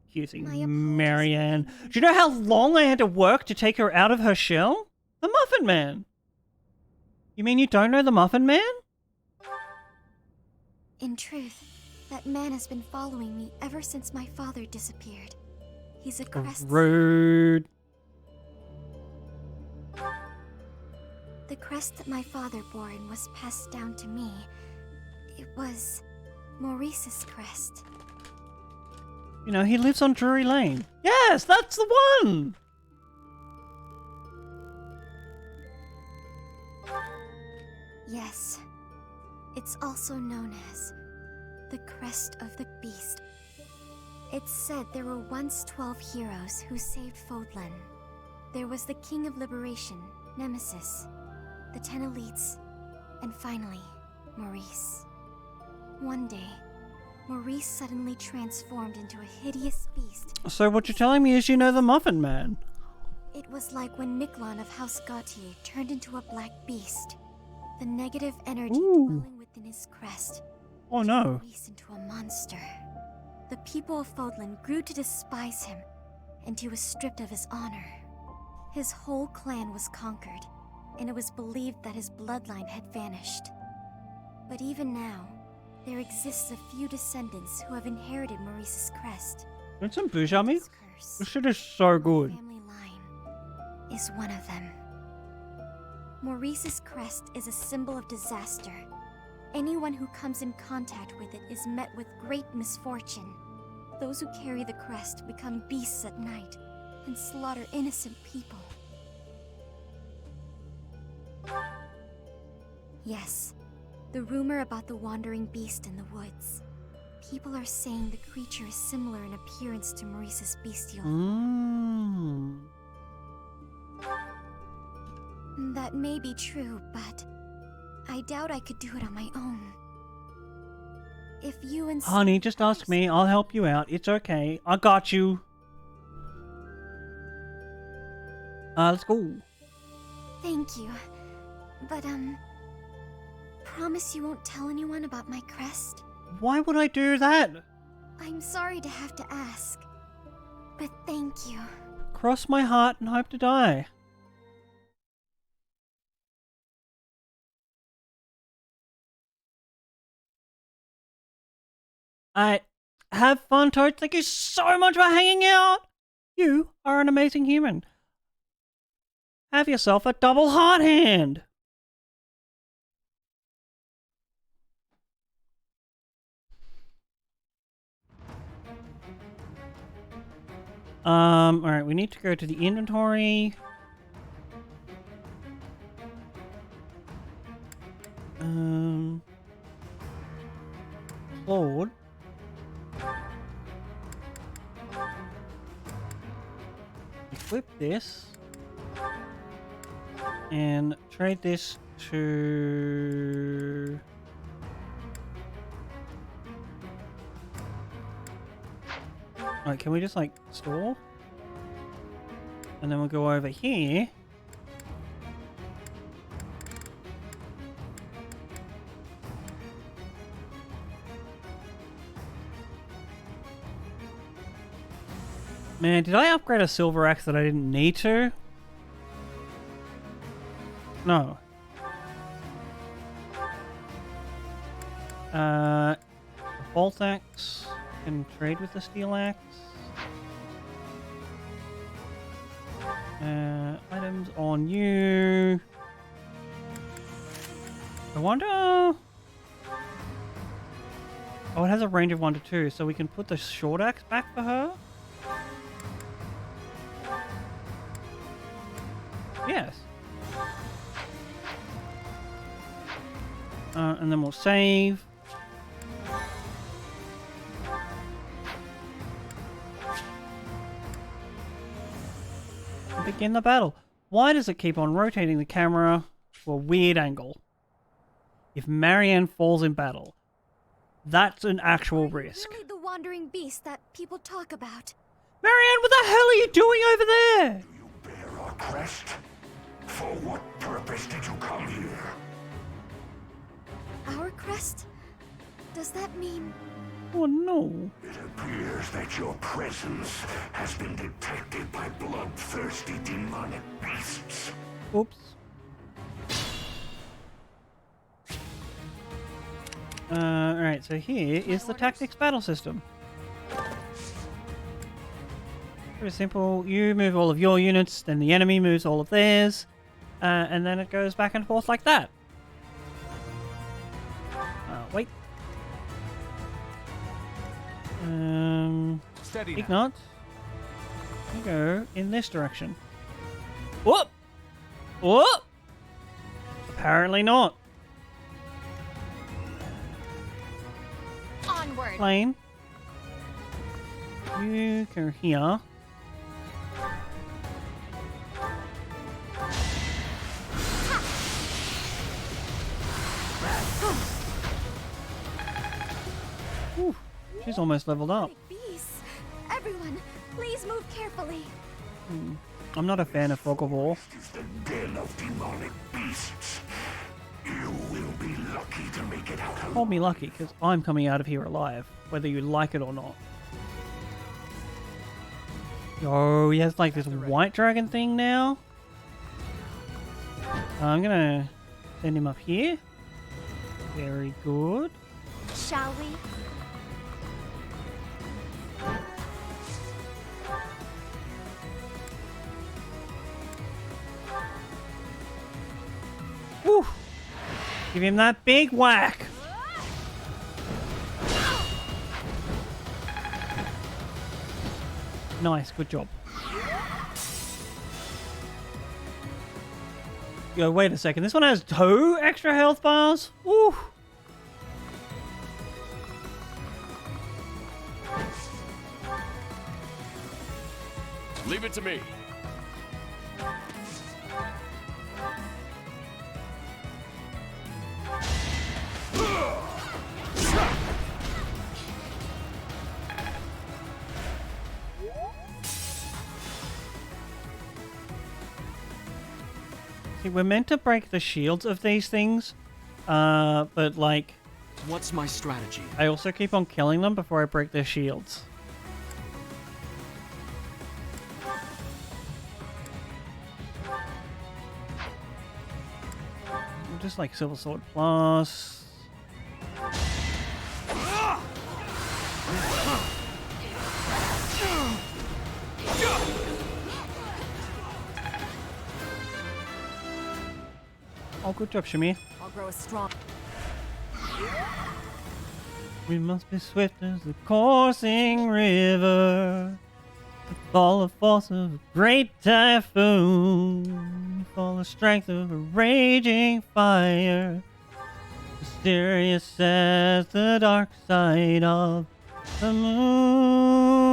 Accusing Marianne. Do you know how long I had to work to take her out of her shell? The Muffin Man. You mean you don't know the Muffin Man? In truth, that man has been following me ever since my father disappeared. He's a Crest. Rude. The crest that my father bore and was passed down to me. It was Maurice's crest. You know, he lives on Drury Lane. Yes, that's the one! Yes. It's also known as the Crest of the Beast. It's said there were once 12 heroes who saved Fodlan. There was the King of Liberation, Nemesis, the 10 elites, and finally, Maurice. One day, Maurice suddenly transformed into a hideous beast. So what you're telling me is you know the Muffin Man? It was like when Miklon of House Gautier turned into a black beast. The negative energy dwelling within his crest. Oh no. Maurice into a monster. The people of Fodlan grew to despise him, and he was stripped of his honor. His whole clan was conquered, and it was believed that his bloodline had vanished. But even now, there exists a few descendants who have inherited Maurice's crest. Want some booze, me? This shit is so good. Family line is one of them. Maurice's crest is a symbol of disaster. Anyone who comes in contact with it is met with great misfortune. Those who carry the crest become beasts at night and slaughter innocent people. Yes, the rumor about the wandering beast in the woods. People are saying the creature is similar in appearance to Maurice's bestial. That may be true, but I doubt I could do it on my own. If you insist... Honey, just ask me. I'll help you out. It's okay. I got you. Let's go. Thank you. But, promise you won't tell anyone about my crest? Why would I do that? I'm sorry to have to ask, but thank you. Cross my heart and hope to die. Have fun, Toad. Thank you so much for hanging out. You are an amazing human. Have yourself a double heart hand. Alright, we need to go to the inventory. Claude. Equip this. And trade this to... Alright, can we just like store? And then we'll go over here. Man, did I upgrade a silver axe that I didn't need to? No. A bolt axe can trade with the steel axe. Items on you. I wonder... Oh, it has a range of 1 to 2, so we can put the short axe back for her? Yes. And then we'll save. Begin the battle. Why does it keep on rotating the camera to a weird angle? If Marianne falls in battle, that's an actual risk. Really the wandering beast that people talk about. Marianne, what the hell are you doing over there? Do you bear our crest? For what purpose did you come here? Our crest? Does that mean... Oh no. It appears that your presence has been detected by bloodthirsty demonic beasts. Oops. Alright, so here is the tactics battle system. Pretty simple. You move all of your units, then the enemy moves all of theirs, and then it goes back and forth like that. Wait. Steady Ignat. You go in this direction. Whoop! Whoop! Apparently not. Onward. Plane. You go here. Whew, she's almost leveled up. Beasts. Everyone, please move carefully. I'm not a fan of Fog of War. Is the den of demonic beasts. You will be lucky to make it out alive. Hold me lucky, because I'm coming out of here alive, whether you like it or not. Oh, he has like this white dragon thing now. I'm gonna send him up here. Very good. Shall we? Woo! Give him that big whack. Nice, good job. Yo, wait a second. This one has 2 extra health bars? Woo! Leave it to me. See, we're meant to break the shields of these things, but like... What's my strategy? I also keep on killing them before I break their shields. Just like Silver Sword Plus. Oh, good job, Shamir. I'll grow a strong. We must be swift as the coursing river, with all the force of a great typhoon, with all the strength of a raging fire, mysterious as the dark side of the moon.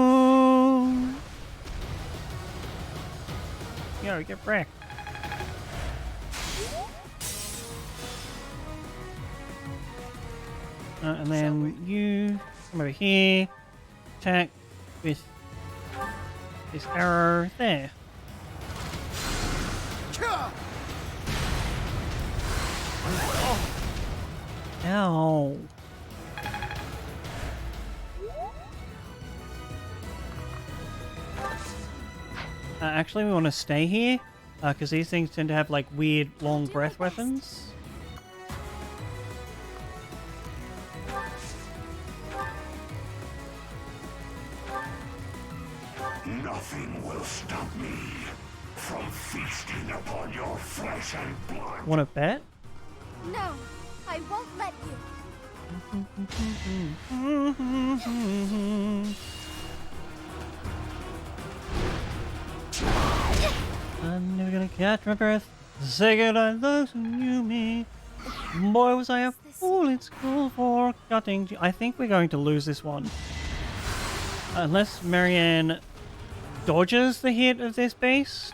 Yo, get wrecked. And then you come over here, attack with this arrow there. Ow. Actually, we want to stay here, because these things tend to have like weird long breath weapons. Nothing will stop me from feasting upon your flesh and blood. Want to bet? No, I won't let you. I'm never gonna catch my breath. The second I look and you me. Boy, was I a fool in school for cutting. I think we're going to lose this one. Unless Marianne dodges the hit of this beast.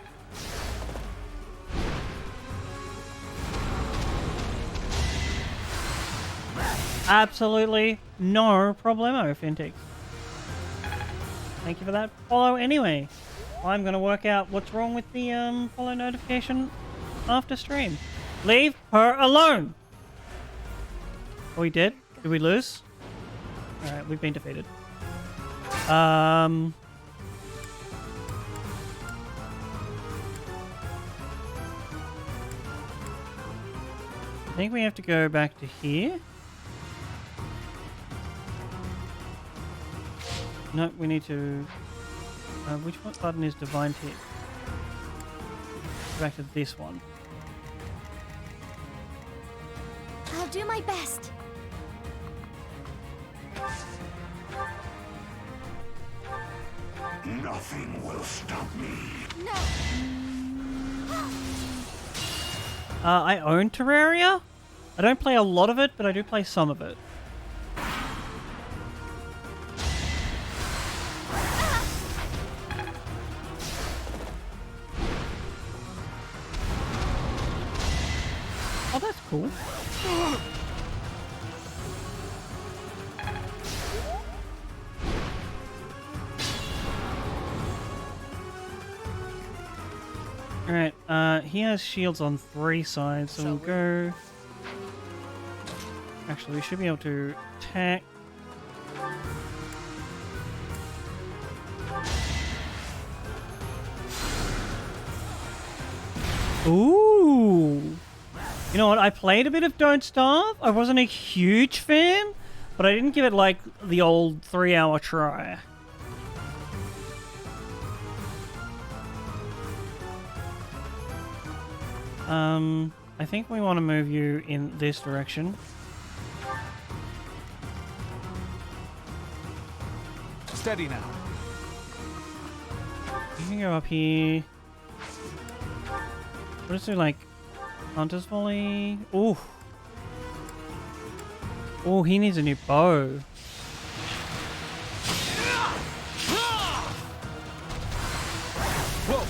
Absolutely no problemo, Fintix. Thank you for that follow anyway. I'm going to work out what's wrong with the follow notification after stream. Leave her alone! Oh, we did? Did we lose? Alright, we've been defeated. I think we have to go back to here. No, we need to... which one button is Divine Hit? Go back to this one. I'll do my best. Nothing will stop me. No. I own Terraria. I don't play a lot of it, but I do play some of it. Oh, that's cool. Alright, he has shields on 3 sides, so we'll go... Actually, we should be able to attack. Ooh! You know what, I played a bit of Don't Starve. I wasn't a huge fan, but I didn't give it like the old 3-hour try. I think we want to move you in this direction. Steady now. You can go up here. What is it like? Hunter's Volley? Ooh. Oh, he needs a new bow. Whoa!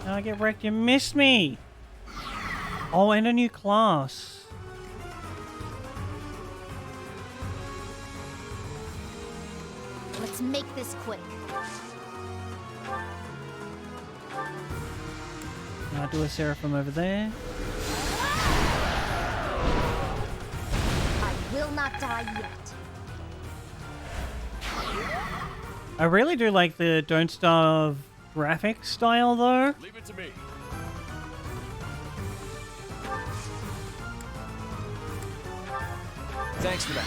Now I get wrecked. You missed me. Oh, and a new class. Let's make this quick. Now do a Seraphim over there. I will not die yet. I really do like the Don't Starve graphic style, though. Leave it to me. Thanks for that.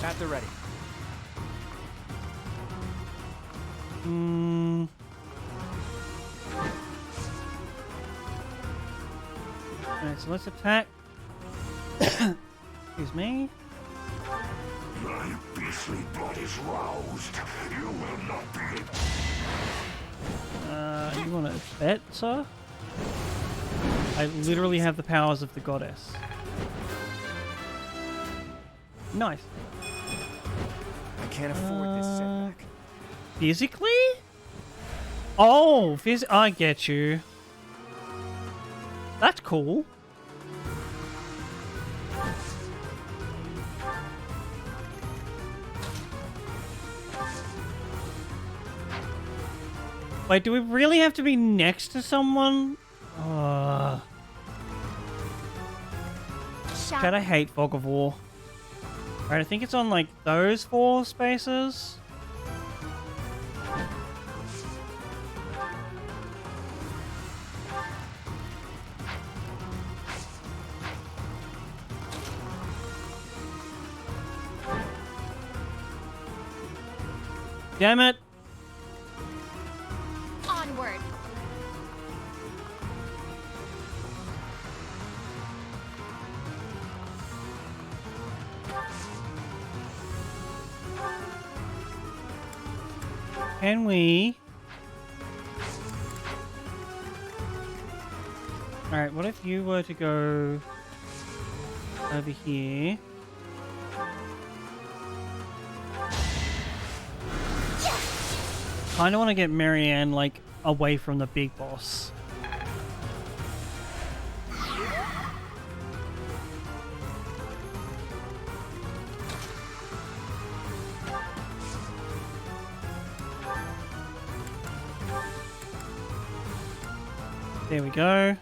At the ready. Alright, so let's attack. Excuse me. My beastly blood is roused. You will not be. You want to bet, sir? I literally have the powers of the goddess. Nice. I can't afford this setback. Physically? Oh, I get you. That's cool. Wait, do we really have to be next to someone? God, I hate Fog of War. Alright, I think it's on like those 4 spaces. Damn it! Onward. Can we? Alright, what if you were to go over here? Kinda want to get Marianne, like, away from the big boss. There we go.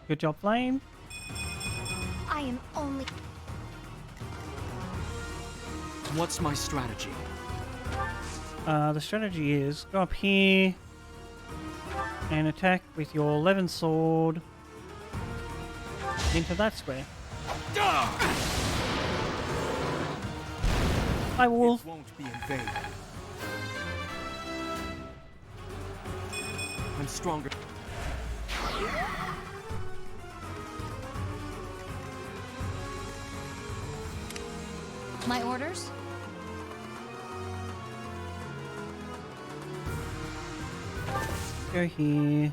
Good job, Flame. I am only... What's my strategy? The strategy is go up here And attack with your 11 sword into that square. Hi, Wolf. It won't be in vain. I'm stronger. My orders? Go here.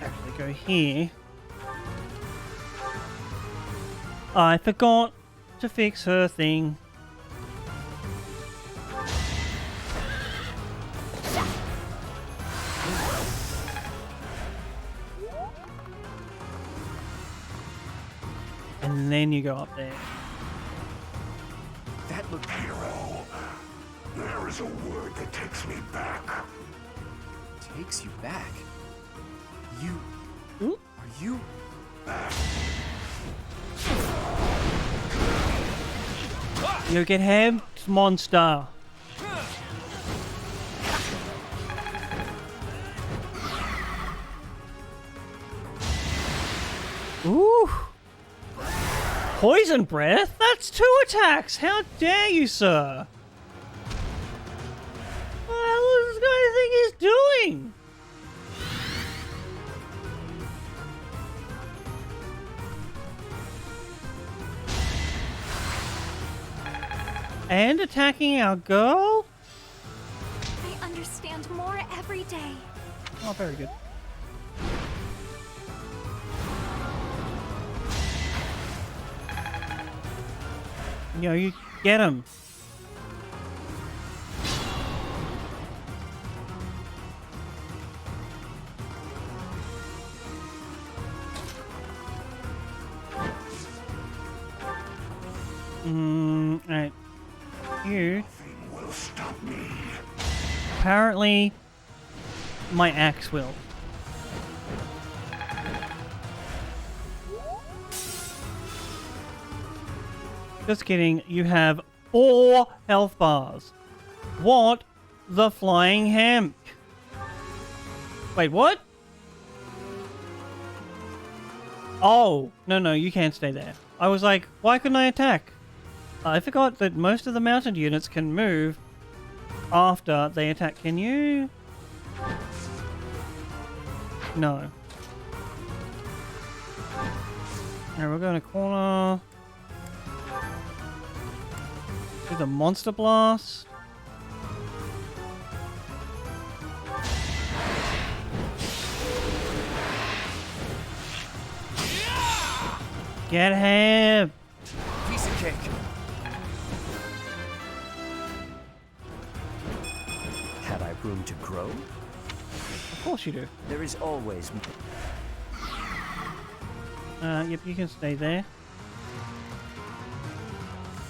Actually, go here. I forgot to fix her thing. And then you go up there. That looked hero. There is a word that takes me back. Takes you back? You... Ooh. Are you... You get him, monster. Ooh. Poison breath? That's 2 attacks! How dare you, sir? What the hell does this guy think he's doing? And attacking our girl? I understand more every day. Oh, very good. Yo, you get him. Alright. You. Will stop me. Apparently, my axe will. Just kidding, you have 4 health bars. What the flying hemp? Wait, what? Oh, no, you can't stay there. I was like, why couldn't I attack? I forgot that most of the mounted units can move after they attack. Can you? No. Alright, we're going to corner. Do the monster blast. Get him! Piece of cake. Had I room to grow? Of course you do. There is always... Yep, you can stay there.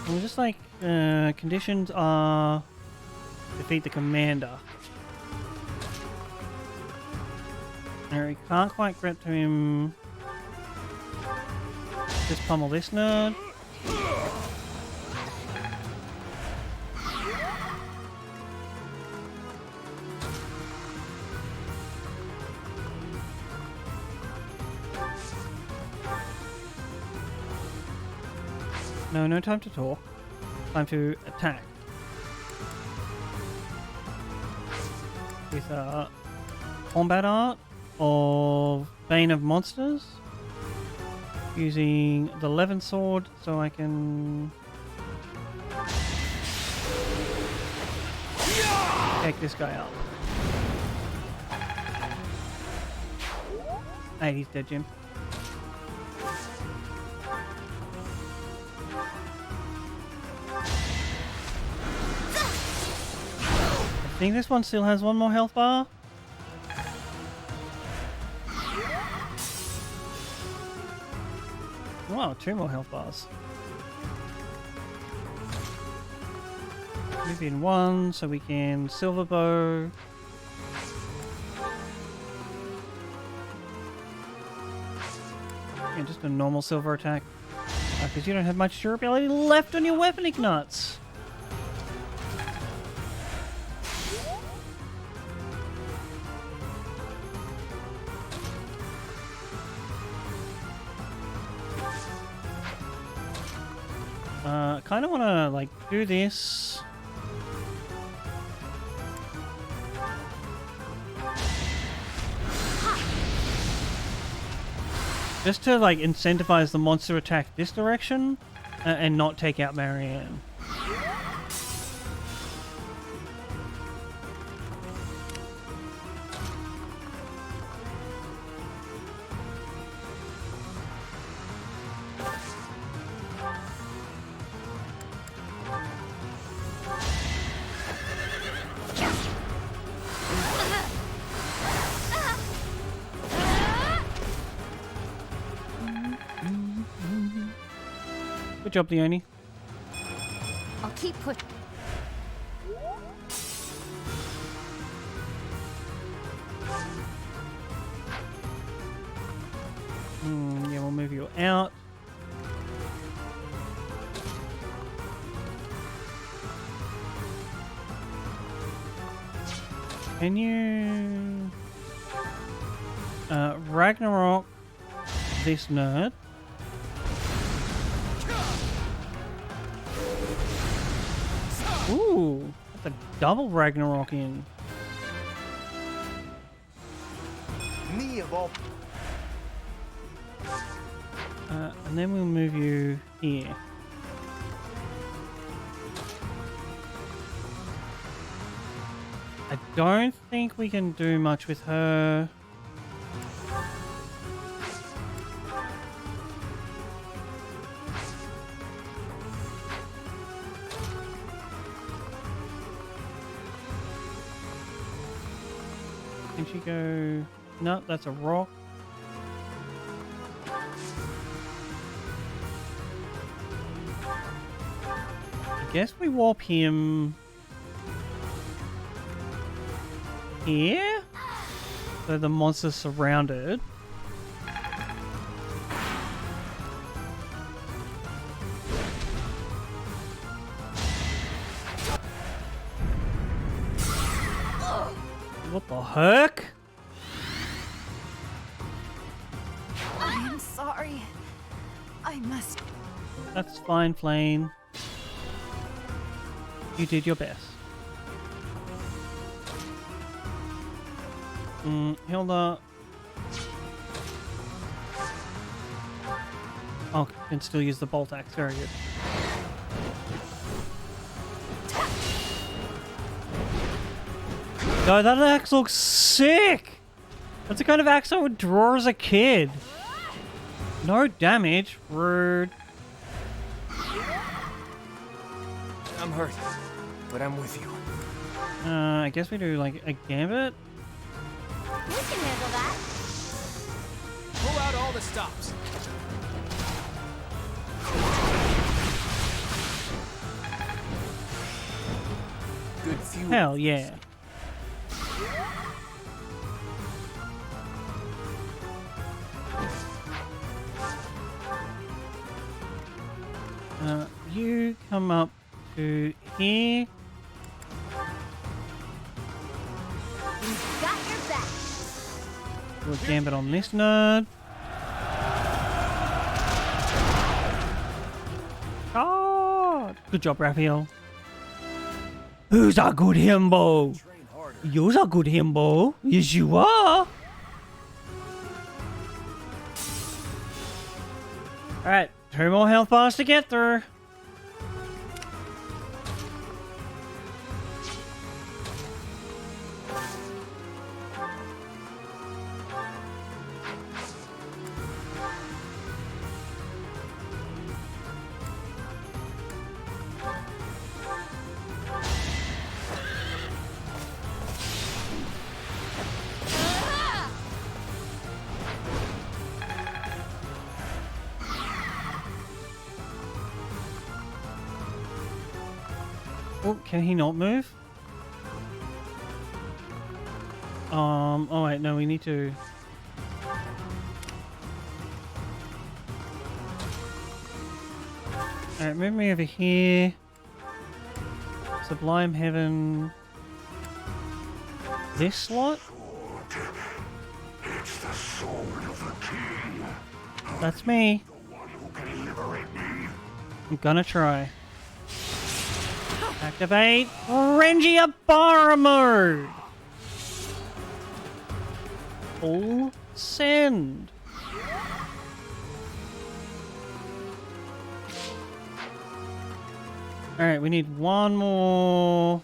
And just like, conditions are... defeat the commander. We can't quite get to him. Just pummel this nerd. No time to talk. Time to attack. With combat art of Bane of Monsters. Using the Levin sword so I can take this guy up. Hey, he's dead, Jim. I think this one still has 1 more health bar. Wow, 2 more health bars. Move in 1 so we can silver bow. Yeah, just a normal silver attack. Because you don't have much durability left on your weapon ignuts. Kind of want to like do this. Just to like incentivize the monster attack this direction and not take out Marianne. Good job, Leonie. I'll keep put. Yeah, we'll move you out. Can you Ragnarok this nerd? Ooh, that's a double Ragnarok in. Me of all. And then we'll move you here. I don't think we can do much with her. Can she go? No, that's a rock. I guess we warp him here, so the monster's surrounded. What the heck? I'm sorry. I must. That's fine, Flame. You did your best. Hilda. Oh, can still use the bolt axe. Very good. No, that axe looks sick! That's the kind of axe I would draw as a kid. No damage. Rude. I'm hurt, but I'm with you. I guess we do like a gambit. We can handle that. Pull out all the stops. Good fuel. Hell yeah. You come up to here. You've got your back. Do a gambit on this nerd. God! Good job, Raphael. Who's a good himbo? You're a good himbo. Yes, you are. Alright, 2 more health bars to get through. Oh, can he not move? Oh wait, no, we need to... Alright, move me over here. Sublime Heaven. This slot? It's the soul of the king. That's me. The one who can liberate me. I'm gonna try. Activate Rengia Bar mode. Full send. Alright, we need one more.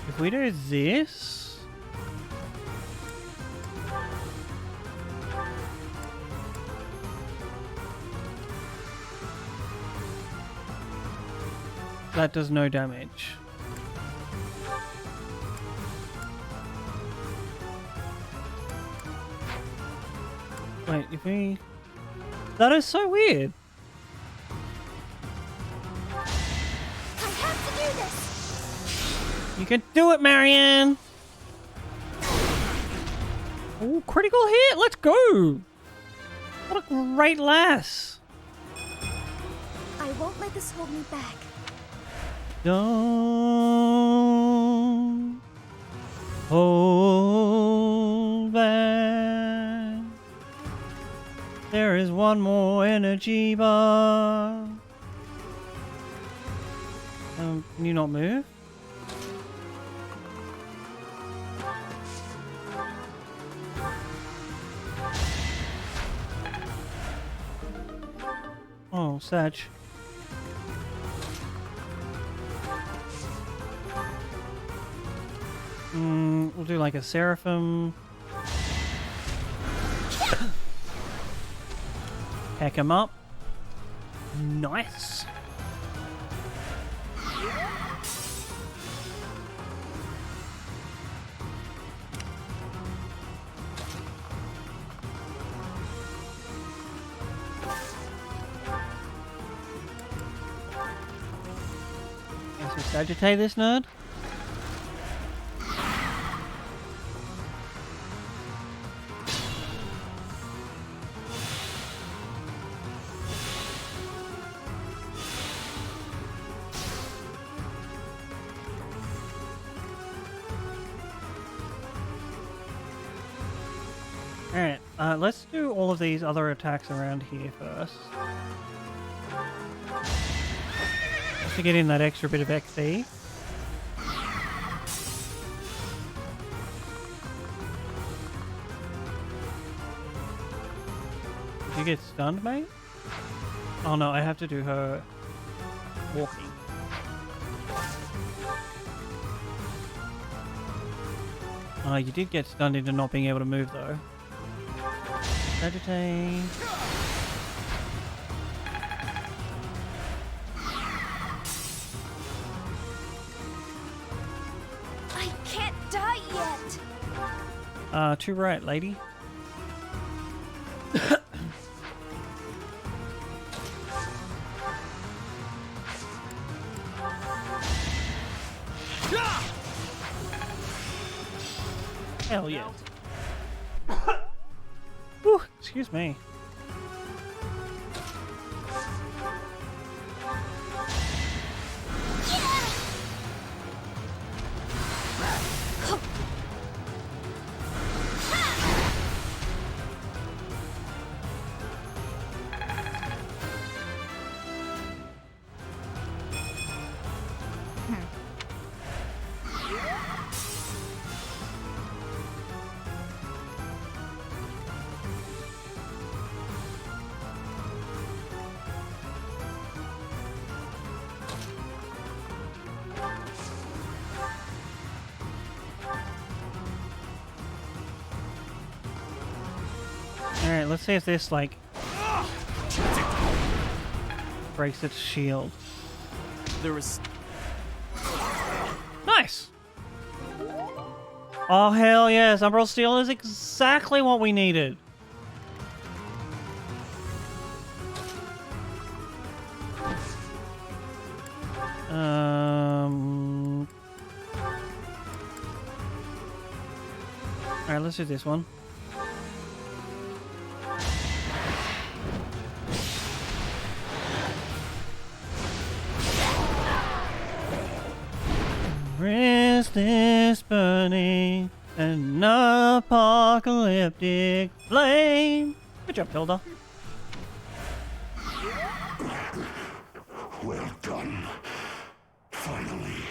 If we do this... that does no damage. Wait, if we... that is so weird. I have to do this. You can do it, Marianne! Oh, critical hit! Let's go! What a great lass! I won't let this hold me back. Don't hold back. There is one more energy bar. Can you not move? Oh, Sag. We'll do like a Seraphim. Hack him up. Nice. Guess we Sagitate this nerd. Alright, let's do all of these other attacks around here first. Just to get in that extra bit of XP. Did you get stunned, mate? Oh no, I have to do her walking. Oh, you did get stunned into not being able to move though. Agitate. I can't die yet. Too right, lady. Hell yeah. Whew, excuse me. Alright, let's see if this, like, breaks its shield. There is... Nice! Oh, hell yes! Umbral Steel is exactly what we needed! Alright, let's do this one. Restless burning, an apocalyptic flame. Good job, Hilda. Well done. Finally,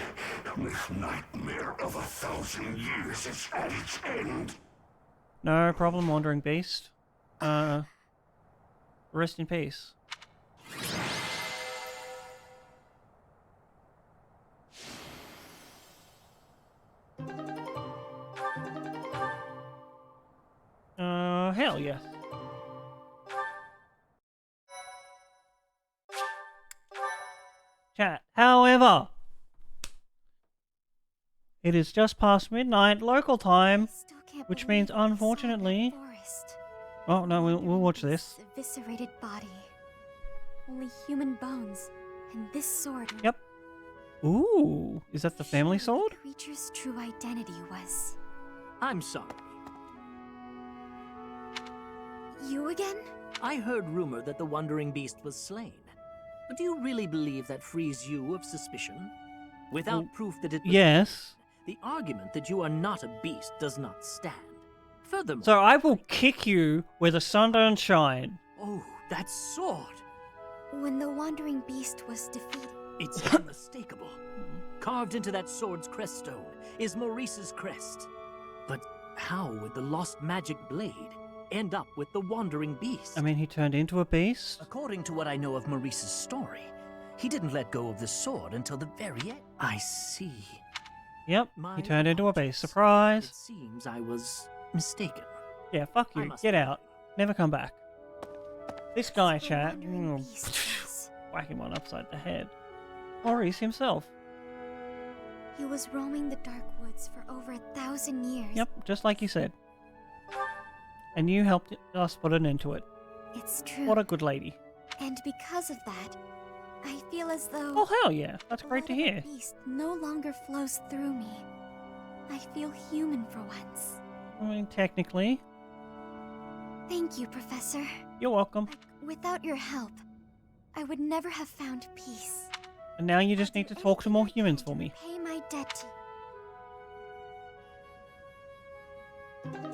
this nightmare of 1,000 years is at its end. No problem, Wandering Beast. Rest in peace. Hell yes. Chat. However, it is just past midnight local time, which means unfortunately... Oh no, we'll watch this. Eviscerated body. Only human bones. And this sword. Yep. Ooh, is that the family sword? The creature's true identity was. I'm sorry. You again? I heard rumor that the Wandering Beast was slain. But do you really believe that frees you of suspicion? Without proof that it was yes. The argument that you are not a beast does not stand. Furthermore... So I will kick you where the sun don't shine. Oh, that sword! When the Wandering Beast was defeated... It's unmistakable. Carved into that sword's crest stone is Maurice's crest. But how would the lost magic blade end up with the Wandering Beast? I mean, he turned into a beast? According to what I know of Maurice's story, he didn't let go of the sword until the very end. I see. Yep, he turned into a beast. Surprise! It seems I was mistaken. Yeah, fuck you. Get out. Never come back. This guy, chat. Whack him one upside the head. Maurice himself. He was roaming the dark woods for over 1,000 years. Yep, just like you said. And you helped us put an end to it. It's true. What a good lady. And because of that, I feel as though... Oh, hell yeah. That's great to hear. The beast no longer flows through me. I feel human for once. I mean, technically. Thank you, Professor. You're welcome. Without your help, I would never have found peace. And now you just need to talk to more humans for me. Pay my debt to...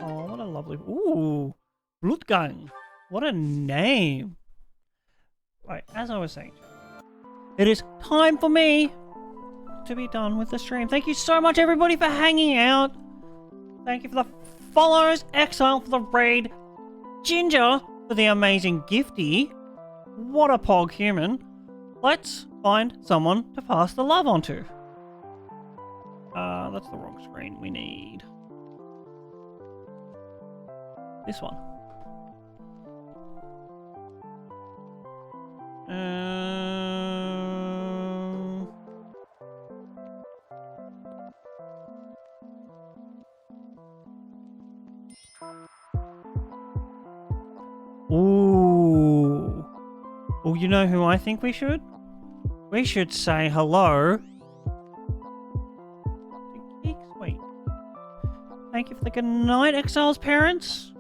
Oh, what a lovely... Ooh, Blutgang. What a name. Right, as I was saying, it is time for me to be done with the stream. Thank you so much, everybody, for hanging out. Thank you for the follows, Exile for the raid, Ginger for the amazing gifty. What a pog human. Let's find someone to pass the love on to. That's the wrong screen. We need this one. Ooh. Oh, you know who I think we should? We should say hello to Geek Sweet. Thank you for the good night, Exile's parents.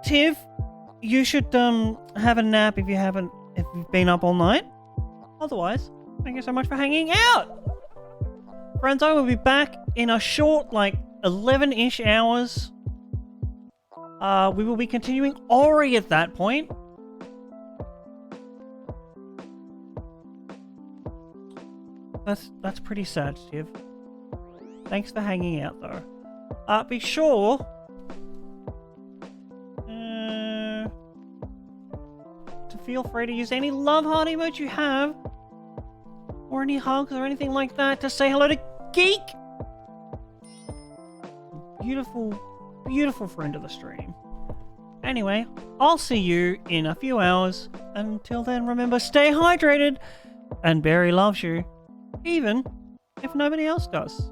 Tiv, you should have a nap if you've been up all night. Otherwise, thank you so much for hanging out. Friends, I will be back in a short, 11-ish hours. We will be continuing Ori at that point. That's pretty sad, Tiv. Thanks for hanging out, though. Be sure to feel free to use any love heart emote you have, or any hugs or anything like that, to say hello to Geek. Beautiful, beautiful friend of the stream. Anyway, I'll see you in a few hours. Until then, remember, stay hydrated, and Barry loves you, even if nobody else does.